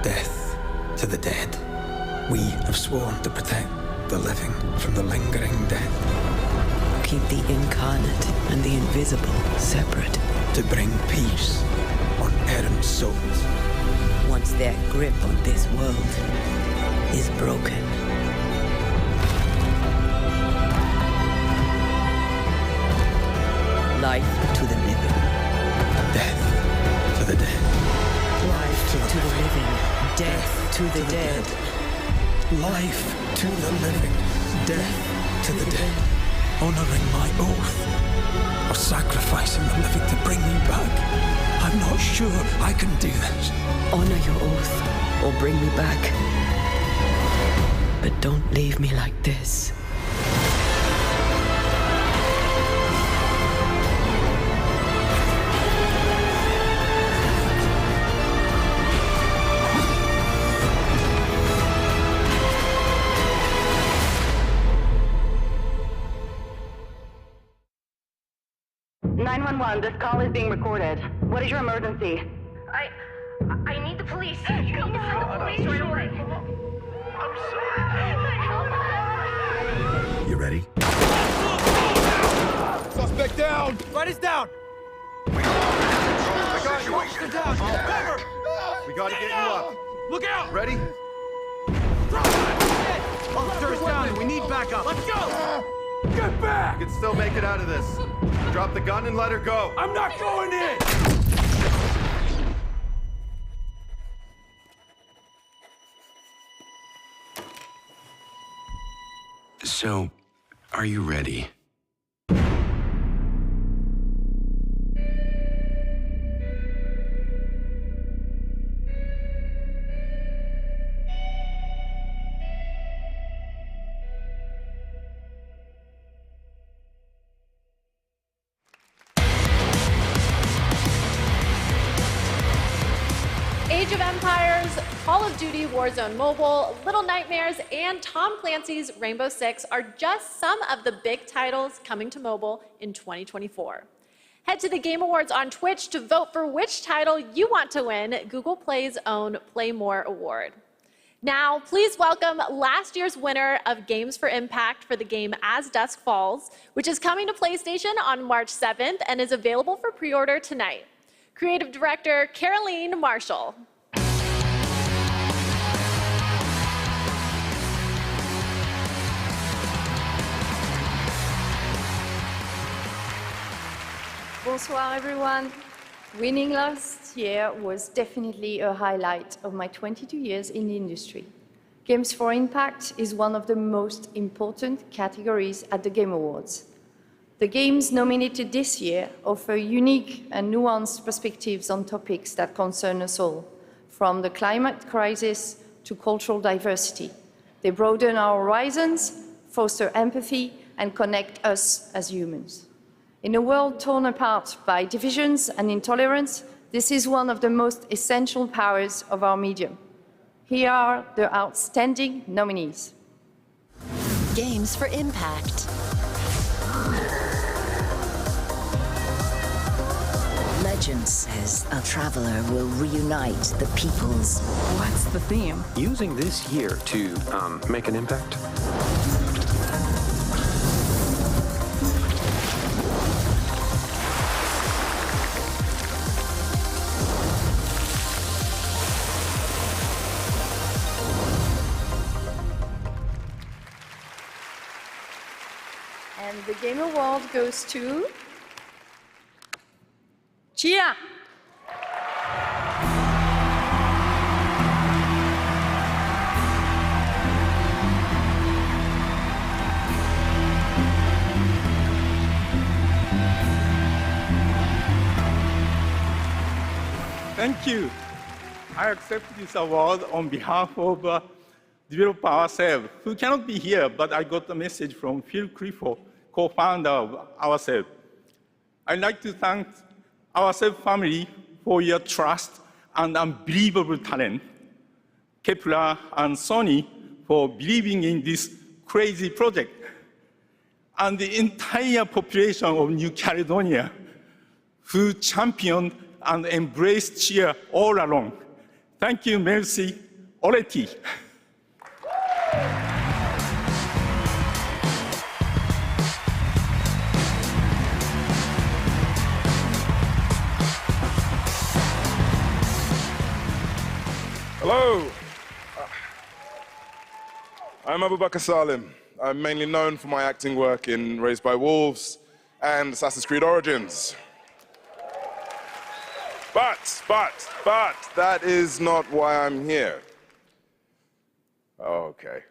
Death to the dead. We have sworn to protect the living from the lingering dead. Keep the incarnate and the invisible separate. To bring peace on errant souls. Once their grip on this world is broken. Life to the living. Death to the dead. Life to the living. Death to the dead. Life to the living. Death to the dead. Honoring my oath. Or sacrificing the living to bring me back. I'm not sure I can do this. Honor your oath or bring me back. But don't leave me like this. This call is being recorded. What is your emergency? I need the police. You need to send the police right away. I'm sorry. You ready? Suspect down! Right is down! I got you. Officer down. Cover! We gotta get you up. Look out! Ready? Officer is down and we need backup. Let's go! Get back! You can still make it out of this. Drop the gun and let her go. I'm not going in! So, are you ready? Age of Empires, Call of Duty Warzone Mobile, Little Nightmares, and Tom Clancy's Rainbow Six are just some of the big titles coming to mobile in 2024. Head to the Game Awards on Twitch to vote for which title you want to win Google Play's own Play More award. Now, please welcome last year's winner of Games for Impact for the game As Dusk Falls, which is coming to PlayStation on March 7th and is available for pre-order tonight. Creative Director Caroline Marshall. Bonsoir, everyone. Winning last year was definitely a highlight of my 22 years in the industry. Games for Impact is one of the most important categories at the Game Awards. The games nominated this year offer unique and nuanced perspectives on topics that concern us all, from the climate crisis to cultural diversity. They broaden our horizons, foster empathy, and connect us as humans. In a world torn apart by divisions and intolerance, this is one of the most essential powers of our medium. Here are the outstanding nominees. Games for Impact. Legend says a traveler will reunite the peoples. What's the theme? Using this year to make an impact. And the Game Award goes to Chia. Thank you. I accept this award on behalf of developer ourselves, who cannot be here, but I got a message from Phil Clifford, co-founder of ourselves. I'd like to thank ourselves family for your trust and unbelievable talent, Kepler and Sony for believing in this crazy project, and the entire population of New Caledonia who championed and embraced cheer all along. Thank you, merci, Oleti. Hello, I'm Abubakar Salim. I'm mainly known for my acting work in Raised by Wolves and Assassin's Creed Origins. But that is not why I'm here. Oh, okay.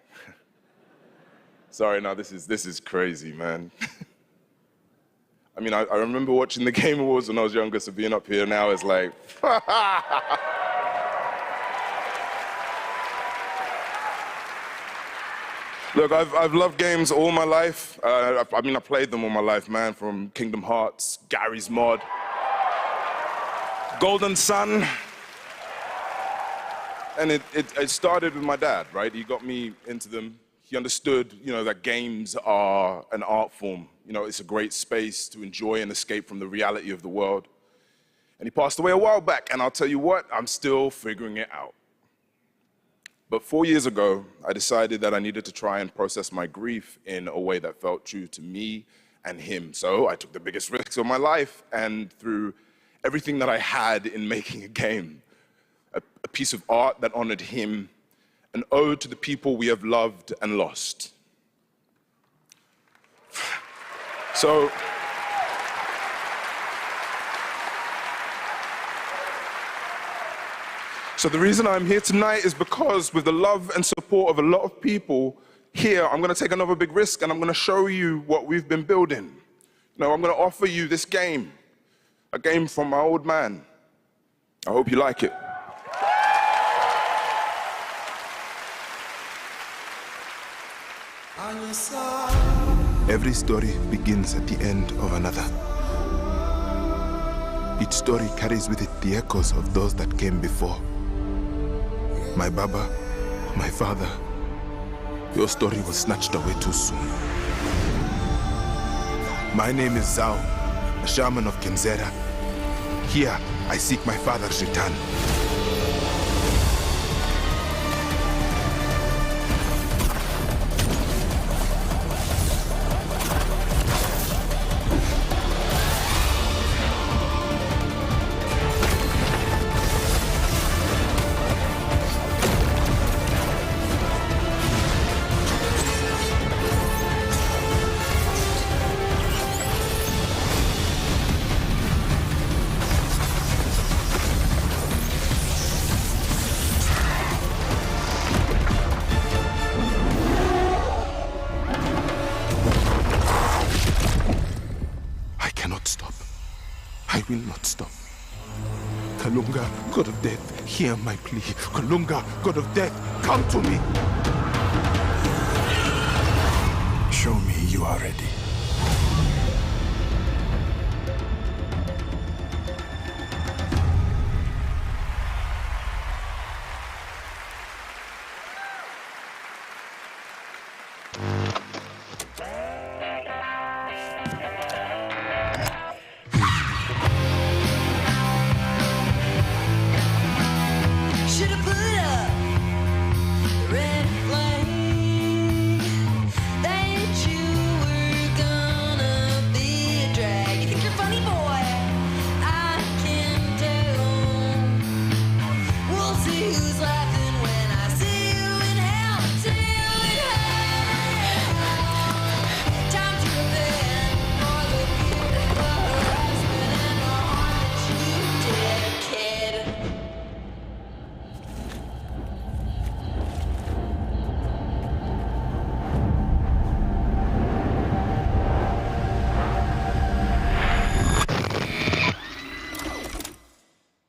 Sorry, no, this is crazy, man. I mean, I remember watching the Game Awards when I was younger, so being up here now is like, Look, I've loved games all my life. I played them all my life, man, from Kingdom Hearts, Gary's Mod, Golden Sun. And it started with my dad, right? He got me into them. He understood, that games are an art form. It's a great space to enjoy and escape from the reality of the world. And he passed away a while back, and I'll tell you what, I'm still figuring it out. But 4 years ago, I decided that I needed to try and process my grief in a way that felt true to me and him. So I took the biggest risks of my life and threw everything that I had in making a game, a piece of art that honored him, an ode to the people we have loved and lost. So the reason I'm here tonight is because with the love and support of a lot of people, here, I'm going to take another big risk, and I'm going to show you what we've been building. You know, I'm going to offer you this game, a game from my old man. I hope you like it. Every story begins at the end of another. Each story carries with it the echoes of those that came before. My Baba, my father, your story was snatched away too soon. My name is Zhao, a shaman of Kenzera. Here, I seek my father's return. I will not stop. Kalunga, God of Death, hear my plea. Kalunga, God of Death, come to me. Show me you are ready.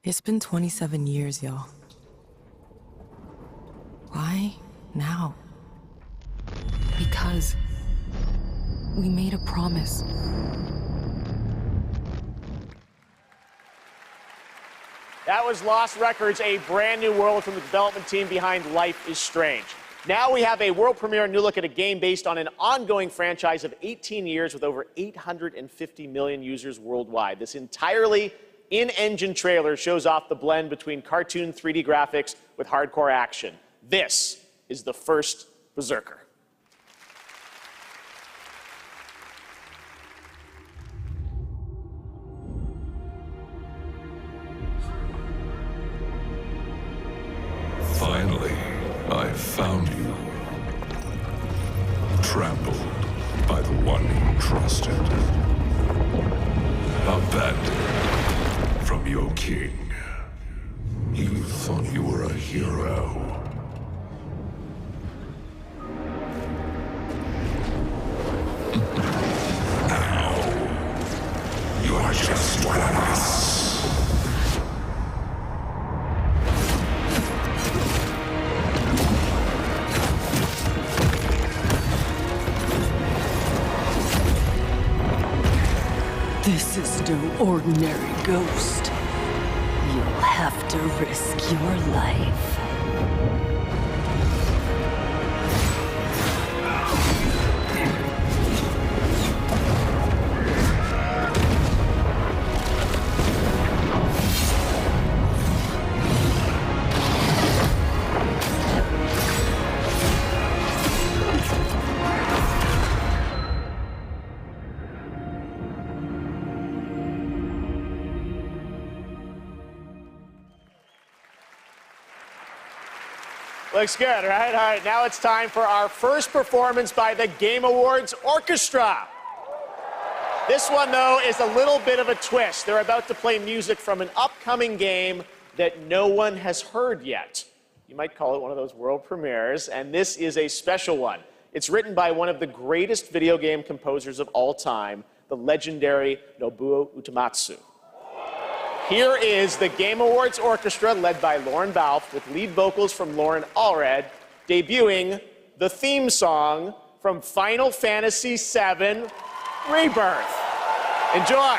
It's been 27 years, y'all. Why now? Because we made a promise. That was Lost Records, a brand new world from the development team behind Life is Strange. Now we have a world premiere new look at a game based on an ongoing franchise of 18 years with over 850 million users worldwide. This entirely in-engine trailer shows off the blend between cartoon 3D graphics with hardcore action. This is the first Berserker. Finally, I found you. Trampled by the one you trusted. Abandoned from your king. You thought you were a hero. Now, you are just one of us. This is no ordinary ghost. You'll have to risk your life. Looks good, right? All right, now it's time for our first performance by the Game Awards Orchestra. This one, though, is a little bit of a twist. They're about to play music from an upcoming game that no one has heard yet. You might call it one of those world premieres, and this is a special one. It's written by one of the greatest video game composers of all time, the legendary Nobuo Uematsu. Here is the Game Awards Orchestra, led by Lauren Balfe, with lead vocals from Lauren Allred, debuting the theme song from Final Fantasy VII Rebirth. Enjoy.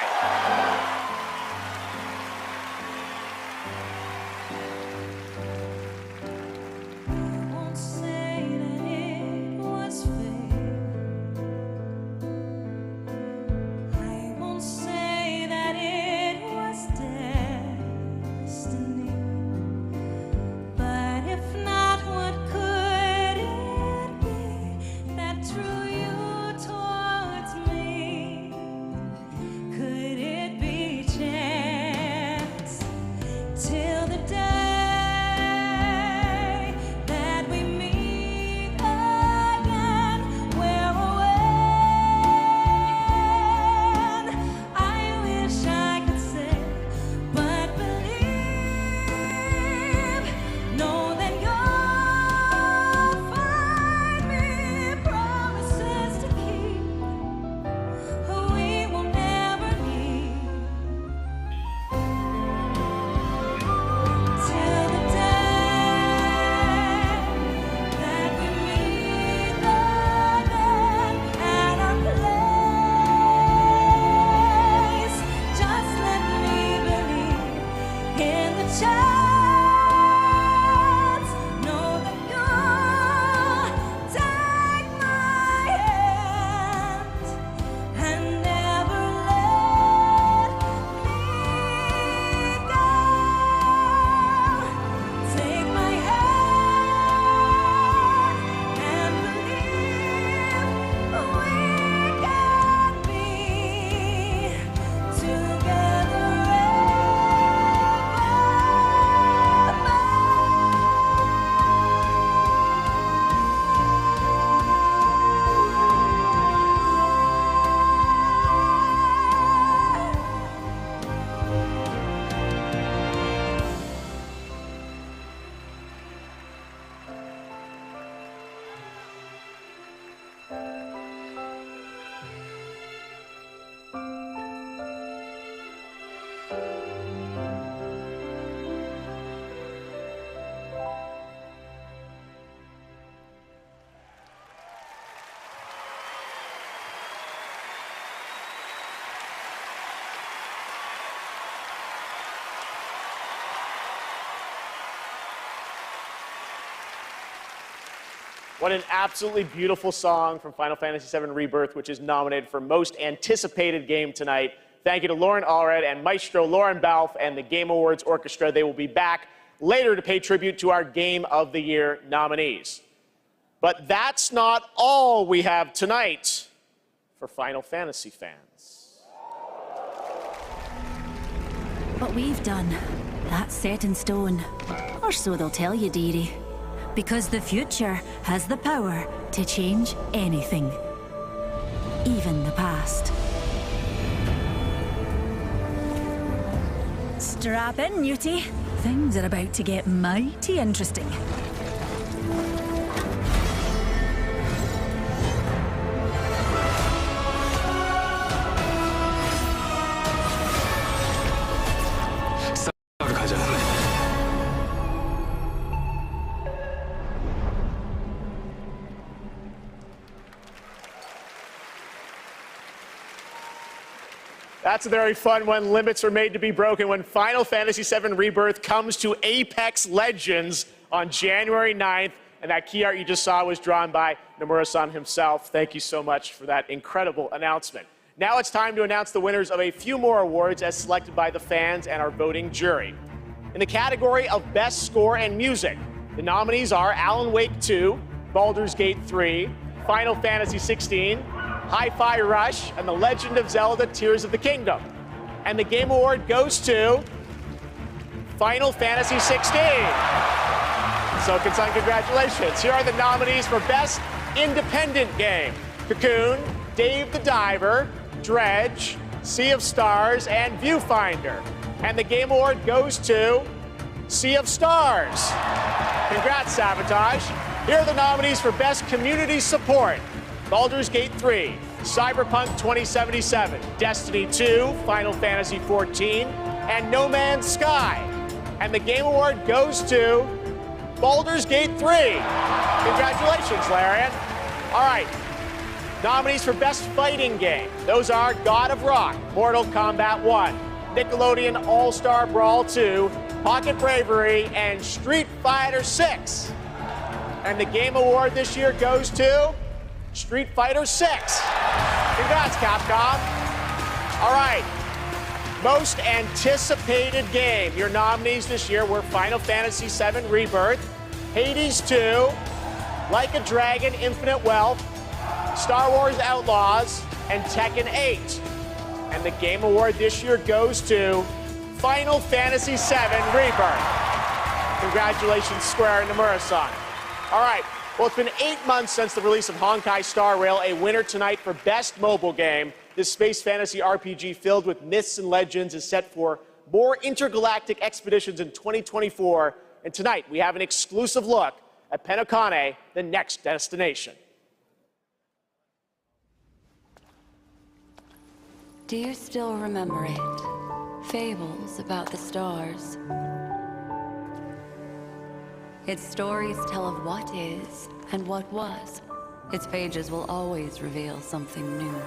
What an absolutely beautiful song from Final Fantasy VII Rebirth, which is nominated for Most Anticipated Game tonight. Thank you to Lauren Allred and Maestro Lauren Balfe and the Game Awards Orchestra. They will be back later to pay tribute to our Game of the Year nominees. But that's not all we have tonight for Final Fantasy fans. What we've done, that's set in stone. Or so they'll tell you, dearie. Because the future has the power to change anything. Even the past. Strap in, Newtie. Things are about to get mighty interesting. That's a very fun one. Limits are made to be broken when Final Fantasy VII Rebirth comes to Apex Legends on January 9th. And that key art you just saw was drawn by Nomura-san himself. Thank you so much for that incredible announcement. Now it's time to announce the winners of a few more awards as selected by the fans and our voting jury. In the category of Best Score and Music, the nominees are Alan Wake 2, Baldur's Gate 3, Final Fantasy 16, Hi-Fi Rush, and The Legend of Zelda Tears of the Kingdom. And the Game Award goes to Final Fantasy 16. So, congratulations. Here are the nominees for Best Independent Game: Cocoon, Dave the Diver, Dredge, Sea of Stars, and Viewfinder. And the Game Award goes to Sea of Stars. Congrats, Sabotage. Here are the nominees for Best Community Support: Baldur's Gate 3, Cyberpunk 2077, Destiny 2, Final Fantasy 14, and No Man's Sky. And the Game Award goes to Baldur's Gate 3. Congratulations, Larian. All right. Nominees for Best Fighting Game. Those are God of Rock, Mortal Kombat 1, Nickelodeon All-Star Brawl 2, Pocket Bravery, and Street Fighter 6. And the Game Award this year goes to Street Fighter 6. Congrats, Capcom. All right. Most anticipated game. Your nominees this year were Final Fantasy VII Rebirth, Hades 2, Like a Dragon Infinite Wealth, Star Wars Outlaws, and Tekken 8. And the Game Award this year goes to Final Fantasy VII Rebirth. Congratulations, Square and Nomura-san. All right, well, it's been 8 months since the release of Honkai Star Rail, a winner tonight for Best Mobile Game. This space fantasy RPG filled with myths and legends is set for more intergalactic expeditions in 2024. And tonight, we have an exclusive look at Penokane, the next destination. Do you still remember it? Fables about the stars. Its stories tell of what is and what was. Its pages will always reveal something new.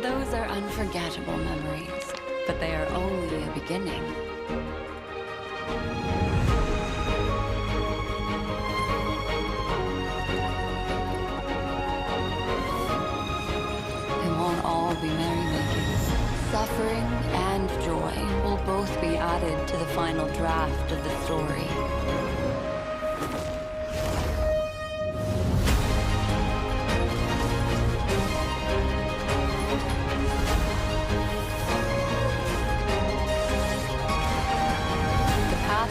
Those are unforgettable memories, but they are only a beginning. It won't all be merrymaking. Suffering and joy will both be added to the final draft of the story.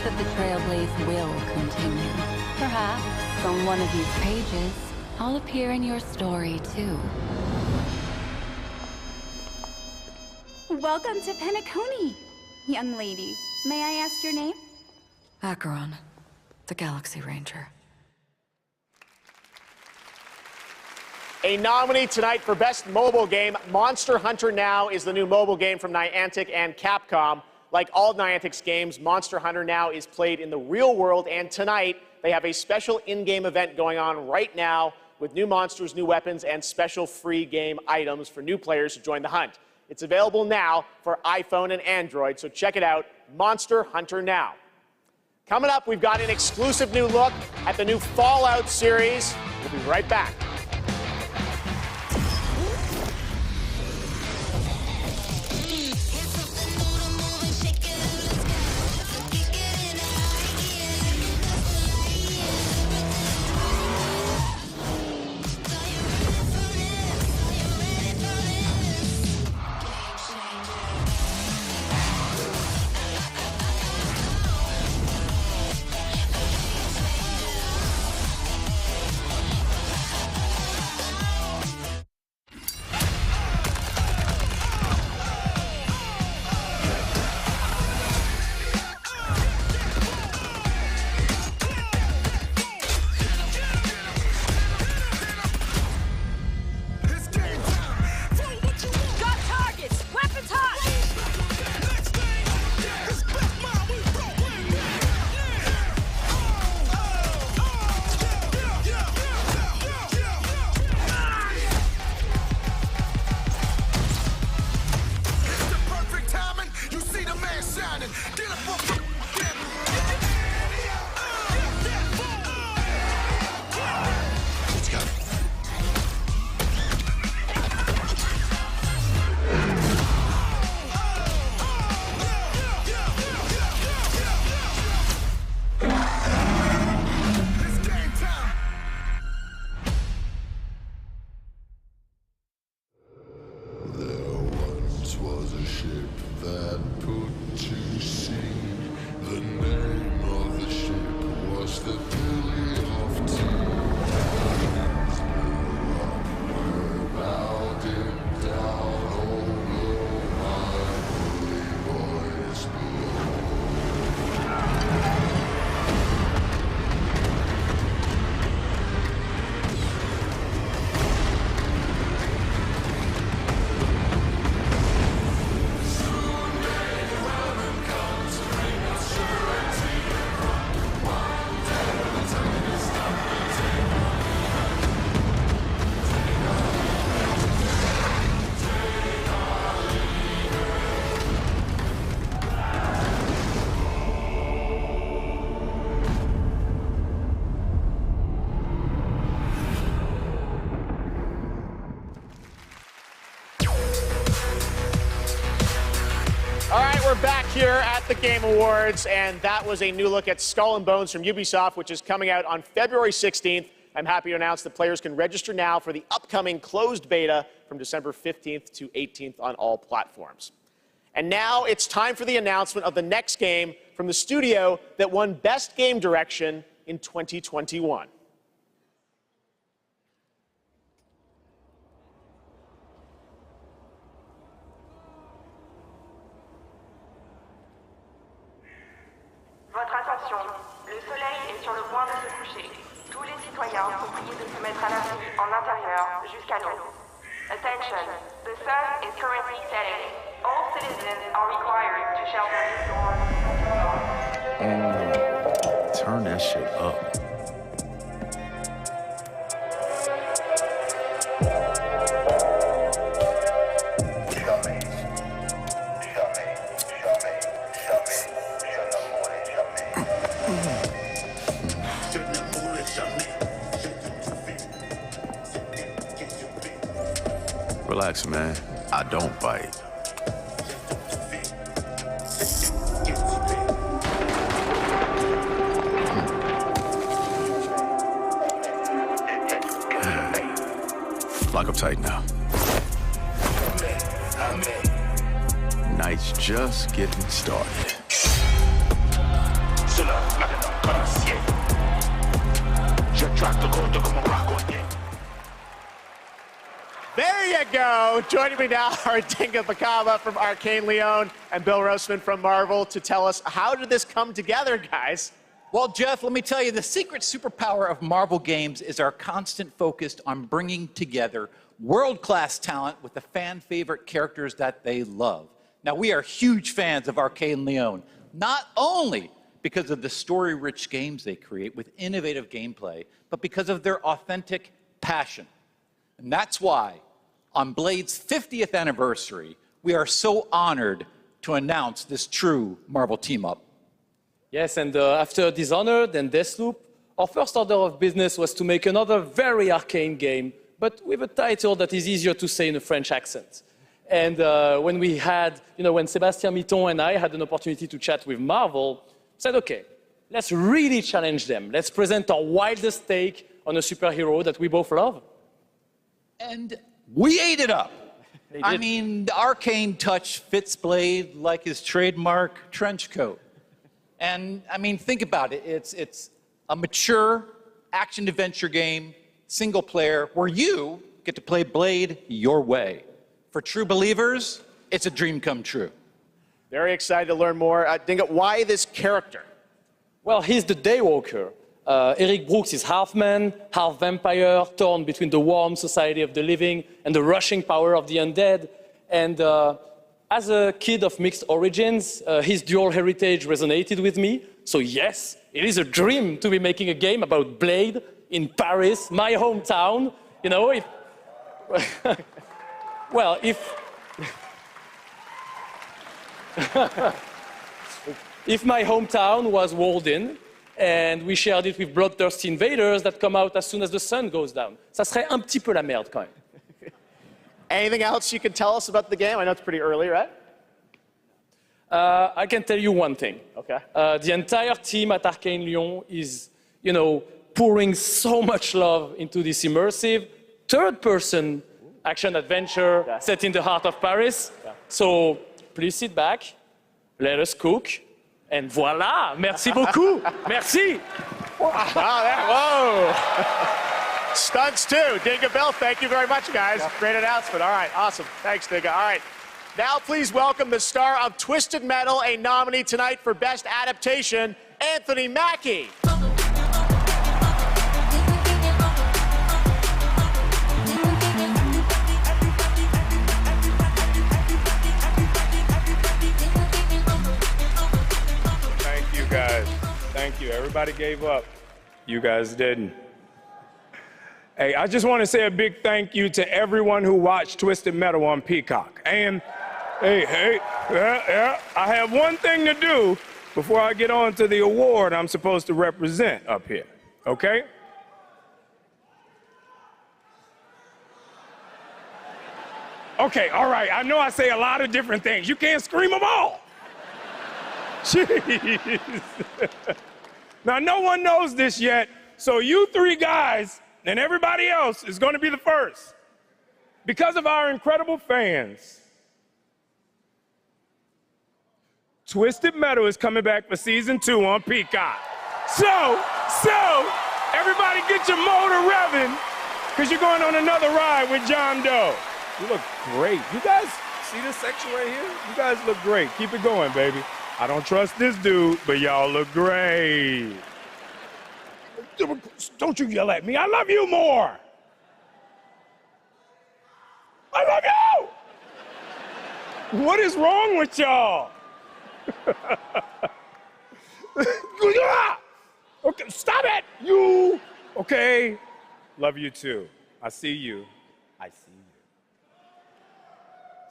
That the Trailblaze will continue. Perhaps on one of these pages, I'll appear in your story too. Welcome to Penokane, young lady. May I ask your name? Acheron, the Galaxy Ranger. A nominee tonight for Best Mobile Game, Monster Hunter Now is the new mobile game from Niantic and Capcom. Like all Niantic's games, Monster Hunter Now is played in the real world, and tonight they have a special in-game event going on right now with new monsters, new weapons, and special free game items for new players to join the hunt. It's available now for iPhone and Android, so check it out, Monster Hunter Now. Coming up, we've got an exclusive new look at the new Fallout series. We'll be right back. we're back here at the Game Awards, and that was a new look at Skull and Bones from Ubisoft, which is coming out on February 16th. I'm happy to announce that players can register now for the upcoming closed beta from December 15th to 18th on all platforms. And now it's time for the announcement of the next game from the studio that won Best Game Direction in 2021. Votre attention, le soleil est sur le point de se coucher. Tous les citoyens sont priés de se mettre à l'abri en intérieur jusqu'à l'aube. Attention, the sun is currently setting. All citizens are required to shelter indoors. Turn that shit up. Relax, man. I don't bite. Lock up tight now. Night's just getting started. There you go. Joining me now are Dinga Bakava from Arcane Leon and Bill Roseman from Marvel to tell us, how did this come together, guys? Well, Geoff, let me tell you, the secret superpower of Marvel games is our constant focus on bringing together world-class talent with the fan-favorite characters that they love. Now, we are huge fans of Arcane Leon, not only because of the story-rich games they create with innovative gameplay, but because of their authentic passion. And that's why, on Blade's 50th anniversary, we are so honored to announce this true Marvel team-up. Yes, and after Dishonored and Deathloop, our first order of business was to make another very arcane game, but with a title that is easier to say in a French accent. And when we had, when Sébastien Mitton and I had an opportunity to chat with Marvel, said, okay, let's really challenge them. Let's present our wildest take on a superhero that we both love. And we ate it up. I mean, the arcane touch fits Blade like his trademark trench coat. And I mean, think about it. It's a mature action-adventure game, single player, where you get to play Blade your way. For true believers, it's a dream come true. Very excited to learn more. Dinga, why this character? Well, he's the Daywalker. Eric Brooks is half man, half vampire, torn between the warm society of the living and the rushing power of the undead. And as a kid of mixed origins, his dual heritage resonated with me. So yes, it is a dream to be making a game about Blade in Paris, my hometown. Well, if my hometown was walled in, and we shared it with bloodthirsty invaders that come out as soon as the sun goes down. Ça serait un petit peu la merde, quand même. Anything else you can tell us about the game? I know it's pretty early, right? I can tell you one thing. Okay. The entire team at Arcane Leon is, pouring so much love into this immersive third-person action-adventure set in the heart of Paris. Yeah. So please sit back, let us cook, and voilà! Merci beaucoup! Merci! Whoa! Stunts too. Dinga Bill, thank you very much, guys. Yeah. Great announcement. All right, awesome. Thanks, Dinga. All right. Now please welcome the star of Twisted Metal, a nominee tonight for Best Adaptation, Anthony Mackie. Guys, thank you. Everybody gave up. You guys didn't. Hey, I just want to say a big thank you to everyone who watched Twisted Metal on Peacock. And I have one thing to do before I get on to the award I'm supposed to represent up here, okay? Okay, all right. I know I say a lot of different things. You can't scream them all. Jeez. Now, no one knows this yet, so you three guys and everybody else is going to be the first. Because of our incredible fans, Twisted Metal is coming back for season 2 on Peacock. So, everybody get your motor revving, because you're going on another ride with John Doe. You look great. You guys see this section right here? You guys look great. Keep it going, baby. I don't trust this dude, but y'all look great. Don't you yell at me. I love you more. I love you. What is wrong with y'all? Okay, stop it. You. Okay. Love you too. I see you. I see you.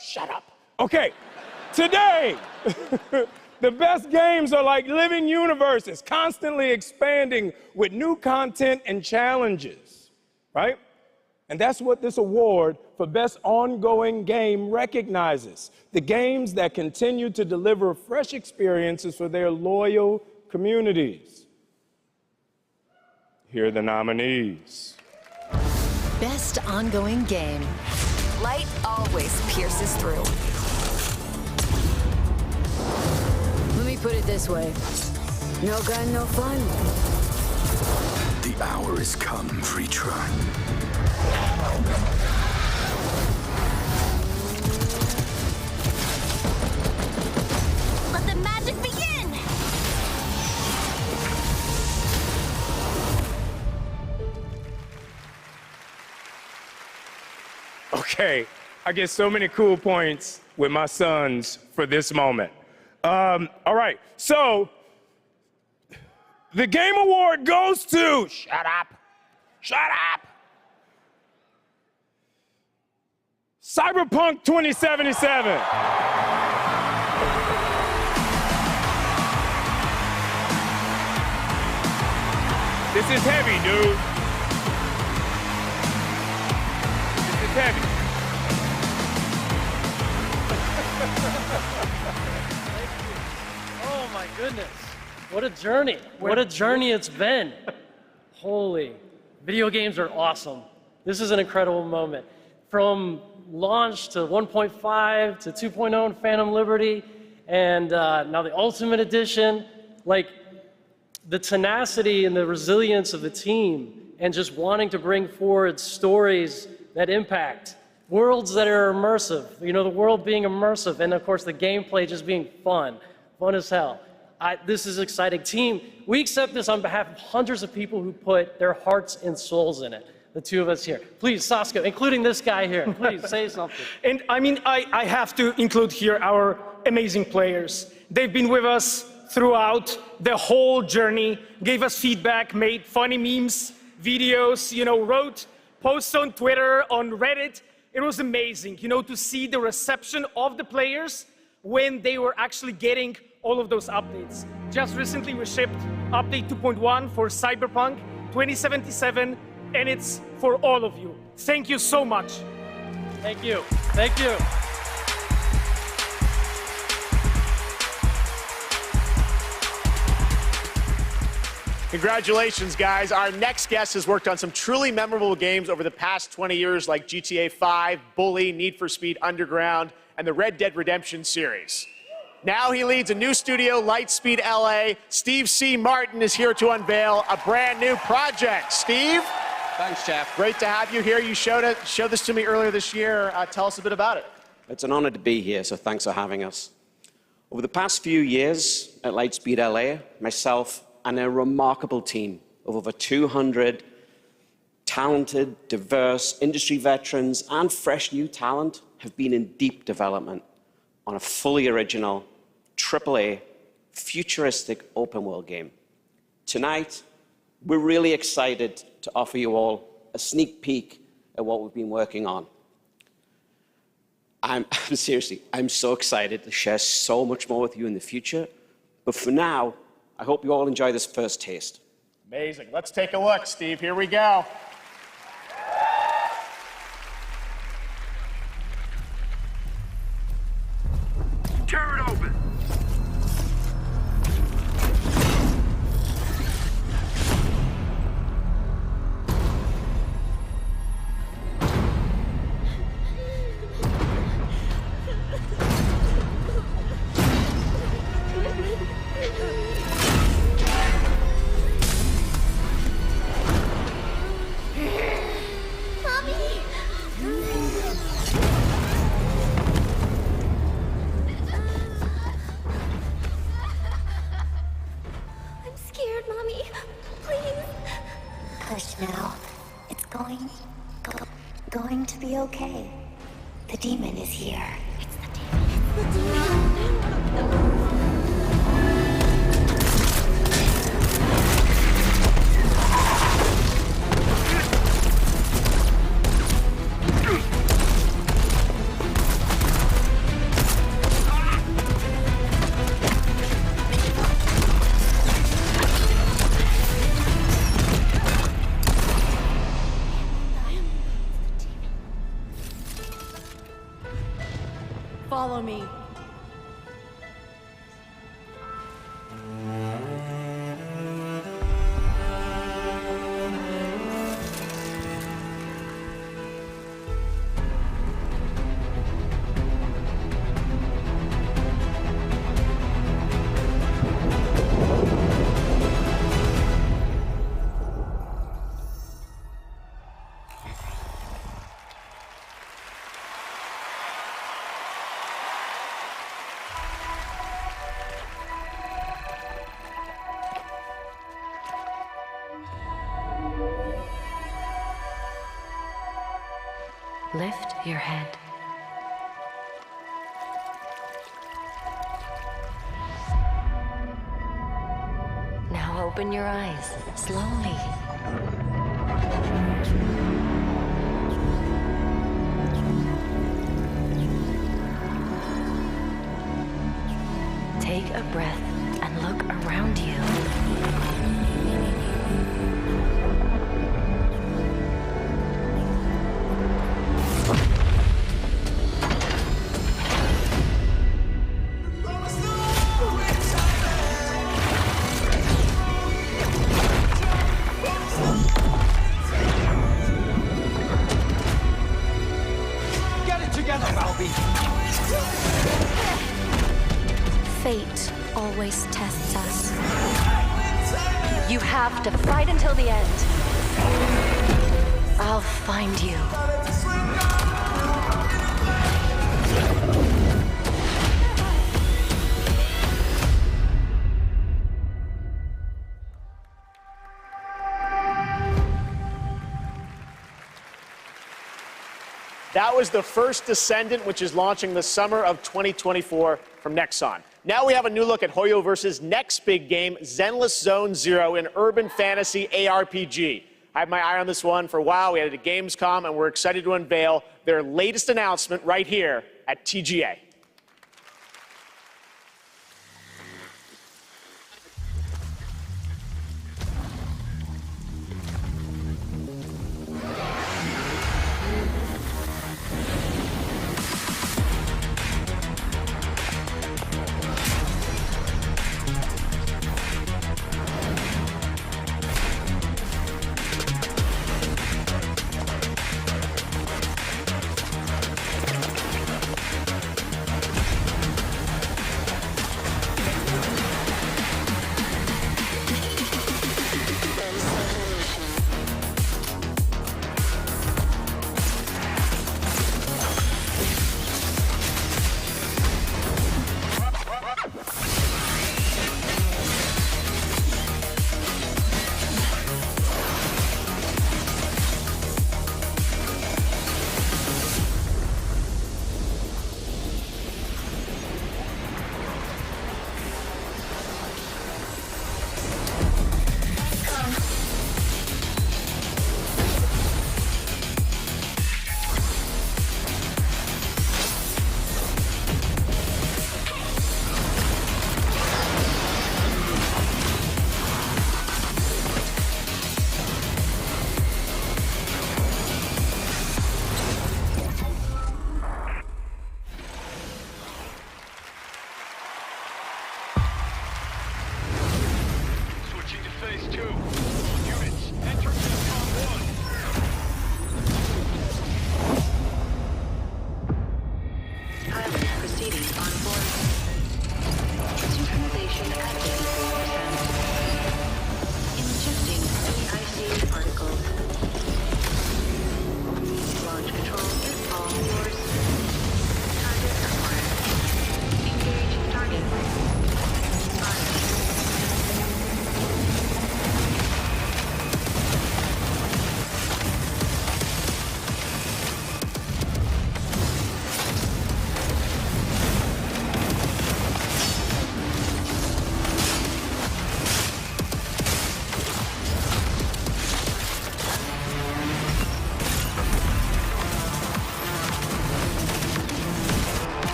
Shut up. Okay. Today, the best games are like living universes, constantly expanding with new content and challenges, right? And that's what this award for Best Ongoing Game recognizes. The games that continue to deliver fresh experiences for their loyal communities. Here are the nominees. Best Ongoing Game. Light always pierces through. Let me put it this way. No gun, no fun. The hour has come, Freetron. Let the magic begin! Okay, I get so many cool points with my sons for this moment. All right, so the Game Award goes to, shut up, Cyberpunk 2077. This is heavy, dude. This is heavy. Oh my goodness. What a journey. What a journey it's been. Holy. Video games are awesome. This is an incredible moment. From launch to 1.5 to 2.0 and Phantom Liberty, and now the Ultimate Edition, like the tenacity and the resilience of the team, and just wanting to bring forward stories that impact, worlds that are immersive, you know, the world being immersive, and of course the gameplay just being fun as hell. This is exciting. Team, we accept this on behalf of hundreds of people who put their hearts and souls in it. The two of us here. Please, Saskia, including this guy here, please say something. And I mean, I have to include here our amazing players. They've been with us throughout the whole journey, gave us feedback, made funny memes, videos, you know, wrote posts on Twitter, on Reddit. It was amazing, you know, to see the reception of the players when they were actually getting all of those updates. Just recently we shipped update 2.1 for Cyberpunk 2077, and it's for all of you. Thank you so much. Thank you. Thank you. Congratulations, guys. Our next guest has worked on some truly memorable games over the past 20 years, like GTA 5, Bully, Need for Speed Underground, and the Red Dead Redemption series. Now he leads a new studio, Lightspeed LA. Steve C. Martin is here to unveil a brand new project. Steve? Thanks, Geoff. Great to have you here. You showed this to me earlier this year. Tell us a bit about it. It's an honor to be here, so thanks for having us. Over the past few years at Lightspeed LA, myself and a remarkable team of over 200 talented, diverse industry veterans and fresh new talent have been in deep development on a fully original, AAA, futuristic open-world game. Tonight, we're really excited to offer you all a sneak peek at what we've been working on. I'm so excited to share so much more with you in the future, but for now, I hope you all enjoy this first taste. Amazing. Let's take a look, Steve. Here we go. Tear it open. be okay. The demon is here. Follow me. Lift your head. Now open your eyes, slowly. Take a breath and look around you. Fate always tests us. You have to fight until the end. I'll find you. That was the first Descendant, which is launching the summer of 2024 from Nexon. Now we have a new look at Hoyo Versus' next big game, Zenless Zone Zero, an urban fantasy ARPG. I had my eye on this one for a while. We had it at Gamescom, and we're excited to unveil their latest announcement right here at TGA.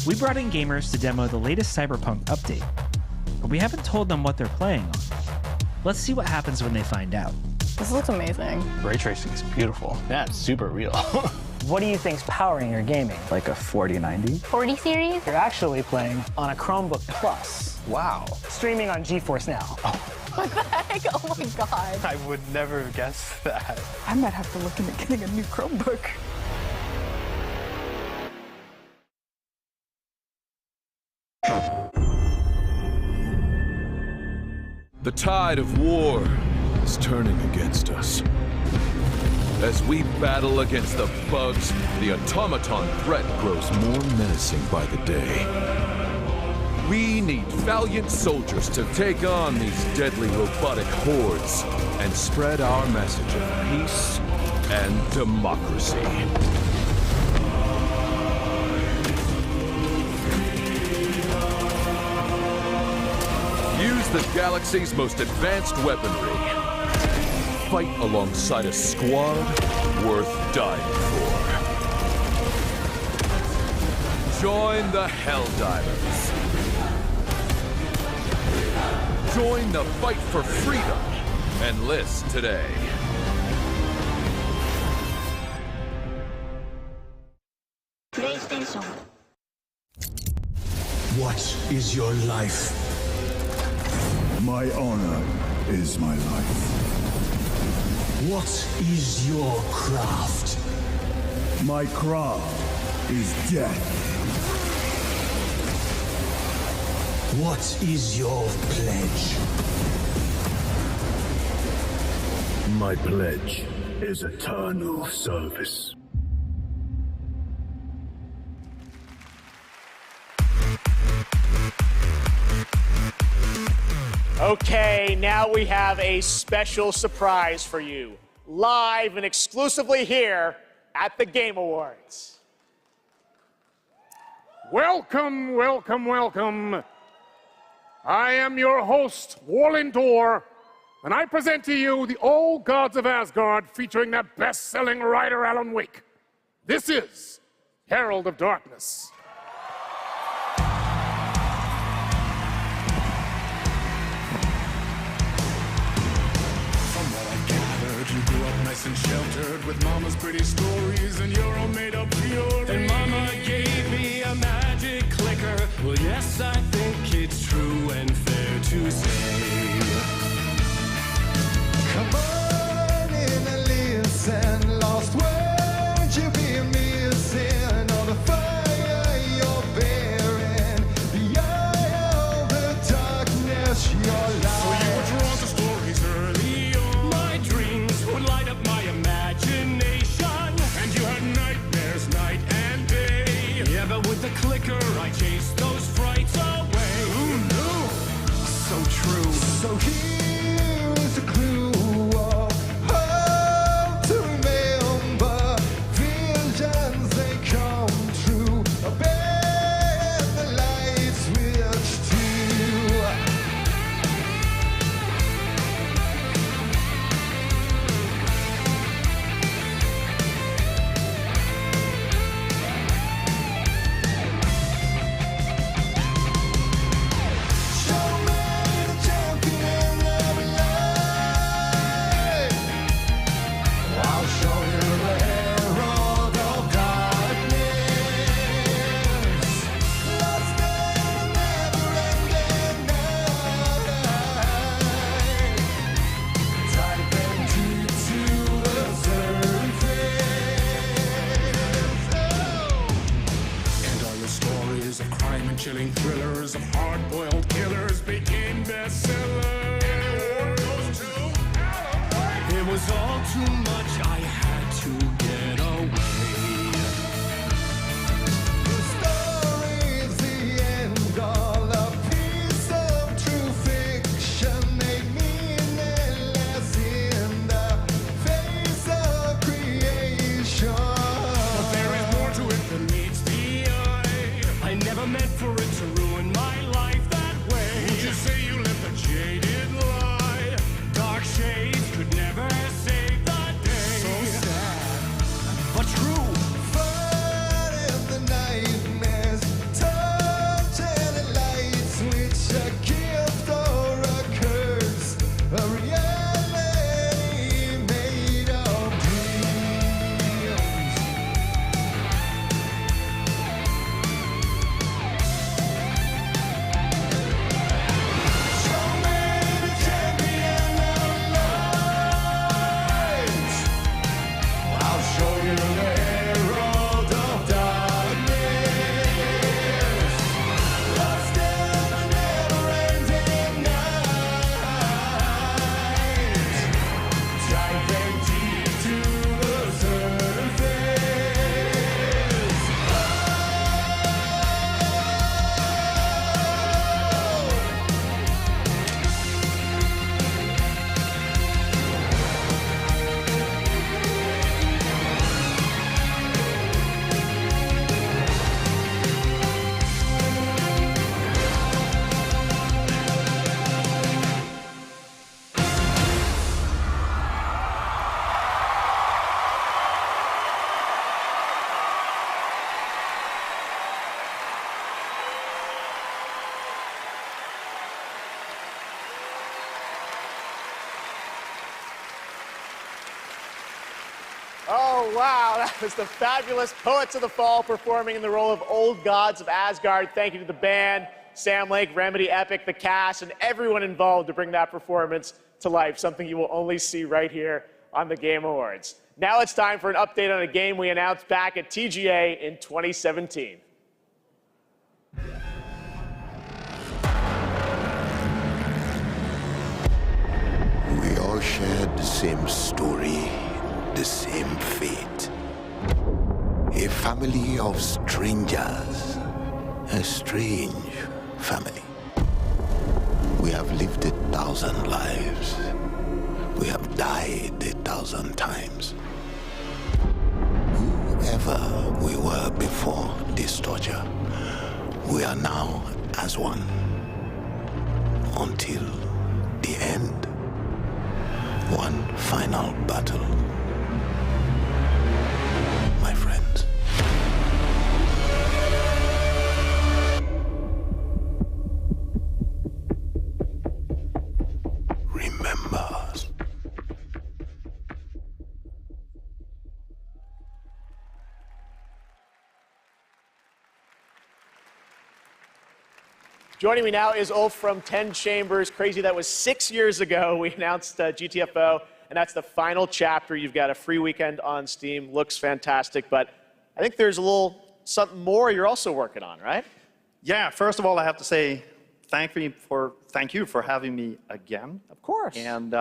We brought in gamers to demo the latest Cyberpunk update, but we haven't told them what they're playing on. Let's see what happens when they find out. This looks amazing. Ray tracing is beautiful. Yeah, it's super real. What do you think's powering your gaming? Like a 4090? 40 series? You're actually playing on a Chromebook Plus. Wow. Streaming on GeForce Now. What the heck? Oh my god. I would never have guessed that. I might have to look into getting a new Chromebook. The tide of war is turning against us. As we battle against the bugs, the automaton threat grows more menacing by the day. We need valiant soldiers to take on these deadly robotic hordes and spread our message of peace and democracy. Use the galaxy's most advanced weaponry. Fight alongside a squad worth dying for. Join the Helldivers. Join the fight for freedom. Enlist today. PlayStation. What is your life? My honor is my life. What is your craft? My craft is death. What is your pledge? My pledge is eternal service. Okay, now we have a special surprise for you, live and exclusively here at the Game Awards. Welcome, welcome, welcome. I am your host, Warlindor, and I present to you the Old Gods of Asgard featuring that best-selling writer Alan Wake. This is Herald of Darkness. You grew up nice and sheltered with mama's pretty stories and your own made-up theories. And mama gave me a magic clicker. Well, yes, I think it's true and fair to say. Come on in and listen. Lost words you be missing. All the fire you're bearing. The eye of the darkness you're lying. So you were drawn to stories early on. My dreams would light up my imagination, and you had nightmares night and day. Yeah, but with the clicker I chased those frights away. Who knew? So true. So here is a clue of how to remember. Visions they come true. Obey the light switch too. Chilling thrillers of hard-boiled killers became bestsellers. It was all too much, I had to get away. The story's the end, all a piece of true fiction made meaningless in the face of creation. But there is more to it than meets the eye. I never meant for it to ruin my life. Oh, wow. That was the fabulous Poets of the Fall performing in the role of Old Gods of Asgard. Thank you to the band, Sam Lake, Remedy, Epic, the cast, and everyone involved to bring that performance to life, something you will only see right here on the Game Awards. Now it's time for an update on a game we announced back at TGA in 2017. We all shared the same story, the same fate. A family of strangers, a strange family. We have lived 1,000 lives. We have died 1,000 times. Whoever we were before this torture, we are now as one. Until the end. One final battle. My friends. Remember us. Joining me now is Ulf from 10 Chambers. Crazy, that was 6 years ago. We announced GTFO, and that's the final chapter. You've got a free weekend on Steam. Looks fantastic, but I think there's a little something more you're also working on, right? Yeah, first of all, I have to say thank you for having me again. Of course. And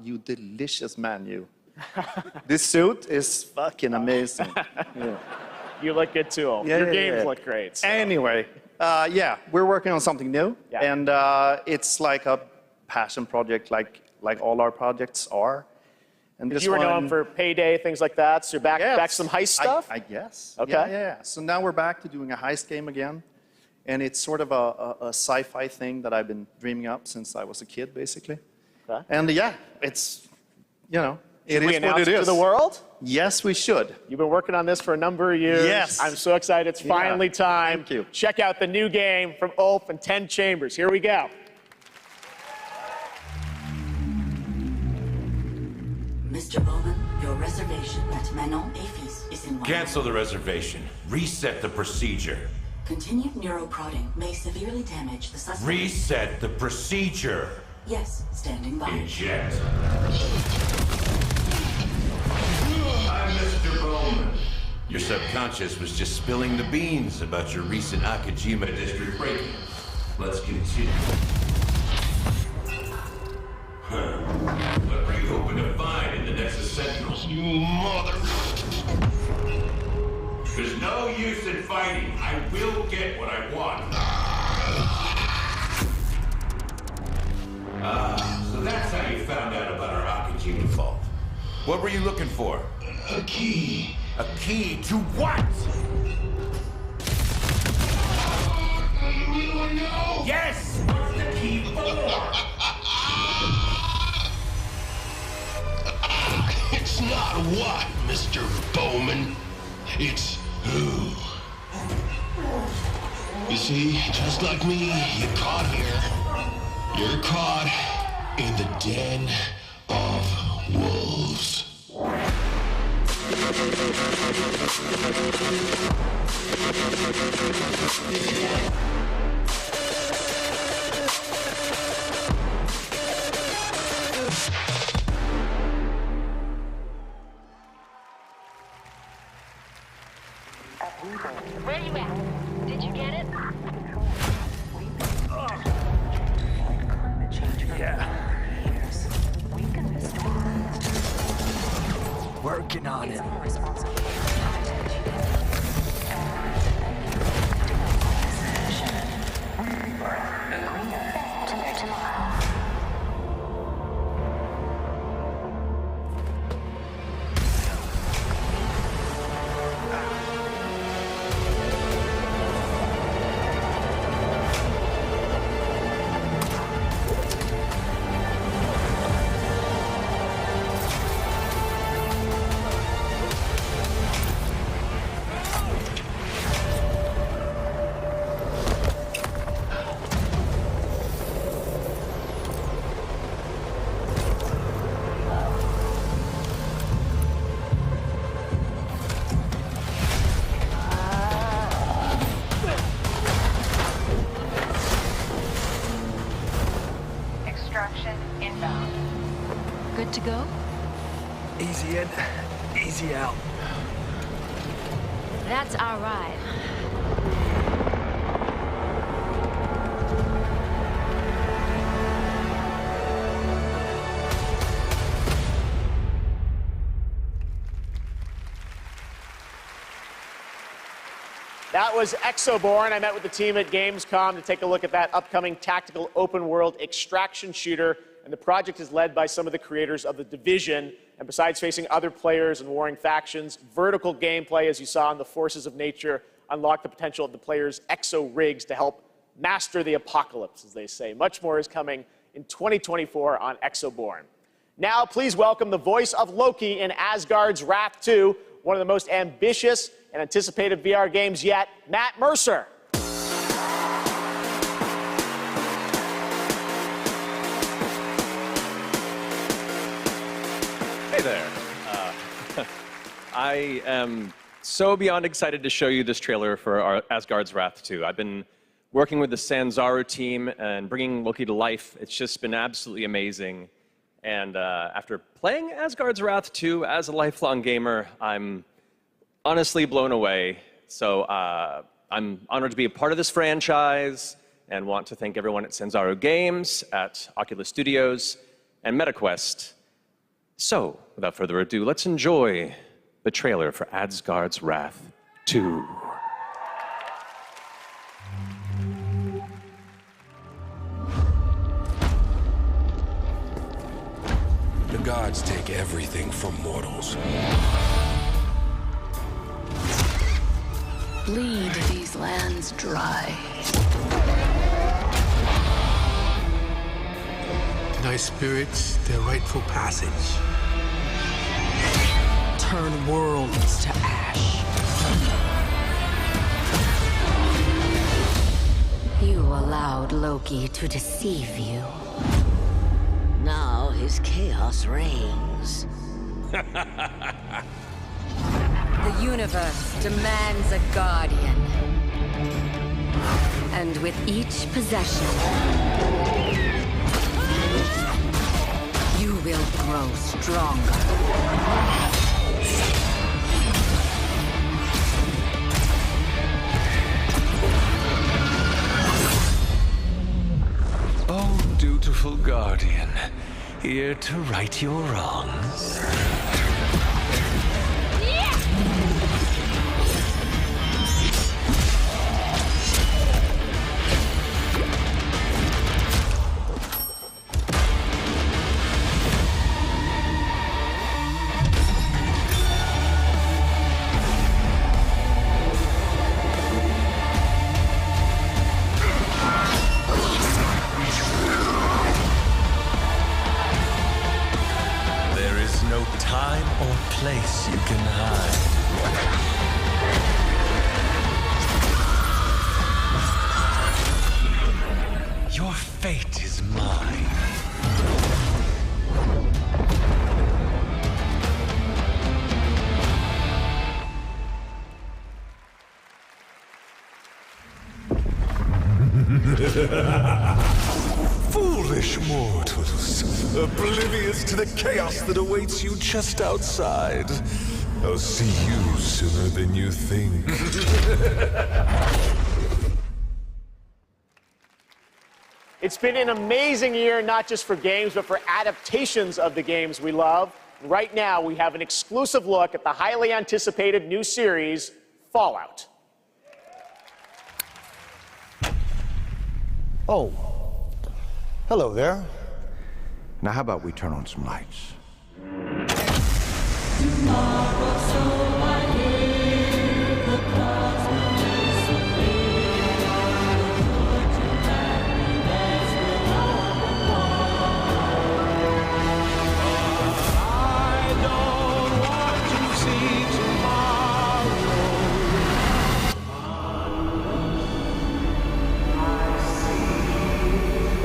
you delicious menu. This suit is fucking amazing. Yeah. You look good too, Ulf. Your games look great. So. Anyway, yeah, we're working on something new, and it's like a passion project, like all our projects are. And this you were one, known for Payday, things like that, so you're back some heist stuff? I guess. Okay. Yeah. So now we're back to doing a heist game again, and it's sort of a sci-fi thing that I've been dreaming up since I was a kid, basically. Okay. And yeah, it's, it is what it is. Should we announce it to the world? Yes, we should. You've been working on this for a number of years. Yes. I'm so excited. It's finally time. Thank you. Check out the new game from Ulf and 10 Chambers. Here we go. Mr. Bowman, your reservation at Manon et Fils is in one. Cancel the reservation. Reset the procedure. Continued neuroprodding may severely damage the suspect. Reset the procedure. Yes, standing by. Eject. I'm Mr. Bowman. Your subconscious was just spilling the beans about your recent Akajima district break-in. Let's continue. What are you hoping to find in the Nexus Sentinels? You mother... There's no use in fighting. I will get what I want. So that's how you found out about our Akajima vault. What were you looking for? A key. A key to what? No. Yes! What's the key for? It's not what, Mr. Bowman. It's who. You see, just like me, you're caught here. You're caught in the den of wolves. Where you at? Did you get it? Working on it. Easy in, easy out. That's our ride. That was Exoborn. I met with the team at Gamescom to take a look at that upcoming tactical open-world extraction shooter, and the project is led by some of the creators of The Division. And besides facing other players and warring factions, vertical gameplay, as you saw in the Forces of Nature, unlock the potential of the players' exo-rigs to help master the apocalypse, as they say. Much more is coming in 2024 on Exoborn. Now, please welcome the voice of Loki in Asgard's Wrath 2, one of the most ambitious and anticipated VR games yet, Matt Mercer. Hey there. I am so beyond excited to show you this trailer for our Asgard's Wrath 2. I've been working with the Sanzaru team and bringing Loki to life. It's just been absolutely amazing. And after playing Asgard's Wrath 2 as a lifelong gamer, I'm honestly blown away. So I'm honored to be a part of this franchise and want to thank everyone at Sanzaru Games, at Oculus Studios, and MetaQuest. So, without further ado, let's enjoy the trailer for Asgard's Wrath 2. The gods take everything from mortals. Bleed these lands dry. Thy spirits their rightful passage. Turn worlds to ash. You allowed Loki to deceive you. Now his chaos reigns. The universe demands a guardian. And with each possession, you will grow stronger. Oh, dutiful guardian, here to right your wrongs. Time or place you can hide. Your fate is mine. Foolish mortals, oblivious to the chaos that awaits you just outside. I'll see you sooner than you think. It's been an amazing year, not just for games, but for adaptations of the games we love. Right now, we have an exclusive look at the highly anticipated new series, Fallout. Oh. Hello there. Now, how about we turn on some lights?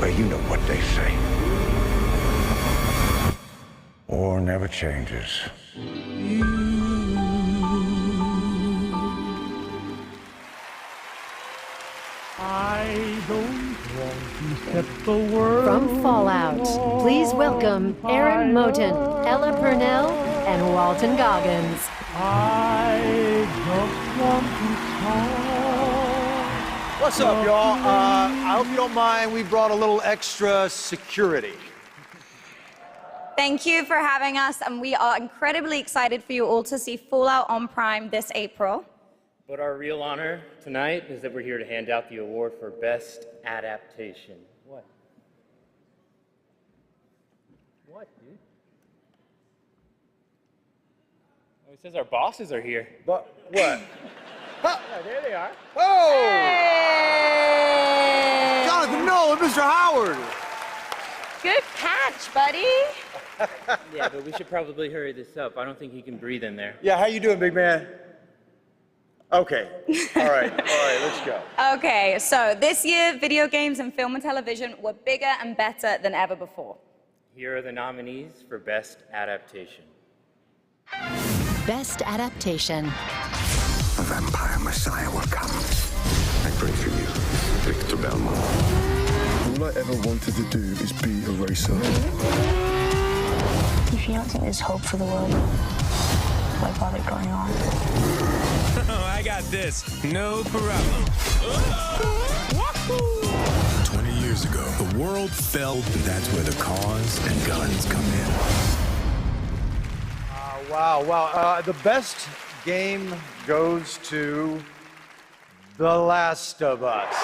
Well, you know what they say. War never changes. I don't want to set the world. From Fallout, please welcome Aaron Moten, Ella Purnell, and Walton Goggins. I just want to talk. What's up, y'all? I hope you don't mind, we brought a little extra security. Thank you for having us, and we are incredibly excited for you all to see Fallout on Prime this April. But our real honor tonight is that we're here to hand out the award for Best Adaptation. What? What, dude? Oh, it says our bosses are here. But what? Yeah, there they are. Oh! Hey! Jonathan Nolan, Mr. Howard! Good catch, buddy. Yeah, but we should probably hurry this up. I don't think he can breathe in there. Yeah, how you doing, big man? Okay. All right, let's go. Okay, so this year, video games and film and television were bigger and better than ever before. Here are the nominees for Best Adaptation. Best Adaptation. A vampire messiah will come. I pray for you, Victor Belmont. All I ever wanted to do is be a racer. If you don't think there's hope for the world, why bother going on? I got this. No problem. 20 years ago, the world fell, and that's where the cars and guns come in. Wow. The best game goes to The Last of Us.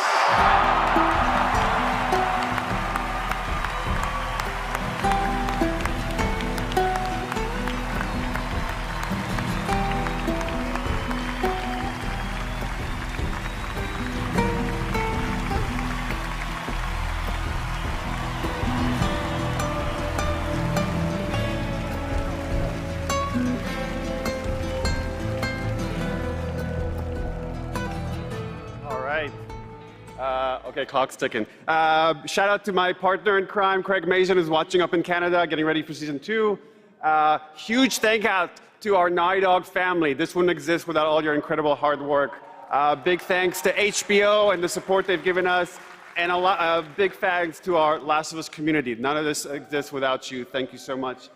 Okay, clock's ticking. Shout out to my partner in crime, Craig Mason, who's watching up in Canada, getting ready for season 2. Huge thank out to our Naughty Dog family. This wouldn't exist without all your incredible hard work. Big thanks to HBO and the support they've given us, and big thanks to our Last of Us community. None of this exists without you. Thank you so much.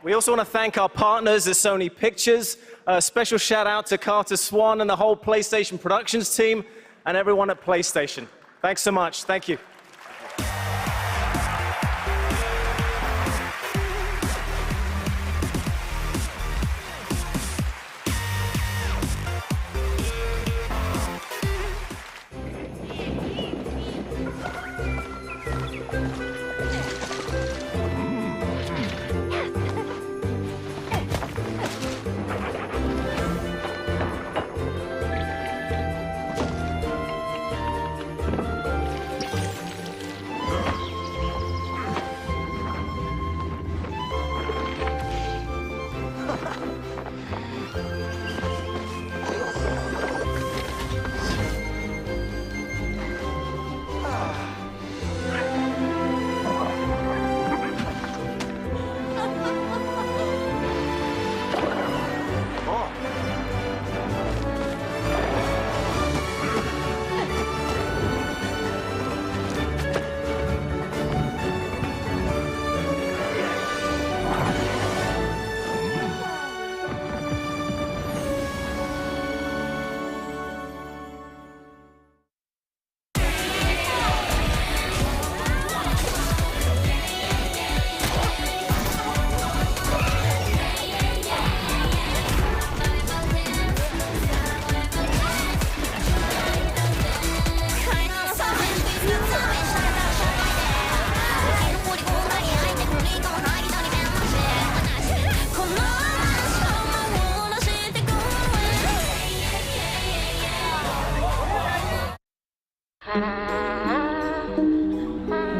We also want to thank our partners at Sony Pictures. A special shout out to Carter Swan and the whole PlayStation Productions team, and everyone at PlayStation. Thanks so much. Thank you.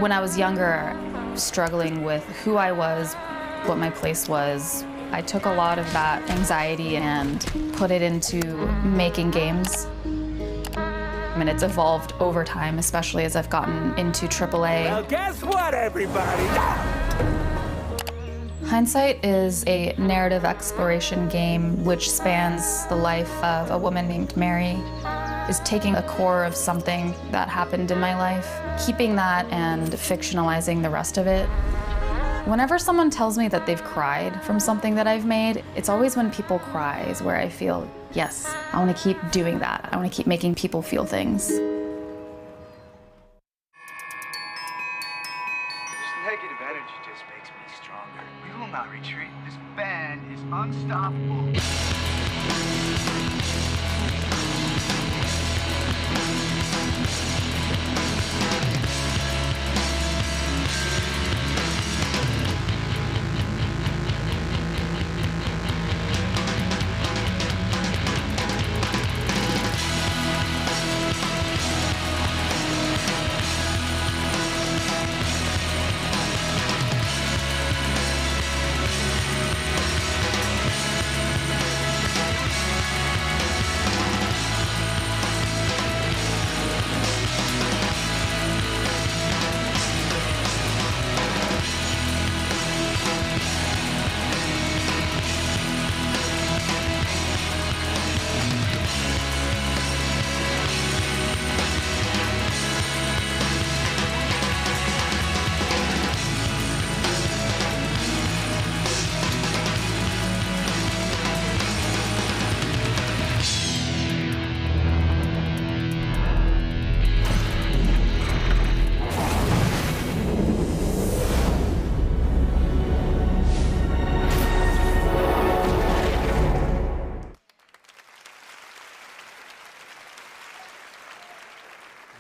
When I was younger, struggling with who I was, what my place was, I took a lot of that anxiety and put it into making games. And it's evolved over time, especially as I've gotten into AAA. Well, guess what, everybody? Hindsight is a narrative exploration game which spans the life of a woman named Mary. Is taking a core of something that happened in my life, keeping that and fictionalizing the rest of it. Whenever someone tells me that they've cried from something that I've made, it's always when people cry is where I feel, yes, I want to keep doing that. I want to keep making people feel things. This negative energy just makes me stronger. We will not retreat. This band is unstoppable.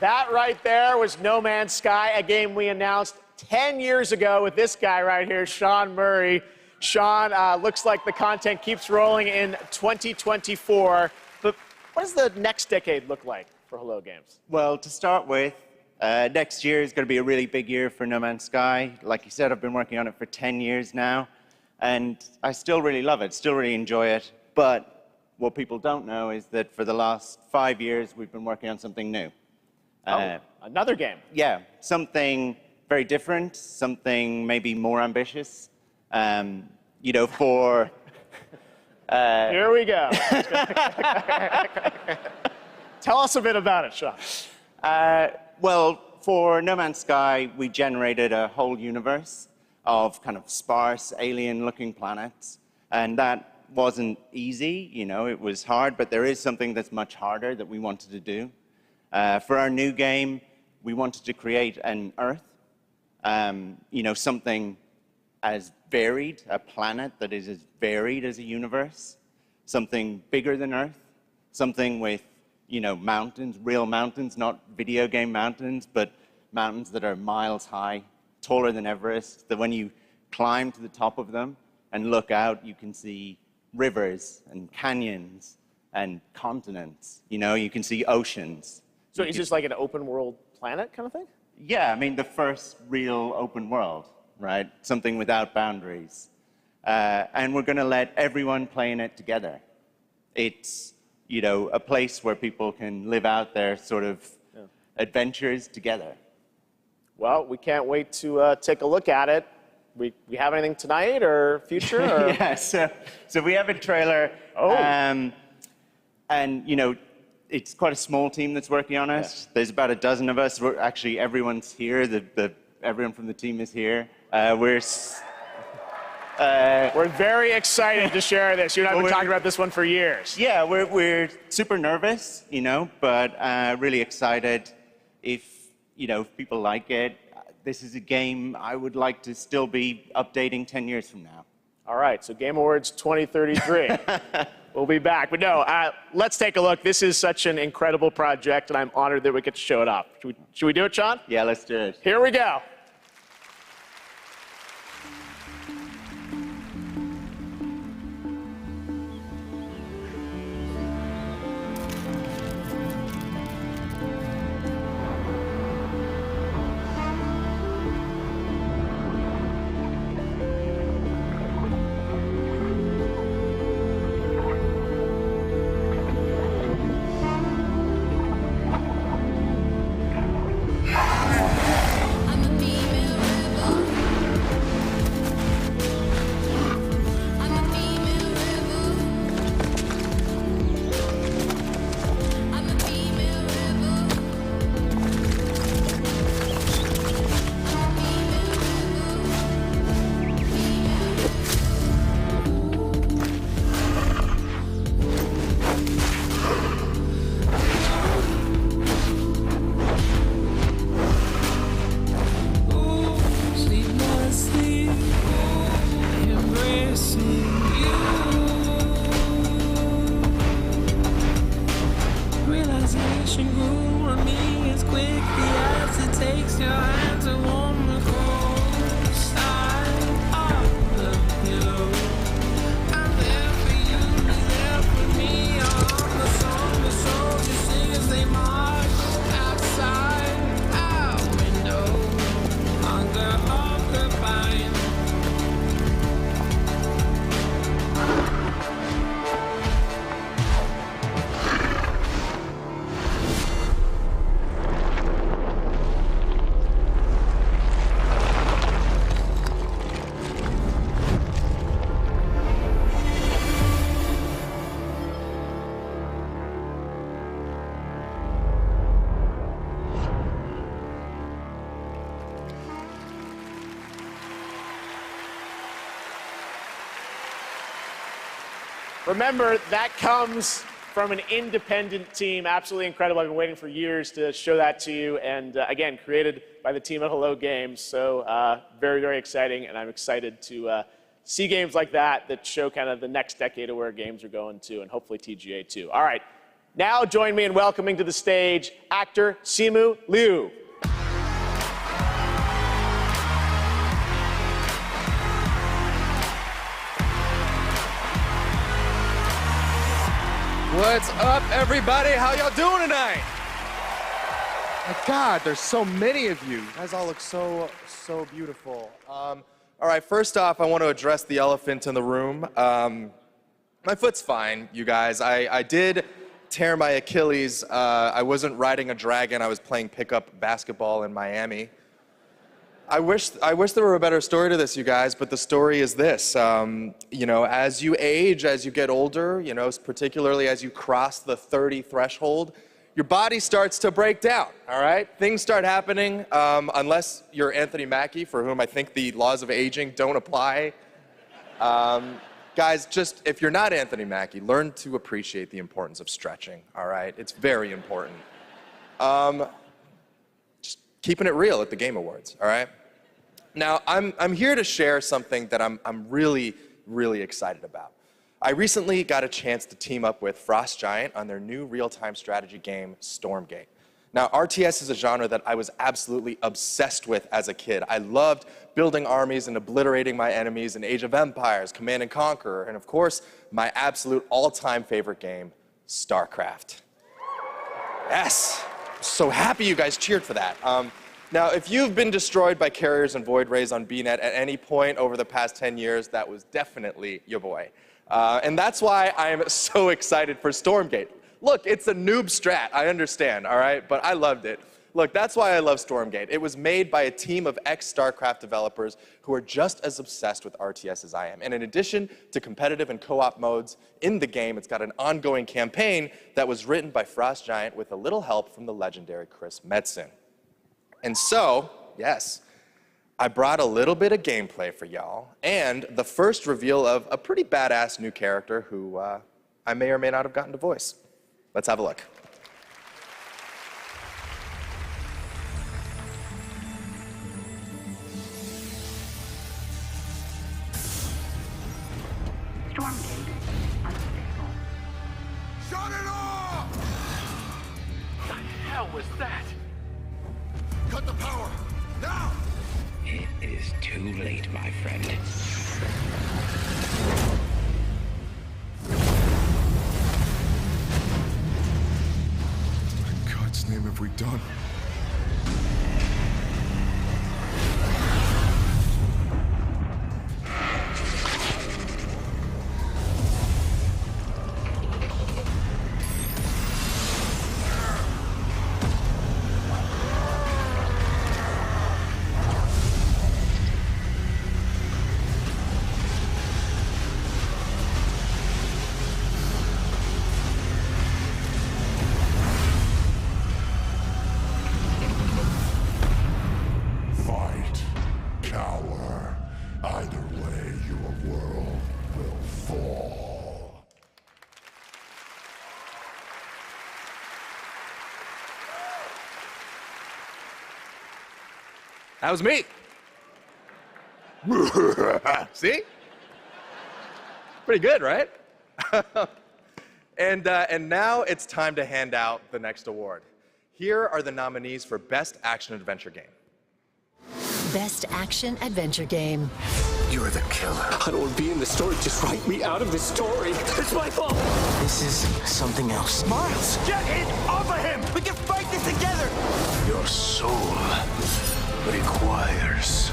That right there was No Man's Sky, a game we announced 10 years ago with this guy right here, Sean Murray. Sean, looks like the content keeps rolling in 2024. But what does the next decade look like for Hello Games? Well, to start with, next year is going to be a really big year for No Man's Sky. Like you said, I've been working on it for 10 years now, and I still really love it, still really enjoy it. But what people don't know is that for the last 5 years, we've been working on something new. Another game. Yeah, something very different, something maybe more ambitious. You know, for... Here we go. Tell us a bit about it, Sean. Well, for No Man's Sky, we generated a whole universe of kind of sparse, alien-looking planets. And that wasn't easy, you know, it was hard, but there is something that's much harder that we wanted to do. For our new game, we wanted to create an Earth, you know, something as varied, a planet that is as varied as a universe, something bigger than Earth, something with, you know, mountains, real mountains, not video game mountains, but mountains that are miles high, taller than Everest, that when you climb to the top of them and look out, you can see rivers and canyons and continents, you know, you can see oceans. So is this like an open world planet kind of thing? Yeah, I mean, the first real open world, right? Something without boundaries. And we're going to let everyone play in it together. It's, you know, a place where people can live out their sort of adventures together. Well, we can't wait to take a look at it. We have anything tonight or future? Or? Yeah, so we have a trailer. Oh. And, you know, it's quite a small team that's working on it. Yeah. There's about a dozen of us. Actually, everyone's here. Everyone from the team is here. We're very excited to share this. You and I have been talking about this one for years. Yeah, we're super nervous, you know, but really excited. If, you know, if people like it, this is a game I would like to still be updating 10 years from now. All right, so Game Awards 2033. We'll be back. But no, let's take a look. This is such an incredible project, and I'm honored that we get to show it off. Should we do it, Sean? Yeah, let's do it. Here we go. I'm a Remember, that comes from an independent team. Absolutely incredible. I've been waiting for years to show that to you. And again, created by the team at Hello Games. So very, very exciting. And I'm excited to see games like that that show kind of the next decade of where games are going to, and hopefully TGA too. All right. Now join me in welcoming to the stage actor Simu Liu. What's up, everybody? How y'all doing tonight? My God, there's so many of you. You guys all look so beautiful. All right, first off, I want to address the elephant in the room. My foot's fine, you guys. I did tear my Achilles. I wasn't riding a dragon. I was playing pickup basketball in Miami. I wish there were a better story to this, you guys, but the story is this. You know, as you age, as you get older, you know, particularly as you cross the 30 threshold, your body starts to break down, all right? Things start happening, unless you're Anthony Mackie, for whom I think the laws of aging don't apply. Guys, just, if you're not Anthony Mackie, learn to appreciate the importance of stretching, all right? It's very important. Just keeping it real at the Game Awards, all right? Now, I'm here to share something that I'm really, really excited about. I recently got a chance to team up with Frost Giant on their new real-time strategy game, Stormgate. Now, RTS is a genre that I was absolutely obsessed with as a kid. I loved building armies and obliterating my enemies in Age of Empires, Command & Conquer, and of course, my absolute all-time favorite game, StarCraft. Yes, so happy you guys cheered for that. Now, if you've been destroyed by carriers and void rays on BNet at any point over the past 10 years, that was definitely your boy. And that's why I am so excited for Stormgate. Look, it's a noob strat, I understand, all right? But I loved it. Look, that's why I love Stormgate. It was made by a team of ex-StarCraft developers who are just as obsessed with RTS as I am. And in addition to competitive and co-op modes in the game, it's got an ongoing campaign that was written by Frost Giant with a little help from the legendary Chris Metzen. And so, yes, I brought a little bit of gameplay for y'all, and the first reveal of a pretty badass new character who I may or may not have gotten to voice. Let's have a look. Stormgate unstable. Shut it off! What the hell was that? Cut the power, now! It is too late, my friend. What in God's name have we done? That was me. See? Pretty good, right? And now it's time to hand out the next award. Here are the nominees for Best Action Adventure Game. Best Action Adventure Game. You're the killer. I don't want to be in the story. Just write me out of this story. It's my fault. This is something else. Miles, get it off of him. We can fight this together. Your soul requires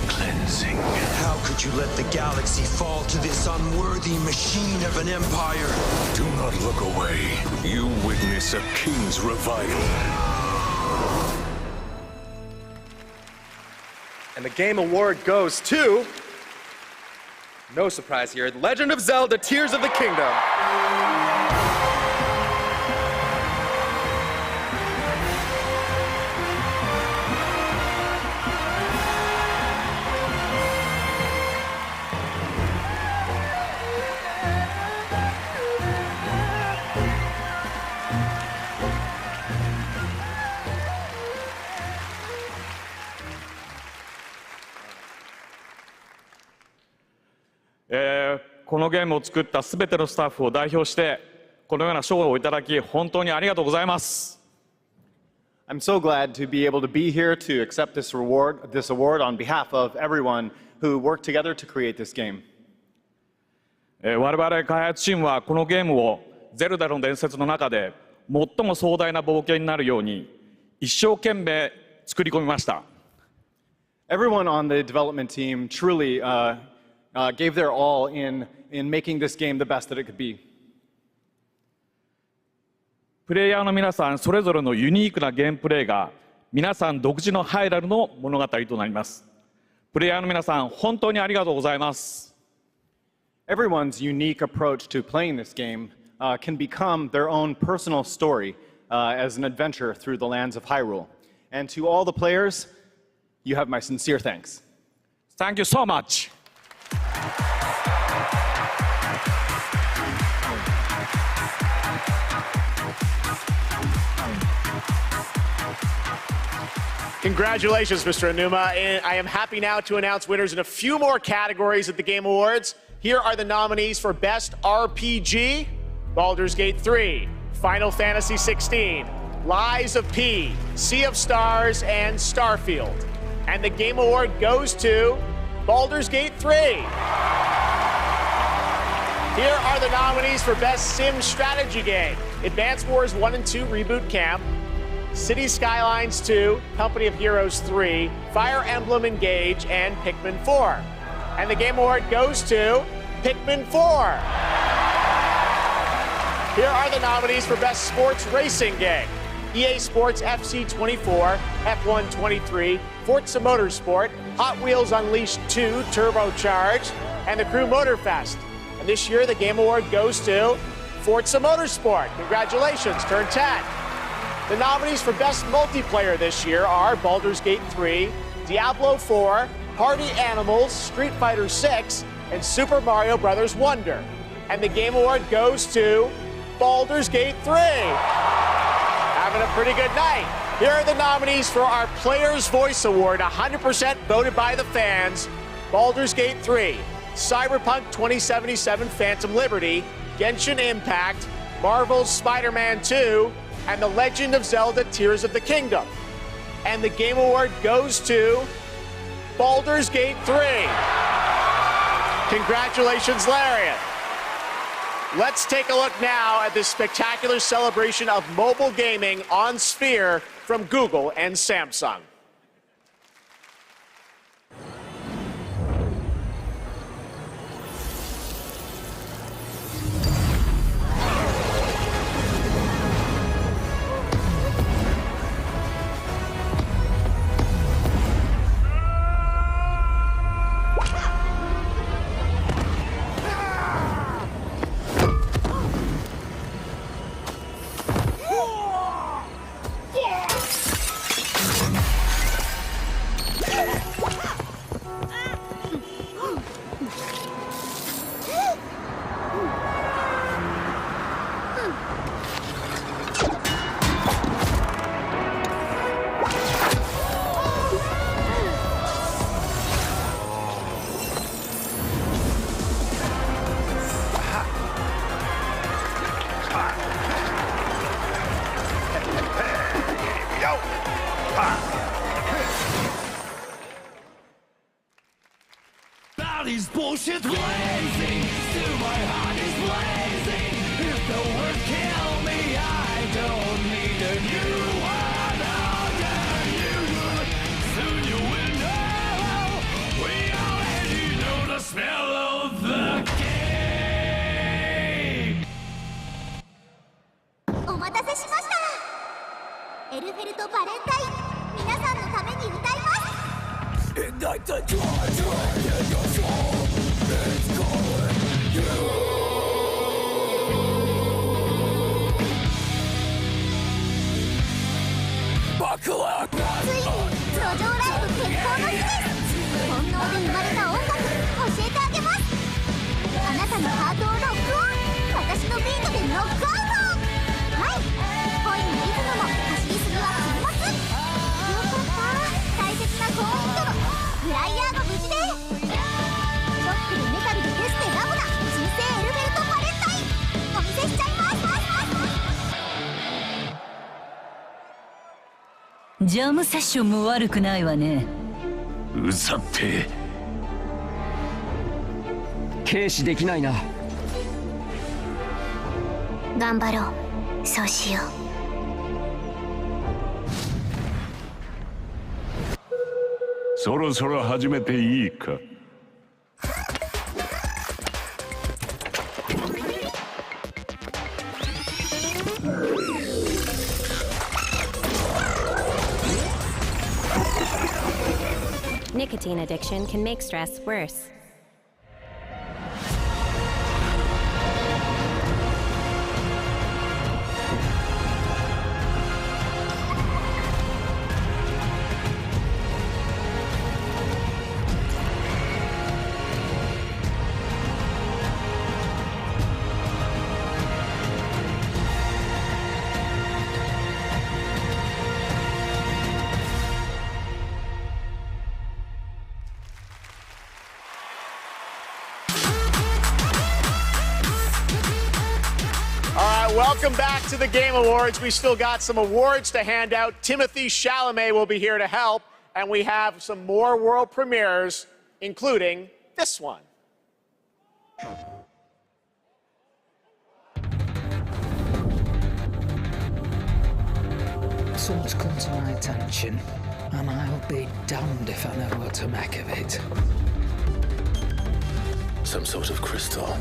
cleansing. How could you let the galaxy fall to this unworthy machine of an empire? Do not look away. You witness a king's revival. And the Game Award goes to, no surprise here, Legend of Zelda: Tears of the Kingdom. のゲームを作ったすべてのスタッフを代表してこのような賞をいただき本当にありがとうございます。I'm so glad to be able to be here to accept this award on behalf of everyone who worked together to create this game. 我々開発チームはこのゲームをゼルダの伝説の中で最も壮大な冒険になるように一生懸命作り込みました。Everyone on the development team truly gave their all in making this game the best that it could be. プレイヤーの皆さんそれぞれのユニークなゲームプレイが皆さん独自のハイラルの物語となります。プレイヤーの皆さん本当にありがとうございます。Everyone's unique approach to playing this game can become their own personal story as an adventure through the lands of Hyrule. And to all the players, you have my sincere thanks. Thank you so much. Congratulations, Mr. Aonuma. And I am happy now to announce winners in a few more categories at the Game Awards. Here are the nominees for Best RPG, Baldur's Gate 3, Final Fantasy 16, Lies of P, Sea of Stars, and Starfield. And the Game Award goes to Baldur's Gate 3. Here are the nominees for Best Sim Strategy Game, Advance Wars 1 and 2 Reboot Camp, City Skylines 2, Company of Heroes 3, Fire Emblem Engage, and Pikmin 4. And the Game Award goes to Pikmin 4. Here are the nominees for Best Sports Racing Game. EA Sports FC 24, F1 23, Forza Motorsport, Hot Wheels Unleashed 2 Turbocharged, and the Crew Motorfest. And this year the Game Award goes to Forza Motorsport. Congratulations, turn 10. The nominees for Best Multiplayer this year are Baldur's Gate 3, Diablo 4, Party Animals, Street Fighter 6, and Super Mario Bros. Wonder. And the Game Award goes to Baldur's Gate 3. Having a pretty good night. Here are the nominees for our Player's Voice Award, 100% voted by the fans. Baldur's Gate 3, Cyberpunk 2077 Phantom Liberty, Genshin Impact, Marvel's Spider-Man 2, and The Legend of Zelda Tears of the Kingdom. And the Game Award goes to Baldur's Gate 3. Congratulations, Larian. Let's take a look now at this spectacular celebration of mobile gaming on Sphere from Google and Samsung. Body's bullshit blazing, still my heart is blazing. If the words kill me, I don't need a new one under you. Soon you will know, we already know the smell of the game. お待たせしました。エルフェルト・バレンタイン、皆さんのために歌います。Ignite the joy in your soul. It's calling you. Buckle up. ついに路上ライブ決行の日です。本能で生まれた音楽、教えてあげます。あなたのハートをロックオン。私のビートでノックアウト。はい。恋のリズムも走りすぎは禁物。よかった。大切な婚姻とのフライヤーが無事で。ロックでメタルでテストでラボジャムセッションも悪くないわね。うざって。軽視できないな。頑張ろう。そうしよう。そろそろ始めていいか。Nicotine addiction can make stress worse. Welcome back to the Game Awards. We still got some awards to hand out. Timothée Chalamet will be here to help, and we have some more world premieres, including this one. Something's come to my attention, and I'll be damned if I know what to make of it. Some sort of crystal.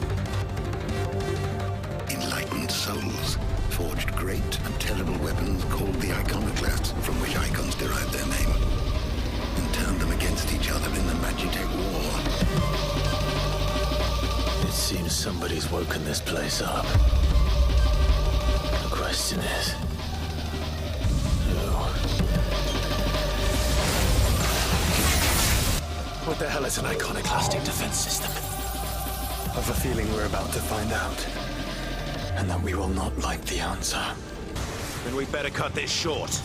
Enlightened souls forged great and terrible weapons called the iconoclasts, from which icons derived their name, and turned them against each other in the Magitech War. It seems somebody's woken this place up. The question is, who? What the hell is an iconoclastic defense system? I've a feeling we're about to find out. And that we will not like the answer. Then we better cut this short.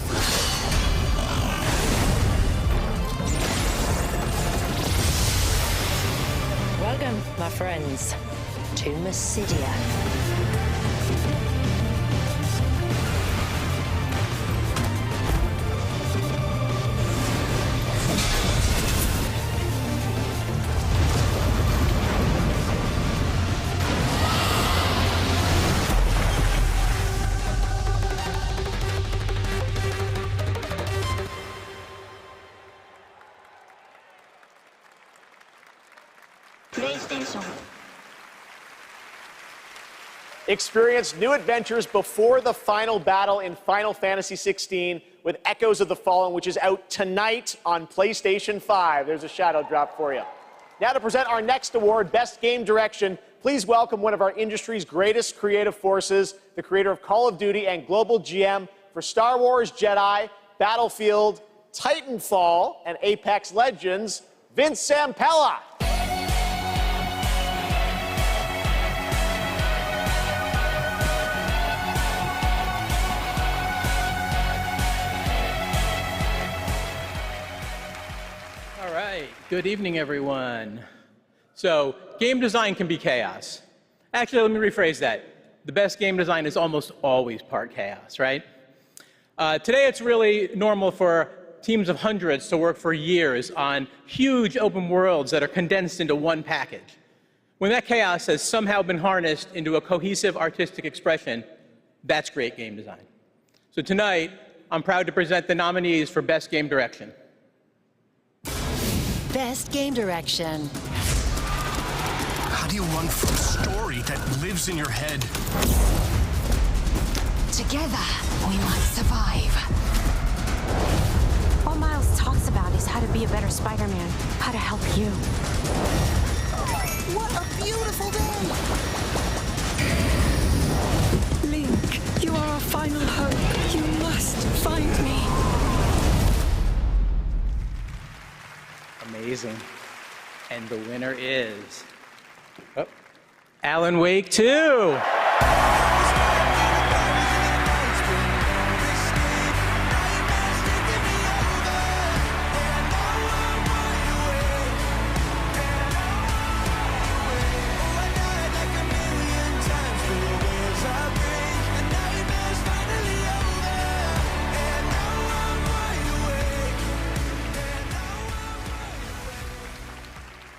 Welcome, my friends, to Mysidia. Experience new adventures before the final battle in Final Fantasy XVI with Echoes of the Fallen, which is out tonight on PlayStation 5. There's a shadow drop for you. Now to present our next award, Best Game Direction, please welcome one of our industry's greatest creative forces, the creator of Call of Duty and global GM for Star Wars Jedi, Battlefield, Titanfall, and Apex Legends, Vince Zampella. Good evening, everyone. So, game design can be chaos. Actually, let me rephrase that. The best game design is almost always part chaos, right? Today, it's really normal for teams of hundreds to work for years on huge open worlds that are condensed into one package. When that chaos has somehow been harnessed into a cohesive artistic expression, that's great game design. So tonight, I'm proud to present the nominees for Best Game Direction. Best Game Direction. How do you run from a story that lives in your head? Together, we might survive. All Miles talks about is how to be a better Spider-Man, how to help you. What a beautiful day! Link, you are our final hope. You must find me. Amazing. And the winner is Alan Wake 2.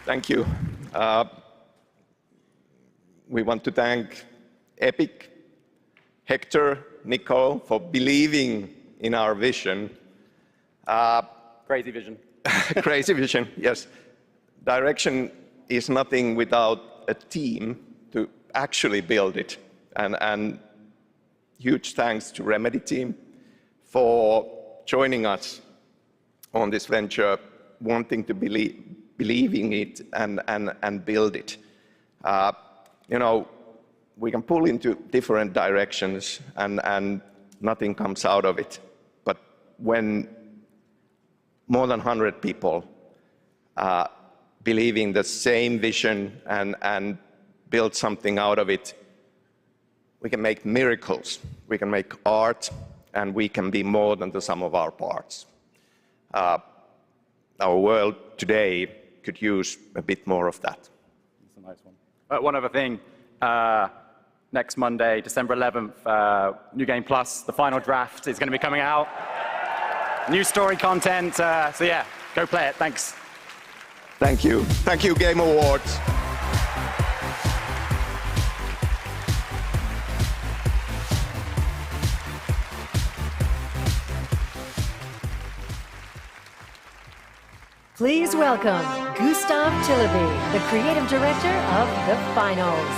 Thank you. We want to thank Epic, Hector, Nicole for believing in our vision. Crazy vision. Crazy vision, yes. Direction is nothing without a team to actually build it. And huge thanks to Remedy team for joining us on this venture, wanting to believe in it and build it. You know, we can pull into different directions and nothing comes out of it. But when more than 100 people believe in the same vision and build something out of it, we can make miracles. We can make art, and we can be more than the sum of our parts. Our world today could use a bit more of that. That's a nice one. One other thing. Next Monday, December 11th, New Game Plus, the final draft is going to be coming out. New story content. So yeah, go play it. Thanks. Thank you. Thank you, Game Awards. Please welcome Gustav Tilleby, the creative director of The Finals.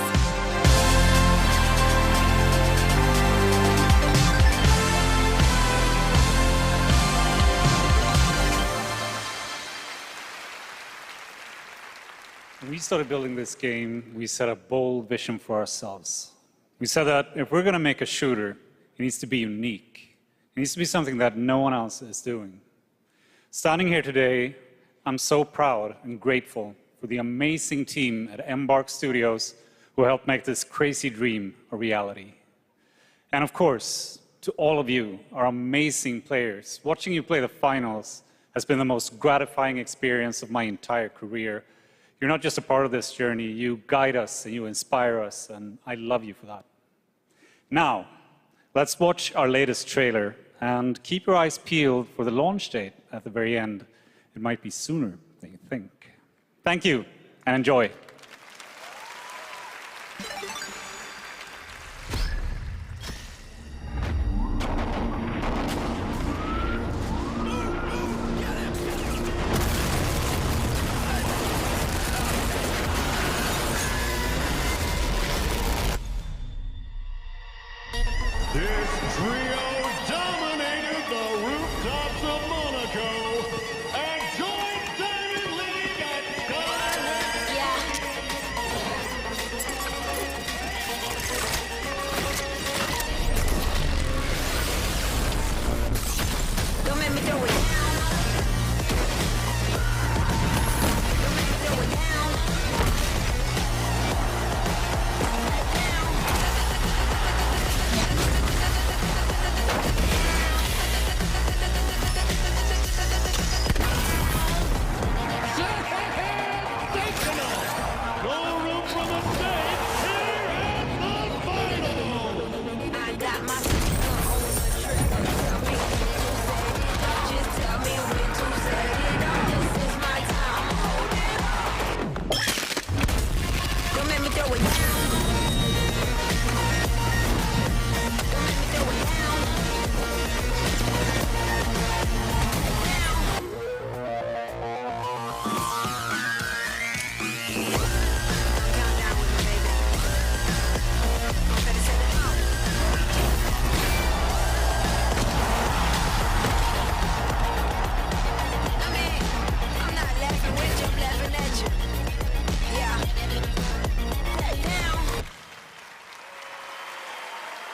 When we started building this game, we set a bold vision for ourselves. We said that if we're going to make a shooter, it needs to be unique. It needs to be something that no one else is doing. Standing here today, I'm so proud and grateful for the amazing team at Embark Studios who helped make this crazy dream a reality. And of course, to all of you, our amazing players, watching you play the finals has been the most gratifying experience of my entire career. You're not just a part of this journey, you guide us and you inspire us, and I love you for that. Now, let's watch our latest trailer and keep your eyes peeled for the launch date at the very end. It might be sooner than you think. Thank you, and enjoy. This trio dominated the rooftops of Monaco and joined David Lee at Skyrim. Don't make me do it.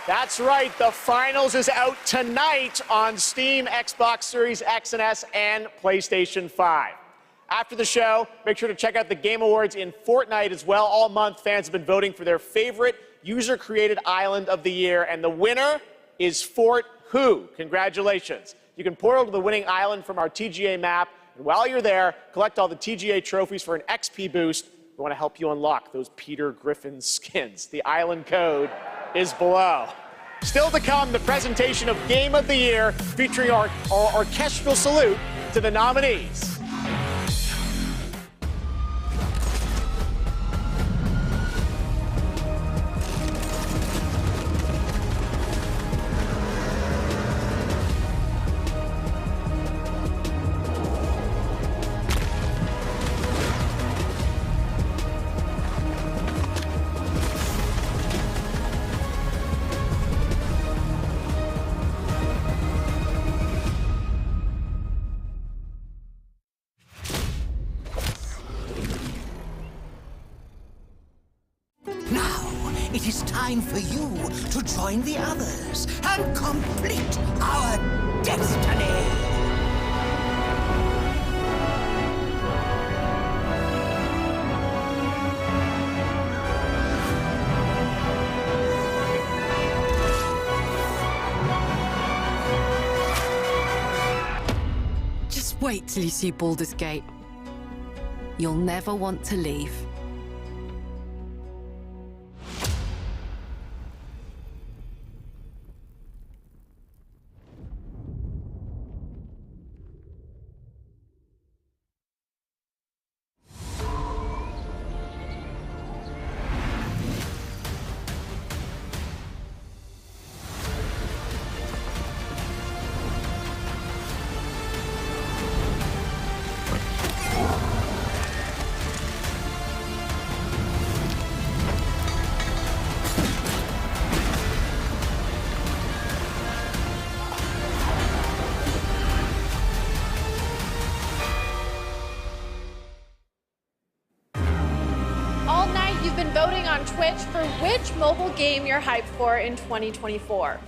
That's right, the finals is out tonight on Steam, Xbox Series X and S, and PlayStation 5. After the show, make sure to check out the Game Awards in Fortnite as well. All month, fans have been voting for their favorite user-created island of the year, and the winner is Fort Who. Congratulations. You can portal to the winning island from our TGA map, and while you're there, collect all the TGA trophies for an XP boost. We want to help you unlock those Peter Griffin skins. The island code is below. Still to come, the presentation of Game of the Year, featuring our orchestral salute to the nominees. time for you to join the others and complete our destiny. Just wait till you see Baldur's Gate. You'll never want to leave. All night you've been voting on Twitch for which mobile game you're hyped for in 2024.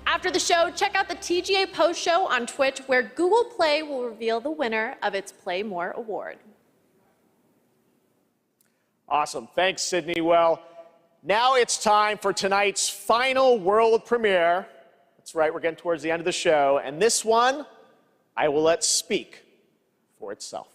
After the show, check out the TGA post show on Twitch where Google Play will reveal the winner of its Play More award. Awesome. Thanks, Sydney. Well, now it's time for tonight's final world premiere. That's right, we're getting towards the end of the show. And this one, I will let speak for itself.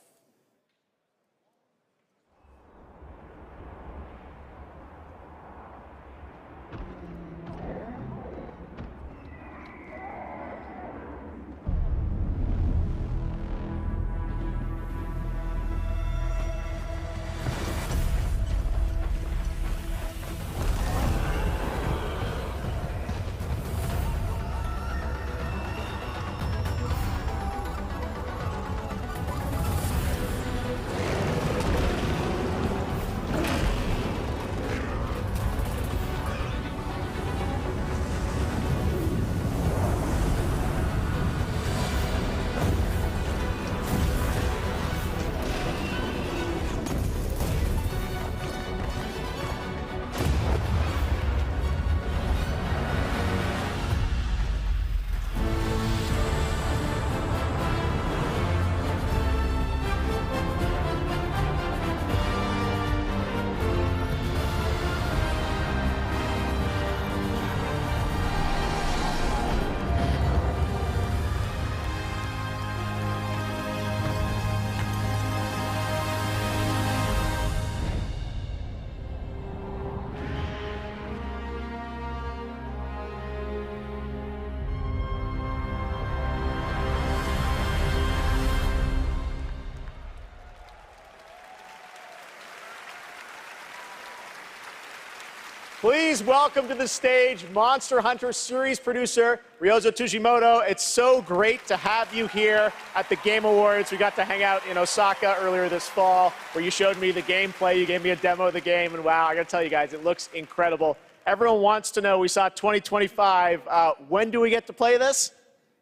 Please welcome to the stage Monster Hunter series producer Ryozo Tujimoto. It's so great to have you here at the Game Awards. We got to hang out in Osaka earlier this fall where you showed me the gameplay. You gave me a demo of the game, and wow, I got to tell you guys, it looks incredible. Everyone wants to know, we saw 2025. When do we get to play this?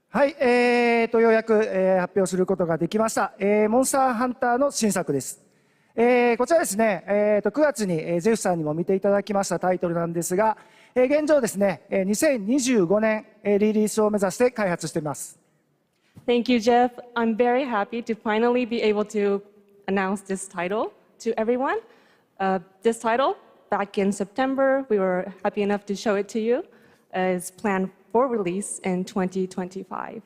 はい、ようやく、発表することができました。モンスターハンターの新作です。こちらですね、9月に、ゼフさんにも見ていただきましたタイトルなんですが、現状ですね、2025年、リリースを目指して開発しています。Thank you, Geoff. I'm very happy to finally be able to announce this title to everyone. This title, back in September, we were happy enough to show it to you, is planned for release in 2025.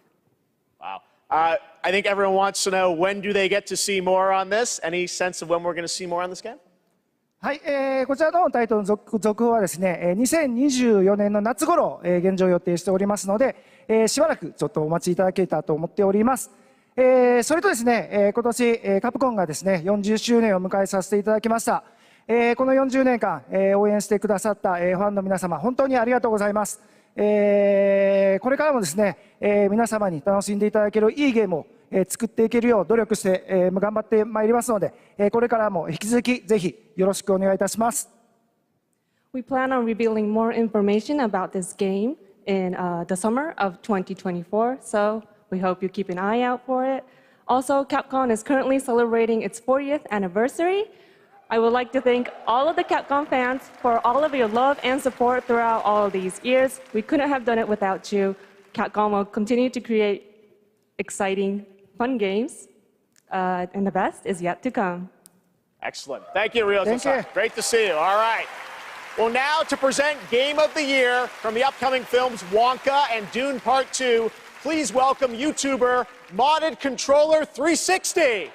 Wow. I think everyone wants to know, when do they get to see more on this? Any sense of when we're going to see more on this game? はい、こちらのタイトルの続報はですね、2024年の夏頃、現状予定しておりますので、しばらくちょっとお待ちいただけたらと思っております。それとですね、今年、カプコンがですね、40周年を迎えさせていただきました。この40年間、応援してくださった、ファンの皆様、本当にありがとうございます。これからもですね、皆様に楽しんでいただけるいいゲームを、作っていけるよう努力して、頑張ってまいりますので、これからも引き続きぜひよろしくお願いいたします。We plan on revealing more information about this game in the summer of 2024, so we hope you keep an eye out for it. Also, Capcom is currently celebrating its 40th anniversary. I would like to thank all of the Capcom fans for all of your love and support throughout all of these years. We couldn't have done it without you. Capcom will continue to create exciting, fun games, and the best is yet to come. Excellent. Thank you, Ryo. Thank you. Great to see you. All right. Well, now to present Game of the Year from the upcoming films Wonka and Dune Part 2, please welcome YouTuber Modded Controller 360.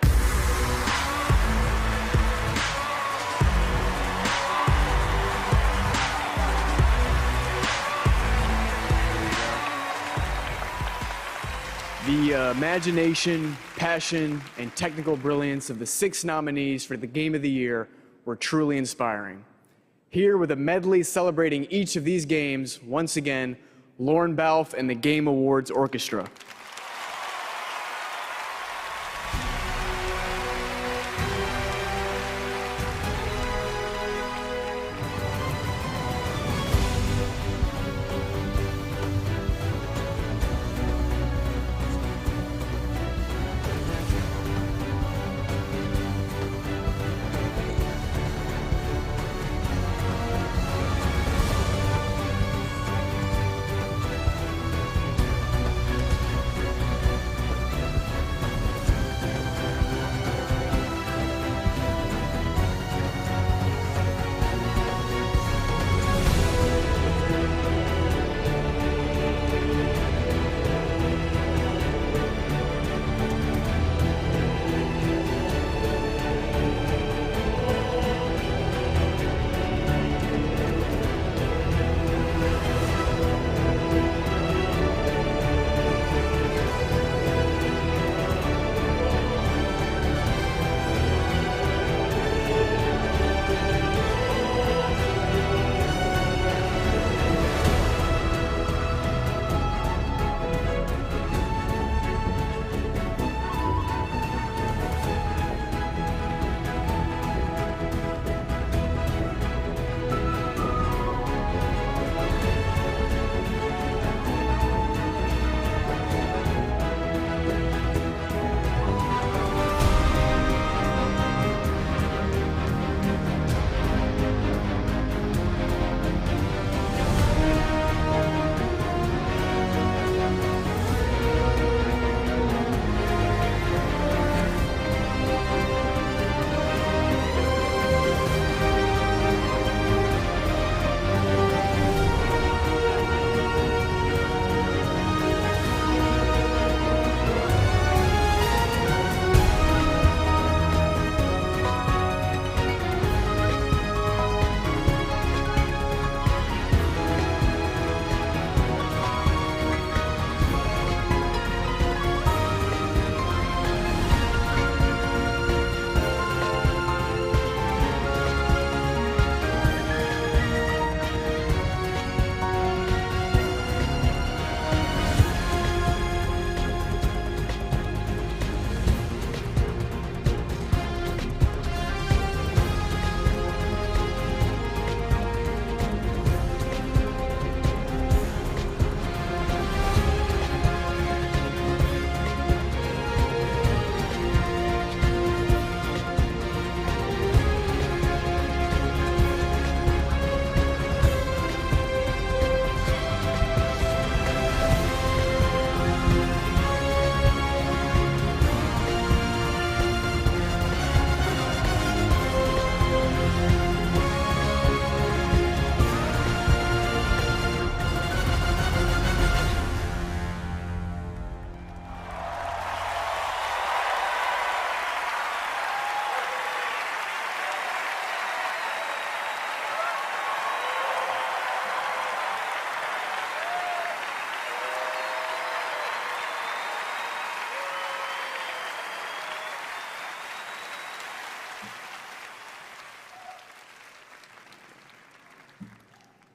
The imagination, passion, and technical brilliance of the 6 nominees for the Game of the Year were truly inspiring. Here with a medley celebrating each of these games, once again, Lauren Balfe and the Game Awards Orchestra.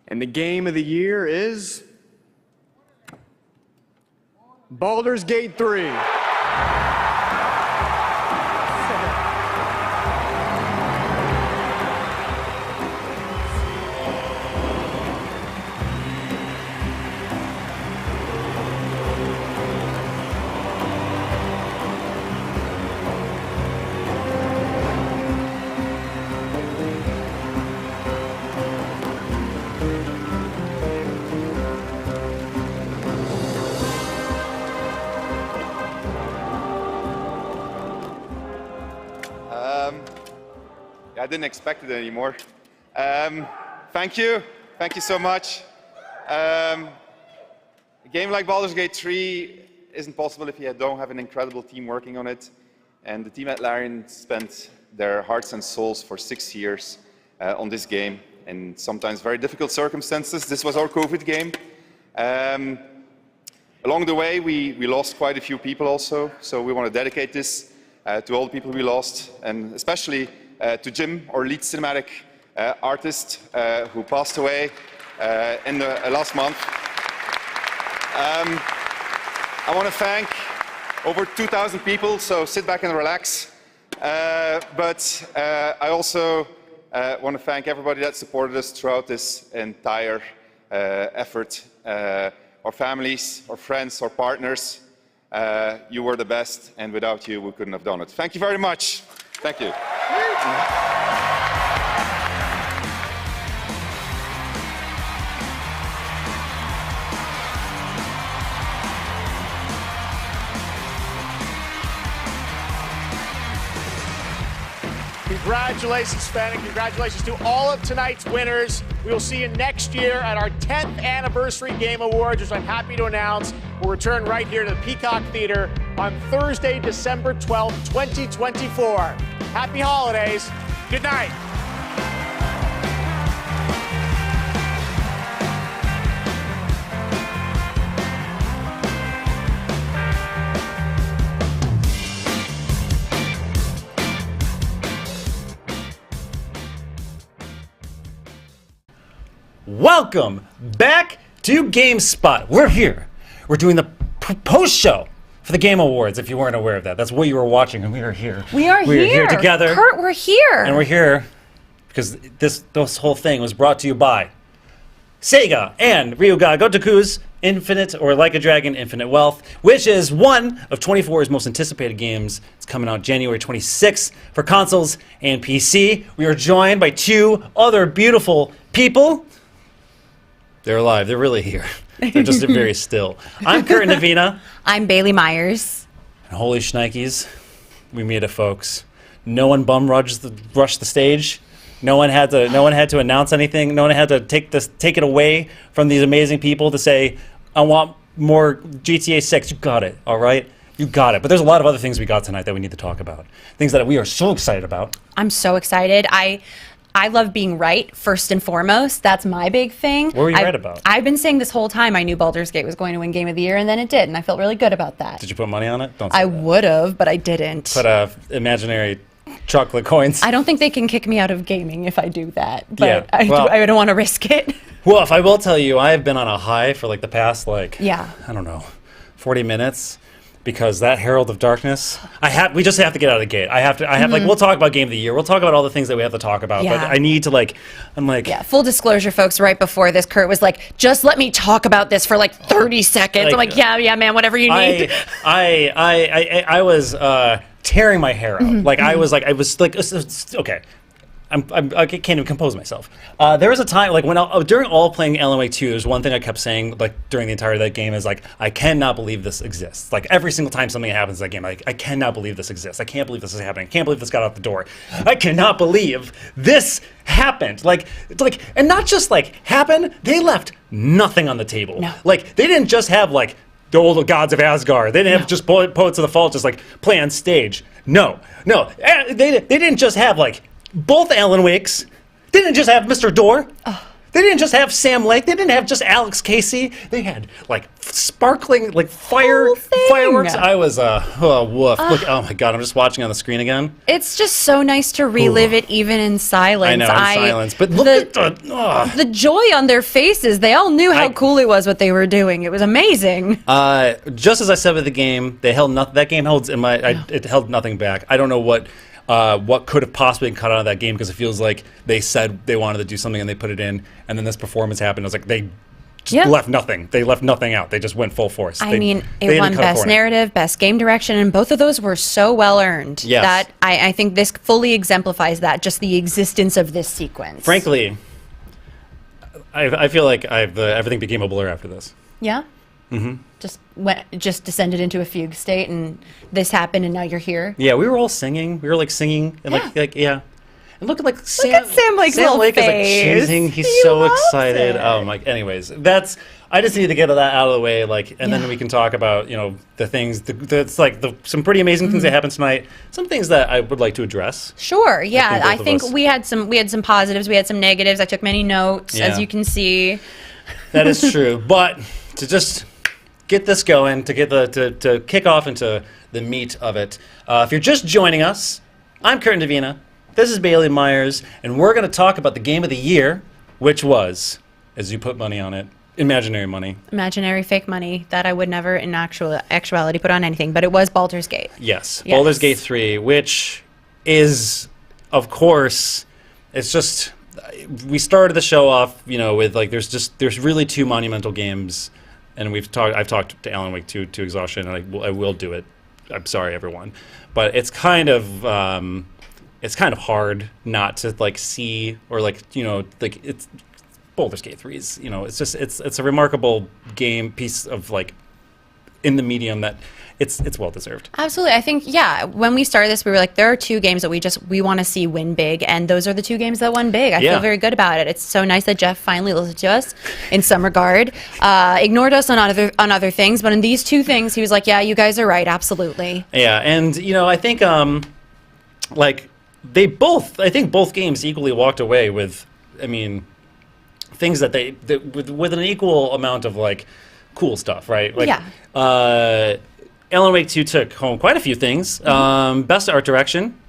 And the game of the year is Baldur's Gate 3. didn't expect it anymore. Thank you so much. A game like Baldur's Gate 3 isn't possible if you don't have an incredible team working on it. And the team at Larian spent their hearts and souls for 6 years on this game in sometimes very difficult circumstances. This was our COVID game. Along the way, we lost quite a few people also, so we want to dedicate this to all the people we lost, and especially to Jim, our lead cinematic artist, who passed away in the last month. I want to thank over 2,000 people, so sit back and relax. But I also want to thank everybody that supported us throughout this entire effort. Our families, our friends, our partners, you were the best, and without you, we couldn't have done it. Thank you very much. Thank you. Congratulations, Sven, and congratulations to all of tonight's winners. We will see you next year at our 10th anniversary Game Awards, which I'm happy to announce will return right here to the Peacock Theater on Thursday, December 12th, 2024. Happy holidays. Good night. Welcome back to GameSpot. We're here. We're doing the post show for the Game Awards. If you weren't aware of that, that's what you were watching, and we are here. We're here together. Kurt, we're here. And we're here because this whole thing was brought to you by Sega and Ryuga Gotoku's Infinite, or Like a Dragon, Infinite Wealth, which is one of 24's most anticipated games. It's coming out January 26th for consoles and PC. We are joined by two other beautiful people. They're alive. They're really here. They're just very still. I'm Kurt Navina. I'm Bailey Myers. And holy shnikes, we made it, folks. No one bum rushed the stage. No one had to announce anything. No one had to take it away from these amazing people to say, I want more GTA 6. You got it, all right? You got it. But there's a lot of other things we got tonight that we need to talk about. Things that we are so excited about. I'm so excited. I love being right, first and foremost. That's my big thing. What were you right about? I've been saying this whole time I knew Baldur's Gate was going to win Game of the Year, and then it did, and I felt really good about that. Did you put money on it? Don't say I would have, but I didn't. Put imaginary chocolate coins. I don't think they can kick me out of gaming if I do that, but Yeah, I don't want to risk it. Well, if I will tell you, I have been on a high for like the past, I don't know, 40 minutes. Because that Herald of Darkness, we just have to get out of the gate. We'll talk about Game of the Year. We'll talk about all the things that we have to talk about. Yeah. But I need to Yeah, full disclosure, folks, right before this, Kurt was like, just let me talk about this for 30 seconds. I'm like, yeah, man, whatever you need. I was tearing my hair out. Okay. I can't even compose myself. There was a time, during all playing Alan Wake 2, there's one thing I kept saying, during the entirety of that game is, I cannot believe this exists. Every single time something happens in that game, I cannot believe this exists. I can't believe this is happening. I can't believe this got out the door. I cannot believe this happened. And not just, happen, they left nothing on the table. No. They didn't just have, the old gods of Asgard. They didn't have just Poets of the Fall just, play on stage. No. They didn't just have, both Alan Wakes. They didn't just have Mr. Door. They didn't just have Sam Lake. They didn't have just Alex Casey. They had sparkling fireworks. I was woof. Look, oh my god, I'm just watching on the screen again. It's just so nice to relive it even in silence. I know, in silence. But look at the joy on their faces. They all knew how cool it was what they were doing. It was amazing. Just as I said with the game, they held that game holds in it held nothing back. I don't know what could have possibly been cut out of that game, because it feels like they said they wanted to do something and they put it in, and then this performance happened. It was like they just left nothing. They left nothing out. They just went full force. It won Best Narrative, Best Game Direction, and both of those were so well earned. Yes. That I think this fully exemplifies that, just the existence of this sequence. Frankly, I feel like everything became a blur after this. Yeah? Mm-hmm. Just descended into a fugue state, and this happened, and now you're here. Yeah, we were all singing. We were singing, and And look at Sam Lake's Sam little Lake is like face. cheesing. He's He so loves excited. it. Oh my! Anyways, I just need to get that out of the way, and then we can talk about the things that's some pretty amazing things that happened tonight. Some things that I would like to address. Sure. Yeah, I think us. we had some positives, we had some negatives. I took many notes, as Yeah. you can see. That is true, but to just get this going, to get to kick off into the meat of it. If you're just joining us, I'm Curtin Davina. This is Bailey Myers, and we're going to talk about the game of the year, which was, as you put money on it, imaginary money. Imaginary fake money that I would never in actuality put on anything, but it was Baldur's Gate. Yes, Baldur's Gate 3, which is, of course, it's just, we started the show off, with there's really two monumental games, and I've talked to Alan Wake to exhaustion, and I will do it. I'm sorry, everyone, but it's kind of hard not to see or it's Baldur's Gate 3's. It's a remarkable piece of in the medium that it's well deserved. Absolutely. I think, when we started this, we were like, there are two games that we want to see win big, and those are the two games that won big. I feel very good about it. It's so nice that Geoff finally listened to us in some regard, ignored us on other things, but in these two things, he was like, yeah, you guys are right, absolutely. Yeah, and, I think, I think both games equally walked away with, things that with an equal amount of, cool stuff, right? Alan Wake 2 took home quite a few things. Best art direction,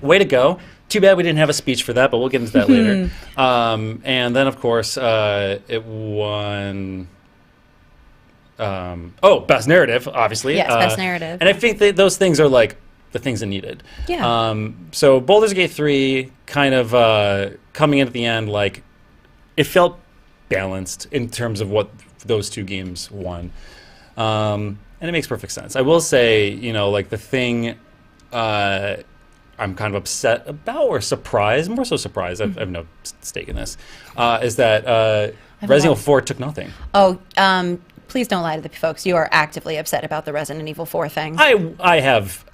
way to go. Too bad we didn't have a speech for that, but we'll get into that later. And then, of course, it won... best narrative, obviously. Yes, best narrative. And I think that those things are, the things that needed. Yeah. So Baldur's Gate 3 kind of coming in at the end, it felt balanced in terms of what those two games won. And it makes perfect sense. I will say, the thing I'm kind of upset about or surprised, more so surprised, I have no stake in this, is that Resident Evil 4 took nothing. Oh, please don't lie to the folks. You are actively upset about the Resident Evil 4 thing. I have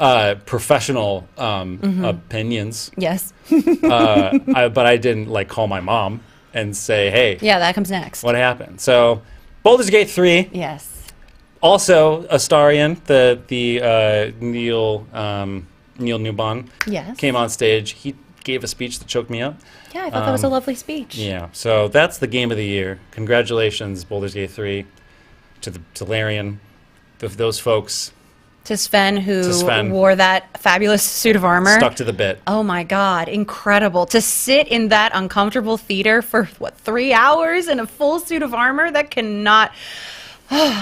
professional opinions. Yes. But I didn't call my mom and say, hey. Yeah, that comes next. What happened? So Baldur's Gate 3. Yes. Also, Astarion, the Neil Newbon, yes, came on stage. He gave a speech that choked me up. Yeah, I thought that was a lovely speech. Yeah, so that's the game of the year. Congratulations, Baldur's Gate 3, to Larian, those folks. To Sven, who wore that fabulous suit of armor. Stuck to the bit. Oh my God, incredible. To sit in that uncomfortable theater for, 3 hours in a full suit of armor? That cannot...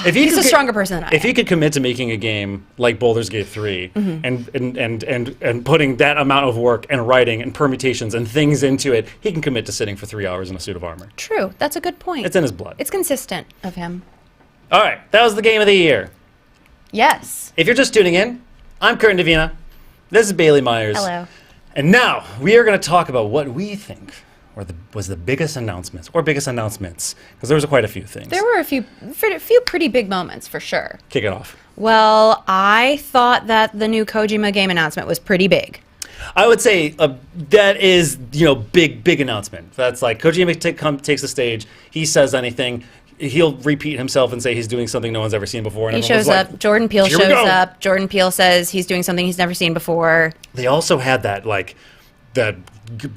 He's a stronger person than I am. If he could commit to making a game like Baldur's Gate 3 and putting that amount of work and writing and permutations and things into it, he can commit to sitting for 3 hours in a suit of armor. True. That's a good point. It's in his blood. It's consistent of him. All right. That was the game of the year. Yes. If you're just tuning in, I'm Curtin Davina. This is Bailey Myers. Hello. And now we are going to talk about what we think was the biggest announcements, because there was quite a few things. There were a few pretty big moments, for sure. Kick it off. Well, I thought that the new Kojima game announcement was pretty big. I would say that is, big announcement. That's Kojima takes the stage, he says anything, he'll repeat himself and say he's doing something no one's ever seen before. And he shows up, Jordan Peele shows up, Jordan Peele says he's doing something he's never seen before. They also had that, that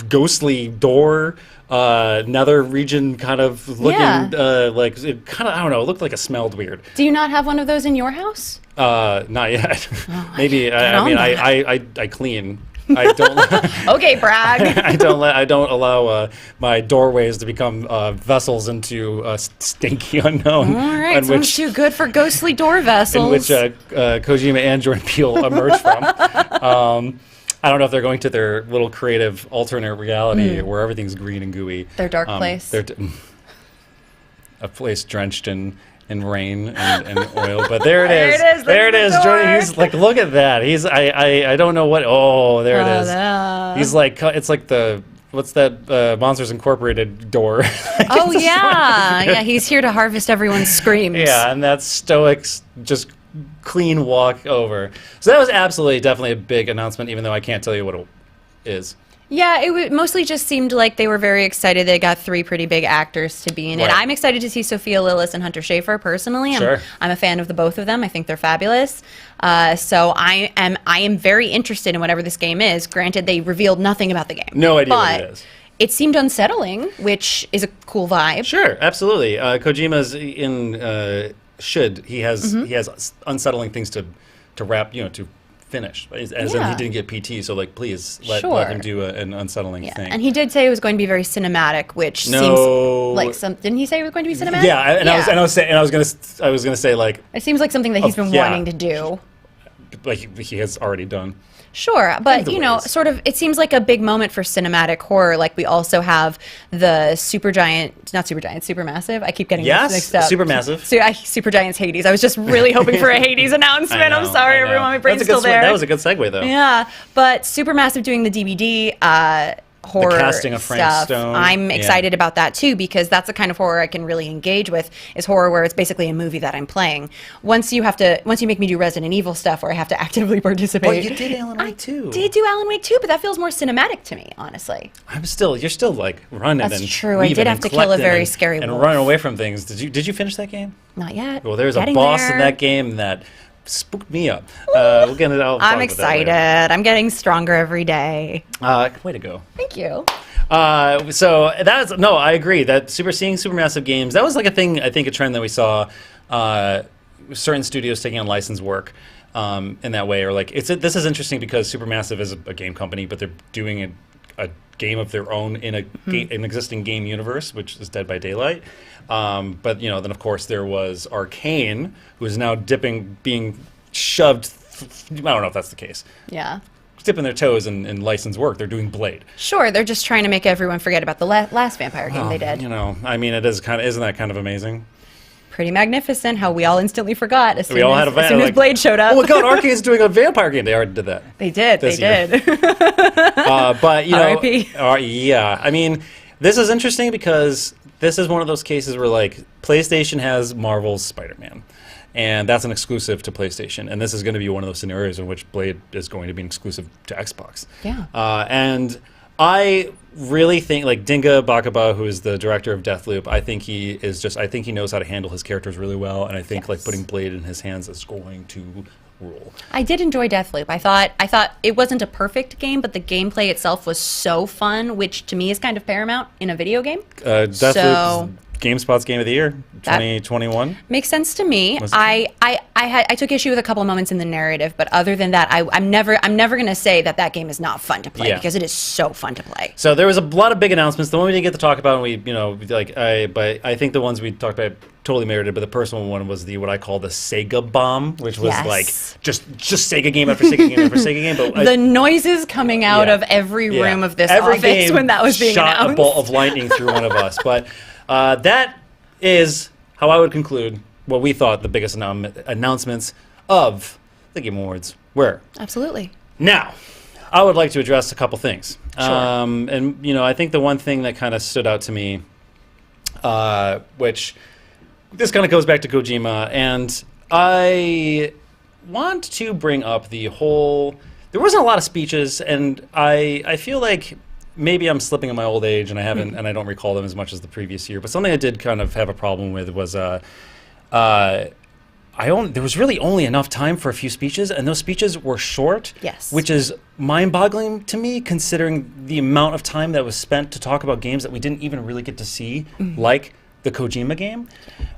ghostly door, nether region kind of looking, it kind of, I don't know, it looked like it smelled weird. Do you not have one of those in your house? Not yet. Oh, Maybe, I clean. I don't. Okay, brag. I don't allow my doorways to become vessels into stinky unknown. All right, sounds too good for ghostly door vessels. In which Kojima and Jordan Peele emerge from. I don't know if they're going to their little creative alternate reality where everything's green and gooey. Their dark place. A place drenched in rain and oil, but there it is. There it is. Jordan, he's look at that. I don't know what. Oh, there it is. No. He's it's like what's that Monsters Incorporated door? Oh yeah. He's here to harvest everyone's screams. Yeah, and that's stoic, just clean walk over. So that was definitely a big announcement, even though I can't tell you what it is. Yeah, it mostly just seemed like they were very excited. They got 3 pretty big actors to be in it. Right. I'm excited to see Sophia Lillis and Hunter Schafer personally. Sure. I'm a fan of the both of them. I think they're fabulous. So I am very interested in whatever this game is. Granted, they revealed nothing about the game. No idea what but it is. It seemed unsettling, which is a cool vibe. Sure, absolutely. Kojima's he has unsettling things to wrap, to finish. As in he didn't get PT, so please let him do an unsettling thing. And he did say it was going to be very cinematic, which seems like some. Didn't he say it was going to be cinematic? Yeah, I was gonna say it seems like something that he's been wanting to do. Like he has already done. Sure, but sort of, it seems like a big moment for cinematic horror. Like we also have the Supermassive. I keep getting this mixed up. Supermassive. Supergiant's Hades. I was just really hoping for a Hades announcement. I'm sorry, everyone. My brain's still there. That was a good segue, though. Yeah, but Supermassive doing the DVD horror the casting of Frank stuff. Stone. I'm excited about that too, because that's the kind of horror I can really engage with, is horror where it's basically a movie that I'm playing. Once you make me do Resident Evil stuff where I have to actively participate. Well, you did Alan Wake 2. I did do Alan Wake 2, but that feels more cinematic to me, honestly. You're still like running. That's and true. I did have to kill a very scary wolf. And run away from things. Did you finish that game? Not yet. Well, there's a boss in that game that spooked me up. We'll get it out. I'm excited. I'm getting stronger every day. Way to go. Thank you. So I agree that seeing Supermassive games, that was like a thing, I think a trend that we saw, certain studios taking on licensed work in that way, or this is interesting because Supermassive is a game company, but they're doing a game of their own in an existing game universe, which is Dead by Daylight. But then of course there was Arcane, who is now being shoved. I don't know if that's the case. Yeah. Dipping their toes in licensed work. They're doing Blade. Sure, they're just trying to make everyone forget about the last vampire game they did. Isn't that kind of amazing? Pretty magnificent how we all instantly forgot as soon as Blade showed up. Oh my God, Arcane's doing a vampire game. They already did that. They did. But R.I.P. Yeah. I mean, this is interesting because this is one of those cases where PlayStation has Marvel's Spider-Man. And that's an exclusive to PlayStation. And this is going to be one of those scenarios in which Blade is going to be an exclusive to Xbox. Yeah. And I really think, Dinga Bakaba, who is the director of Deathloop, I think he knows how to handle his characters really well. And I think putting Blade in his hands is going to rule. I did enjoy Deathloop. I thought it wasn't a perfect game, but the gameplay itself was so fun, which to me is kind of paramount in a video game. Deathloop. GameSpot's Game of the Year, 2021. Makes sense to me. I took issue with a couple of moments in the narrative, but other than that, I'm never going to say that game is not fun to play because it is so fun to play. So there was a lot of big announcements. The one we didn't get to talk about, but I think the ones we talked about totally merited. But the personal one was what I call the Sega bomb, which was just Sega game after Sega game after Sega game. But the noises coming out of every room of this office when that was being announced. Shot a bolt of lightning through one of us, but. That is how I would conclude what we thought the biggest announcements of the Game Awards were. Absolutely. Now, I would like to address a couple things. Sure. And I think the one thing that kind of stood out to me, which this kind of goes back to Kojima, and I want to bring up the whole. There wasn't a lot of speeches, and I feel like. Maybe I'm slipping in my old age, and I don't recall them as much as the previous year. But something I did kind of have a problem with was, there was really only enough time for a few speeches, and those speeches were short. Yes. Which is mind-boggling to me, considering the amount of time that was spent to talk about games that we didn't even really get to see, like the Kojima game.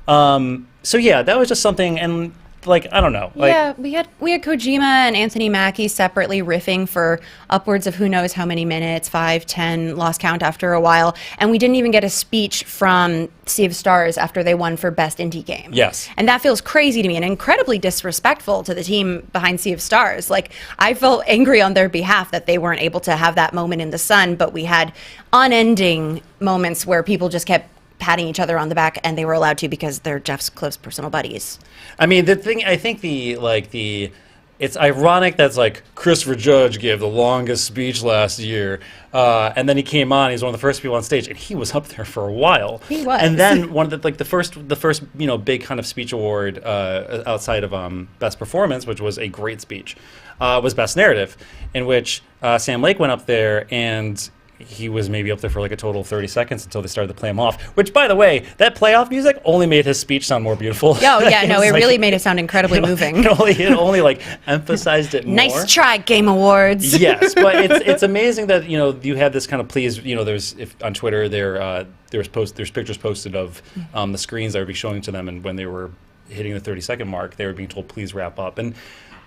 So yeah, that was just something, and. I don't know. We had Kojima and Anthony Mackie separately riffing for upwards of who knows how many minutes, 5, 10, lost count after a while, and we didn't even get a speech from Sea of Stars after they won for Best Indie Game. Yes. And that feels crazy to me and incredibly disrespectful to the team behind Sea of Stars. I felt angry on their behalf that they weren't able to have that moment in the sun, but we had unending moments where people just kept patting each other on the back, and they were allowed to because they're Jeff's close personal buddies. I mean, the thing I think the it's ironic that's like Christopher Judge gave the longest speech last year, and then he came on. He was one of the first people on stage, and he was up there for a while. He was. And then one of the first big kind of speech award outside of Best Performance, which was a great speech, was Best Narrative, in which Sam Lake went up there and he was maybe up there for like a total of 30 seconds until they started to play him off. Which, by the way, that playoff music only made his speech sound more beautiful. Oh, yeah, no, it really made it sound incredibly moving. It only like emphasized it more. Nice try, Game Awards. Yes, but it's amazing that you have this kind of please. There's on Twitter there's pictures posted of the screens that would be showing to them, and when they were hitting the 30-second mark, they were being told please wrap up. And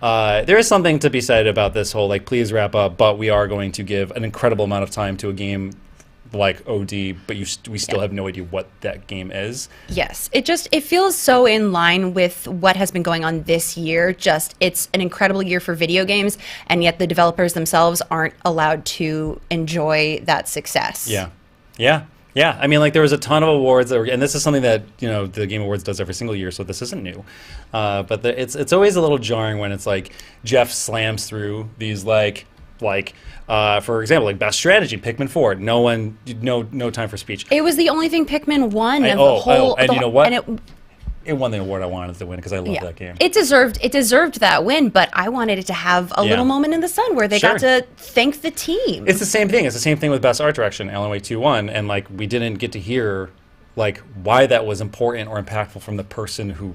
there is something to be said about this whole like please wrap up, but we are going to give an incredible amount of time to a game like OD, but we still have no idea what that game is. Yes, it feels so in line with what has been going on this year. It's an incredible year for video games, and yet the developers themselves aren't allowed to enjoy that success. Yeah, I mean, like there was a ton of awards, and this is something that the Game Awards does every single year, so this isn't new. But it's always a little jarring when it's like Geoff slams through these for example, like Best Strategy, Pikmin 4. No time for speech. It was the only thing Pikmin won And you know what? And it won the award I wanted to win because I love that game. It deserved that win, but I wanted it to have a little moment in the sun where they got to thank the team. It's the same thing. It's the same thing with Best Art Direction, Alan Wake 2 won, and like we didn't get to hear like why that was important or impactful from the person who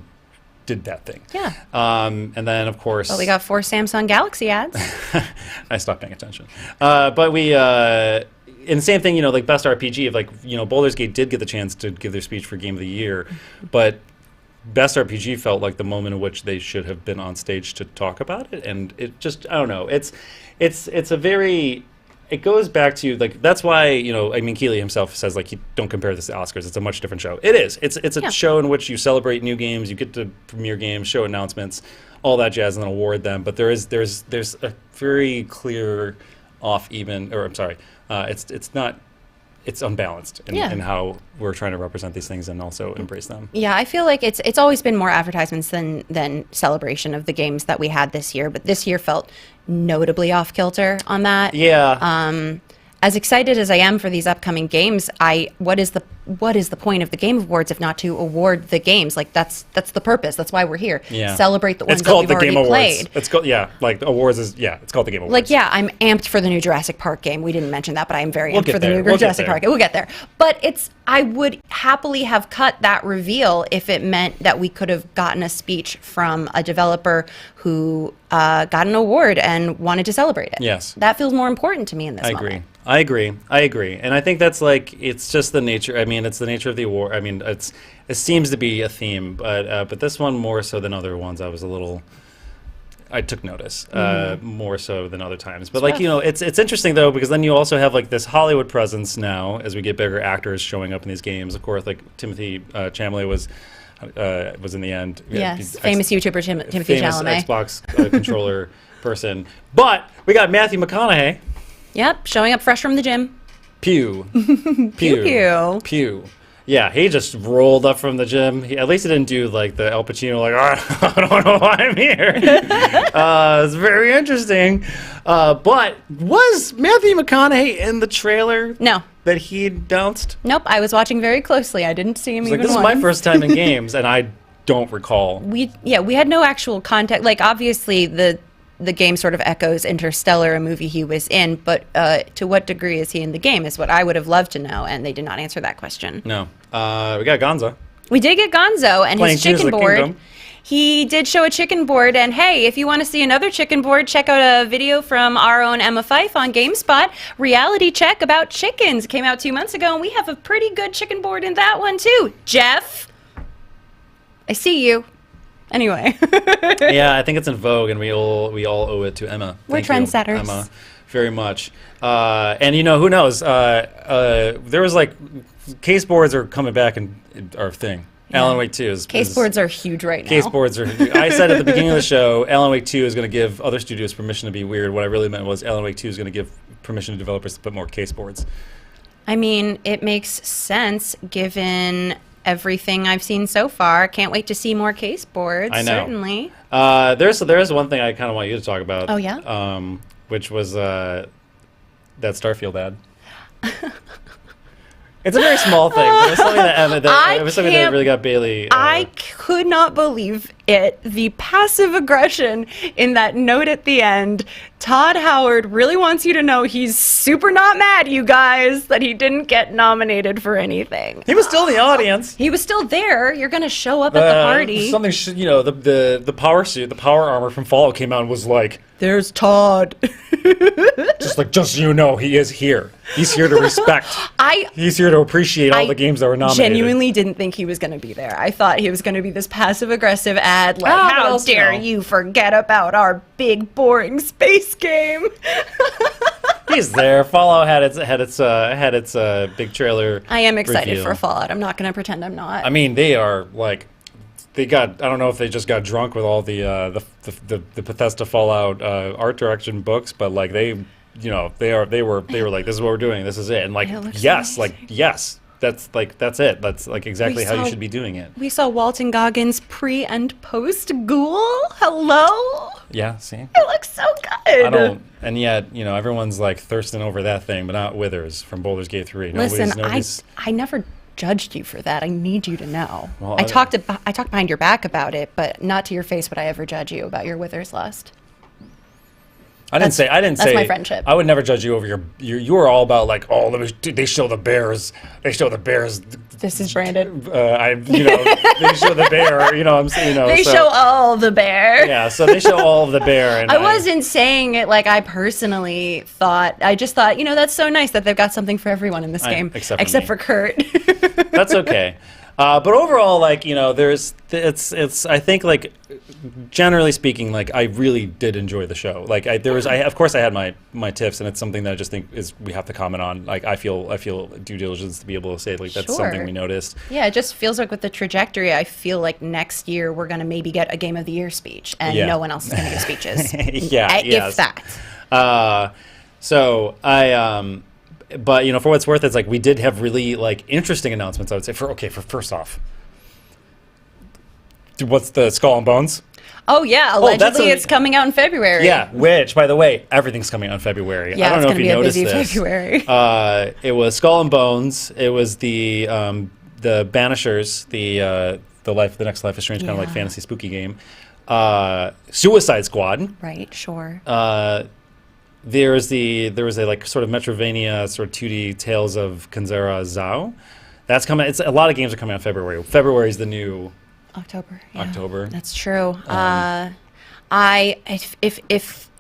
did that thing. Yeah. And then of course, we got 4 Samsung Galaxy ads. I stopped paying attention. But we. And the same thing, like Best RPG, Baldur's Gate did get the chance to give their speech for Game of the Year, but Best RPG felt like the moment in which they should have been on stage to talk about it, and it just, I don't know, it's a very, it goes back to, like, that's why, Keighley himself says, like, you don't compare this to Oscars, it's a much different show. It is, it's a show in which you celebrate new games, you get to premiere games, show announcements, all that jazz, and then award them, but there's a very clear it's unbalanced in how we're trying to represent these things and also embrace them. Yeah, I feel like it's always been more advertisements than celebration of the games that we had this year, but this year felt notably off kilter on that. Yeah. As excited as I am for these upcoming games, what is the point of the Game Awards if not to award the games? Like that's the purpose. That's why we're here. Yeah. Celebrate the ones that we've already played. It's called awards is it's called the Game Awards. Like I'm amped for the new Jurassic Park game. We didn't mention that, but I am very amped for the new Jurassic Park game. We'll get there. But I would happily have cut that reveal if it meant that we could have gotten a speech from a developer who got an award and wanted to celebrate it. Yes. That feels more important to me in this moment. I agree. And I think that's it's just the nature. I mean, it's the nature of the award. I mean, it seems to be a theme, but this one more so than other ones, I took notice more so than other times. But it's interesting though, because then you also have this Hollywood presence now as we get bigger actors showing up in these games. Of course, Timothy Chalamet was in the end. Yes, famous YouTuber Timothy Chalamet. Famous Xbox controller person. But we got Matthew McConaughey. Yep, showing up fresh from the gym. Pew. Pew. Pew. Yeah, he just rolled up from the gym. At least he didn't do the Al Pacino, I don't know why I'm here. It's very interesting. But was Matthew McConaughey in the trailer? No. That he announced? Nope, I was watching very closely. I didn't see him even once. This is my first time in games, and I don't recall. We had no actual contact. Obviously, the game sort of echoes Interstellar, a movie he was in, but to what degree is he in the game is what I would have loved to know, and they did not answer that question. No. We got Gonzo. We did get Gonzo and his chicken board. Kingdom. He did show a chicken board, and hey, if you want to see another chicken board, check out a video from our own Emma Fife on GameSpot, Reality Check about chickens. It came out 2 months ago, and we have a pretty good chicken board in that one too. Geoff, I see you. Anyway. Yeah, I think it's in vogue, and we all owe it to Emma. We're trendsetters. Emma, very much. And who knows? There was case boards are coming back and are a thing. Yeah. Alan Wake 2 is... Case boards are huge right now. Case boards are... I said at the beginning of the show, Alan Wake 2 is going to give other studios permission to be weird. What I really meant was Alan Wake 2 is going to give permission to developers to put more case boards. I mean, it makes sense given everything I've seen so far. Can't wait to see more case boards. I know. Certainly. There is one thing I kind of want you to talk about. Oh, yeah? Which was that Starfield ad. It's a very small thing, but it was something that really got Bailey. I could not believe it. The passive aggression in that note at the end. Todd Howard really wants you to know he's super not mad, you guys, that he didn't get nominated for anything. He was still in the audience. He was still there. You're going to show up at the party. The power suit, the power armor from Fallout came out and was like, "There's Todd." just so you know, he is here. He's here to respect. He's here to appreciate all the games that were nominated. Genuinely didn't think he was going to be there. I thought he was going to be this passive aggressive ad, like, how dare you forget about our big boring space game. He's there. Fallout had its big trailer. I am excited reveal. for Fallout. I'm not going to pretend I'm not. I mean, they are like, I don't know if they just got drunk with all the Bethesda Fallout art direction books, but like they were like, this is what we're doing, this is it, and like yes, that's it. That's like exactly how you should be doing it. We saw Walton Goggins pre and post Ghoul. Hello. Yeah, see? It looks so good. And yet, everyone's like thirsting over that thing, but not Withers from Baldur's Gate 3. Listen, I never judged you for that. I need you to know. Well, I talked behind your back about it, but not to your face would I ever judge you about your Withers lust. I didn't say. That's my friendship. I would never judge you over your. You were all about like, they show the bears. They show the bears. This is Brandon. They show the bear. They show all the bear. Yeah, so they show all of the bear. And I wasn't saying it like I personally thought. I just thought, that's so nice that they've got something for everyone in this game, except for Kurt. That's okay. But overall, like, it's I think, like, generally speaking, like, I really did enjoy the show. Like, of course I had my tips, and it's something that I just think we have to comment on. Like, I feel due diligence to be able to say, like, that's something we noticed. Yeah, it just feels like with the trajectory, I feel like next year we're going to maybe get a Game of the Year speech, and no one else is going to give speeches. If that. But for what it's worth, it's like we did have really like interesting announcements. I would say for first off, what's the Skull and Bones? Oh yeah, allegedly it's coming out in February. Yeah, which by the way, everything's coming out in February. Yeah, I don't know if you noticed this. It's gonna be a busy February. It was Skull and Bones. It was the Banishers, the next Life is Strange kind of like fantasy spooky game. Suicide Squad. Right. Sure. There was a like sort of Metrovania sort of 2D Tales of Kanzera Zao. That's coming. A lot of games are coming out in February. February is the new October. Yeah, October. That's true. If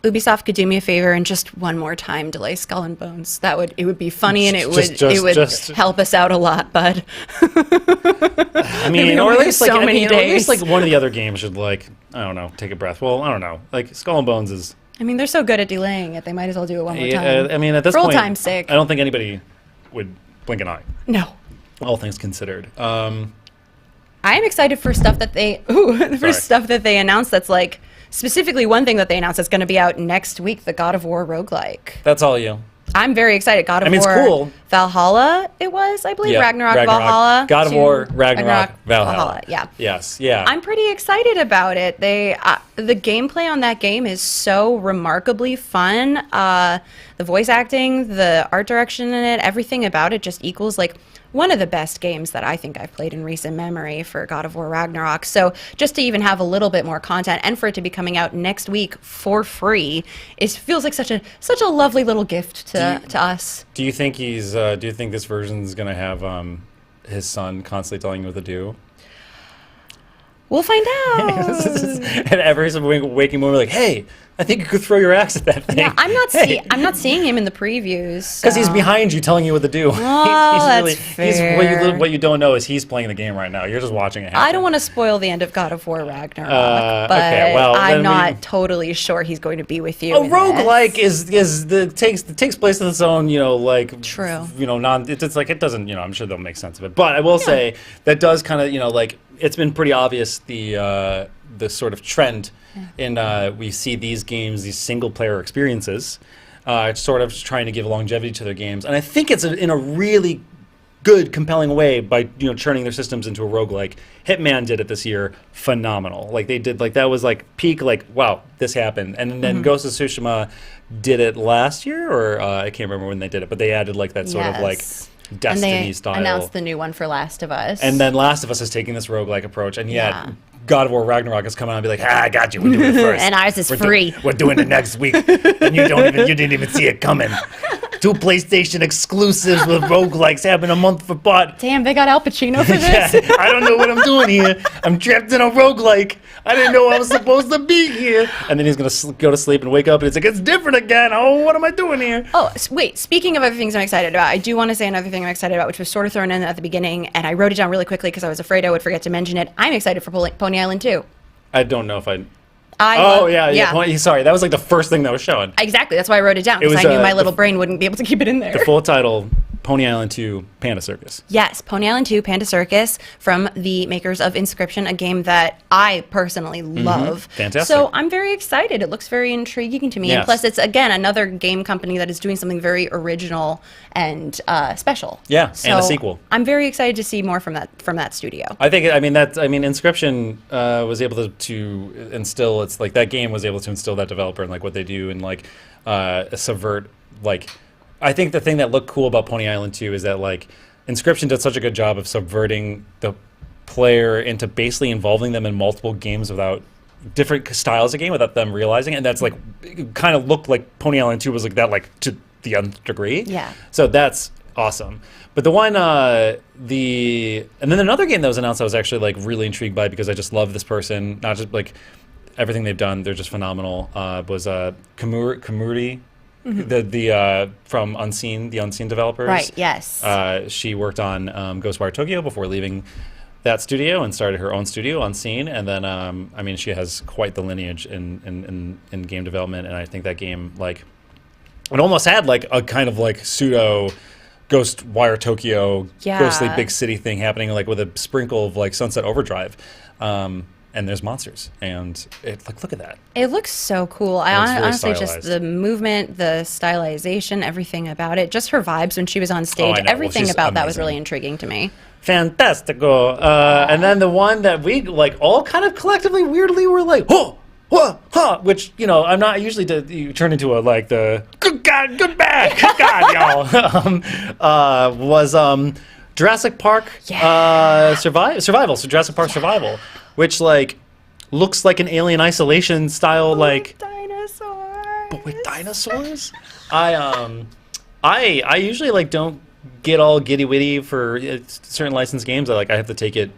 Ubisoft could do me a favor and just one more time delay Skull and Bones, it would be funny and it would help us out a lot, bud. I mean, or at least like one of the other games should like, I don't know, take a breath. Well, I don't know. Like Skull and Bones is. I mean, they're so good at delaying it; they might as well do it one more time. I mean, at this for point, old time's sake. I don't think anybody would blink an eye. No. All things considered. I am excited for stuff that they announced. That's like specifically one thing that they announced that's going to be out next week: the God of War roguelike. That's all you. I'm very excited. God of War. It's cool. Valhalla. It was, I believe, Yeah, Ragnarok, Valhalla. God of War, Ragnarok, Valhalla. Yeah. Yes. Yeah. I'm pretty excited about it. The gameplay on that game is so remarkably fun. The voice acting, the art direction in it, everything about it just equals like one of the best games that I think I've played in recent memory for God of War Ragnarok. So just to even have a little bit more content and for it to be coming out next week for free, it feels like such a lovely little gift to us. Do you think do you think this version is going to have his son constantly telling you what to do? We'll find out. And every waking moment, like, hey, I think you could throw your axe at that thing. Yeah, I'm not seeing him in the previews because he's behind you, telling you what to do. Oh, he's fair. What you don't know is he's playing the game right now. You're just watching it happen. I don't want to spoil the end of God of War Ragnarok, but okay, well, I'm not totally sure he's going to be with you. A roguelike takes place in its own, like true. It's like it doesn't, I'm sure they'll make sense of it. But I will say that does kind of, like it's been pretty obvious the sort of trend in we see these games, these single player experiences, sort of trying to give longevity to their games, and I think it's in a really good, compelling way by churning their systems into a roguelike. Hitman did it this year, phenomenal. Like they did, like that was like peak, like wow, this happened. And then Ghost of Tsushima did it last year, or I can't remember when they did it, but they added like that sort of like Destiny and they style. Announced the new one for Last of Us. And then Last of Us is taking this roguelike approach, and God of War Ragnarok is coming out and be like, I got you, we're doing it first. And ours is free. We're doing it next week, and you didn't even see it coming. 2 PlayStation exclusives with roguelikes having a month for bot. Damn, they got Al Pacino for this? Yeah, I don't know what I'm doing here. I'm trapped in a roguelike. I didn't know I was supposed to be here. And then he's going to go to sleep and wake up, and it's like, it's different again. Oh, what am I doing here? Oh, wait, speaking of other things I'm excited about, I do want to say another thing I'm excited about, which was sort of thrown in at the beginning, and I wrote it down really quickly because I was afraid I would forget to mention it. I'm excited for Pony Island 2. I don't know if I... yeah. Sorry, that was like the first thing that was shown. Exactly, that's why I wrote it down, because I knew my little brain wouldn't be able to keep it in there. The full title, Pony Island 2 Panda Circus. Yes, Pony Island 2 Panda Circus from the makers of Inscription, a game that I personally love. Fantastic. So I'm very excited. It looks very intriguing to me. Yes. And plus, it's, again, another game company that is doing something very original and special. Yeah, so and a sequel. I'm very excited to see more from that studio. Inscription was able to instill, it's like that game was able to instill that developer and like what they do and like subvert, like, I think the thing that looked cool about Pony Island 2 is that like Inscription did such a good job of subverting the player into basically involving them in multiple games without different styles of game without them realizing it. And that's like, it kind of looked like Pony Island 2 was like that, like to the nth degree. Yeah. So that's awesome. But the one, and then another game that was announced I was actually like really intrigued by because I just love this person, not just like everything they've done, they're just phenomenal, was Kamuri. The from Unseen, the Unseen developers. Right, yes. She worked on Ghostwire Tokyo before leaving that studio and started her own studio, Unseen. And then, she has quite the lineage in game development. And I think that game, like, it almost had like a kind of like pseudo Ghostwire Tokyo, ghostly big city thing happening, like with a sprinkle of like Sunset Overdrive. And there's monsters, and look at that. It looks so cool. Honestly, just the movement, the stylization, everything about it, just her vibes when she was on stage, everything about that was really intriguing to me. Fantastico. And then the one that we like all kind of collectively weirdly were like, which, I'm not usually you turn into a like the good God, good bad, good God, y'all. Was Jurassic Park Survival. So Jurassic Park Survival. Which like looks like an Alien Isolation style, like dinosaurs. But with dinosaurs. I usually like don't get all giddy witty for certain licensed games. I have to take it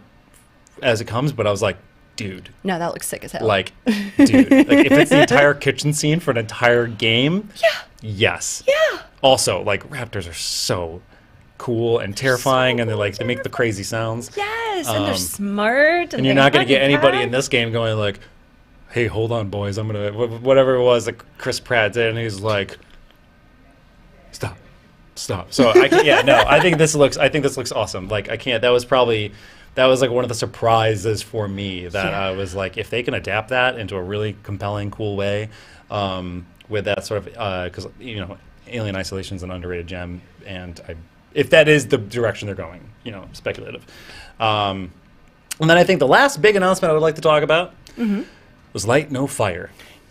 as it comes. But I was like, dude, no, that looks sick as hell. Like, dude, like if it's the entire kitchen scene for an entire game, yes. Yeah. Also, like raptors are so cool and terrifying, and they make the crazy sounds. Yes, and they're smart. And you're not going to get anybody in this game going like, "Hey, hold on, boys, I'm gonna whatever it was that Chris Pratt did," and he's like, "Stop." So I think this looks awesome. Like I can't. That was like one of the surprises for me that I was like, if they can adapt that into a really compelling, cool way, with that sort of because Alien Isolation is an underrated gem, and if that is the direction they're going, speculative. And then I think the last big announcement I would like to talk about was Light No Fire.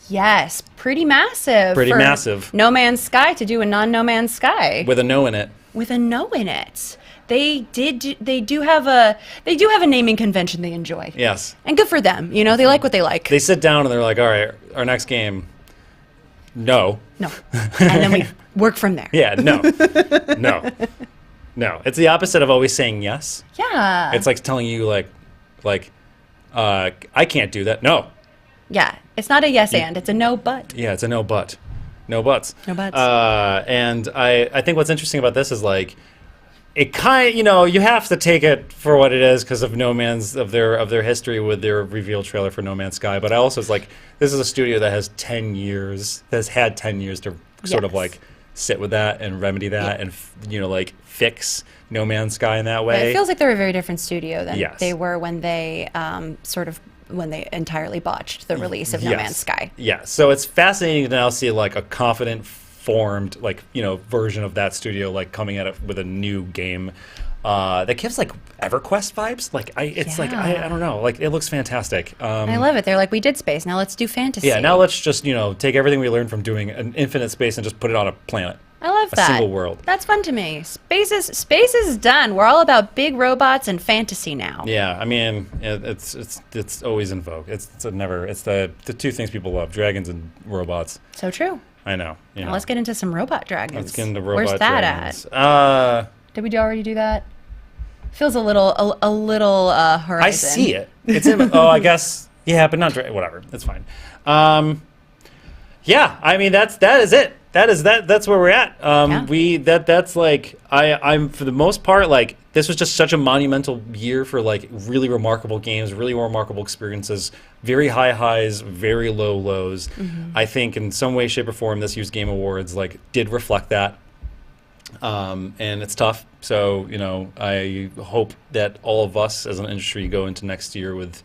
Yes, pretty massive. Pretty massive. No Man's Sky to do a non-No Man's Sky. With a no in it. With a no in it. They do have a naming convention they enjoy. Yes. And good for them. They like what they like. They sit down and they're like, all right, our next game, no. No. And then we work from there. Yeah, no. No. It's the opposite of always saying yes. Yeah. It's like telling you I can't do that. No. Yeah. It's not a yes and, it's a no but. Yeah, it's a no but. No buts. No buts. And I think what's interesting about this is like it you have to take it for what it is because of their history with their reveal trailer for No Man's Sky. But I also was like, this is a studio that has 10 years to sort of like sit with that and remedy that and fix No Man's Sky in that way. But it feels like they're a very different studio than they were when they when they entirely botched the release of No Man's Sky. Yeah, so it's fascinating to now see like a confident, formed version of that studio like coming at it with a new game. that gives like EverQuest vibes. Like I don't know. Like it looks fantastic. I love it. They're like, we did space, now let's do fantasy. Yeah, now let's just take everything we learned from doing an infinite space and just put it on a planet. I love that. A single world. That's fun to me. Space is done. We're all about big robots and fantasy now. Yeah, I mean, it's always in vogue. It's the two things people love: dragons and robots. So true. I know. Now let's get into some robot dragons. Let's get into robot Where's that dragons. at? Did we already do that? Feels a little Horizon. I see it. It's in. Oh, I guess. Yeah, but not whatever. It's fine. Yeah, I mean that is it. That's where we're at. That's like I'm for the most part like this was just such a monumental year for like really remarkable games, really remarkable experiences, very high highs, very low lows. I think in some way, shape, or form, this year's Game Awards like did reflect that. And it's tough. So I hope that all of us as an industry go into next year with.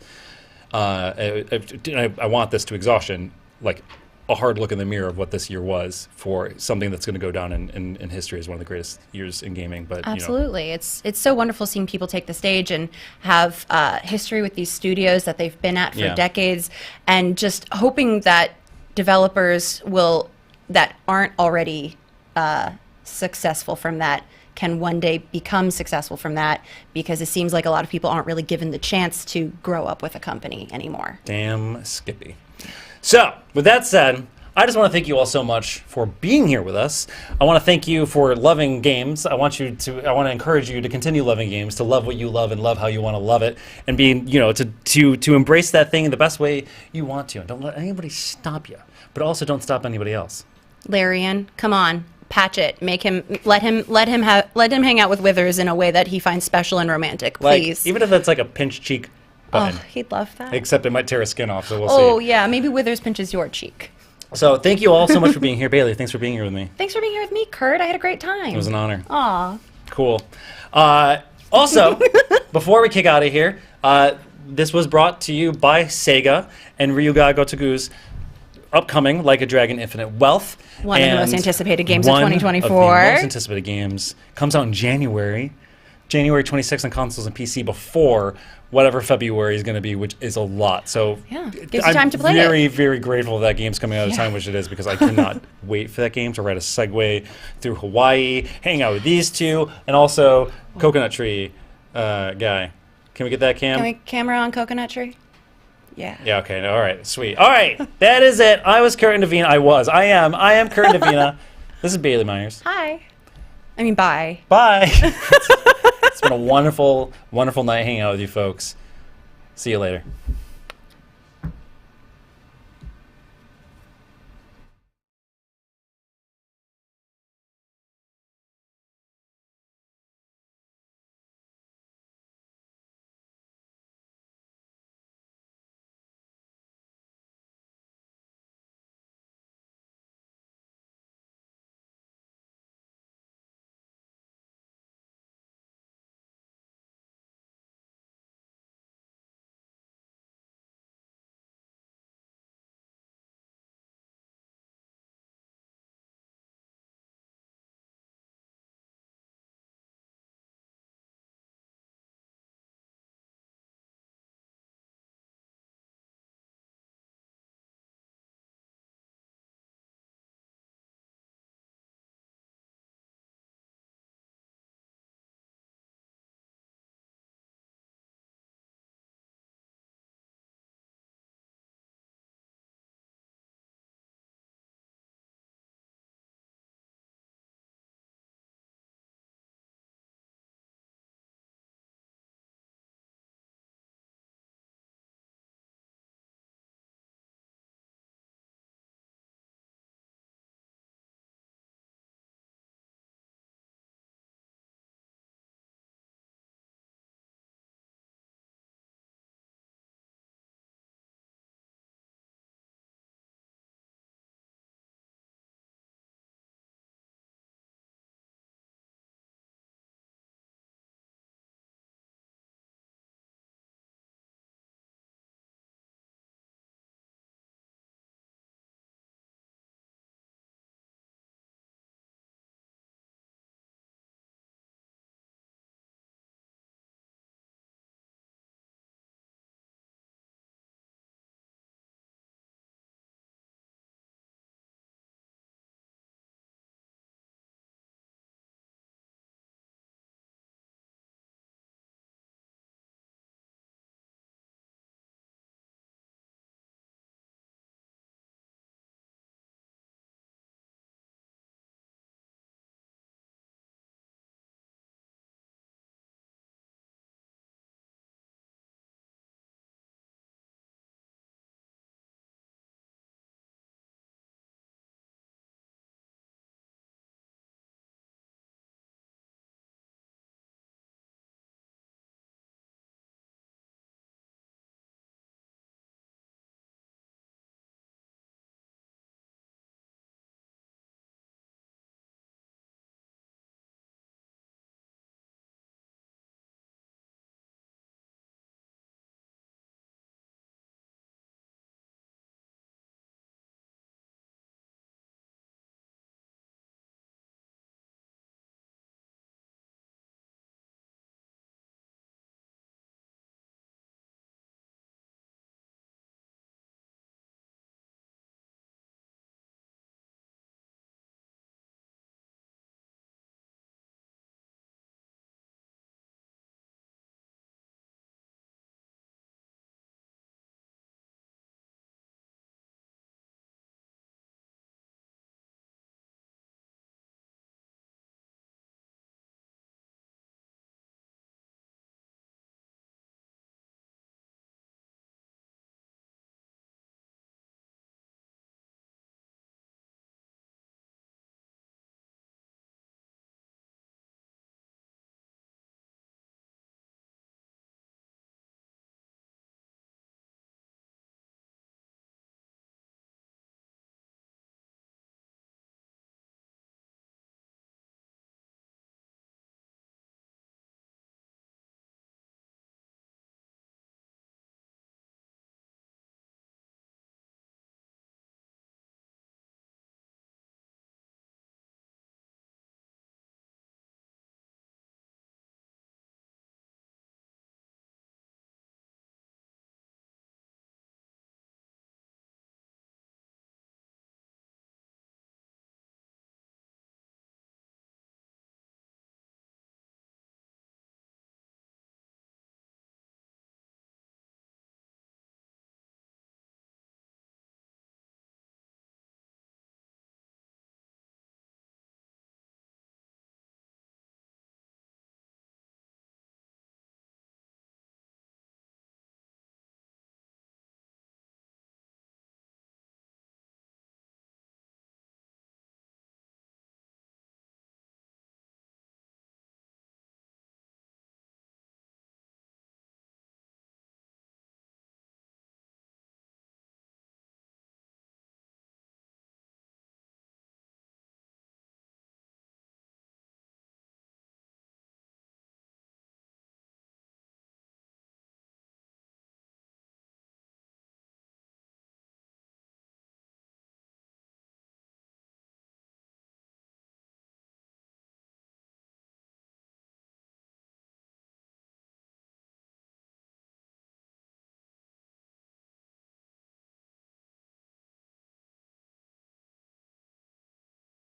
I want this to exhaustion, like a hard look in the mirror of what this year was for something that's going to go down in history as one of the greatest years in gaming. But absolutely, it's so wonderful seeing people take the stage and have history with these studios that they've been at for decades, and just hoping that developers that aren't already successful from that can one day become successful from that, because it seems like a lot of people aren't really given the chance to grow up with a company anymore. Damn Skippy. So, with that said, I just want to thank you all so much for being here with us. I want to thank you for loving games. I want to encourage you to continue loving games, to love what you love and love how you want to love it, and being, to embrace that thing in the best way you want to. And don't let anybody stop you, but also don't stop anybody else. Larian, come on. Patch it. Let him hang out with Withers in a way that he finds special and romantic, please. Like, even if that's like a pinch cheek button. Oh, he'd love that. Except it might tear his skin off, so we'll see. Oh, yeah, maybe Withers pinches your cheek. So thank you all so much for being here. Bailey, thanks for being here with me. Thanks for being here with me, Kurt. I had a great time. It was an honor. Aw. Cool. Also, before we kick out of here, this was brought to you by Sega and Ryuga Gotoku's upcoming Like a Dragon Infinite Wealth. One of the most anticipated games of 2024. One of the most anticipated games. Comes out in January 26th on consoles and PC before whatever February is going to be, which is a lot. So yeah, gives you time to play I'm very, very grateful that game's coming out at the time which it is, because I cannot wait for that game to ride a Segway through Hawaii, hang out with these two, and also Coconut Tree guy. Can we get that, Cam? Can we camera on Coconut Tree? Yeah. Yeah, okay. All right. Sweet. All right. That is it. I was Kurt and Davina. I am Kurt and Davina. This is Bailey Myers. Hi. I mean, bye. Bye. It's been a wonderful, wonderful night hanging out with you folks. See you later.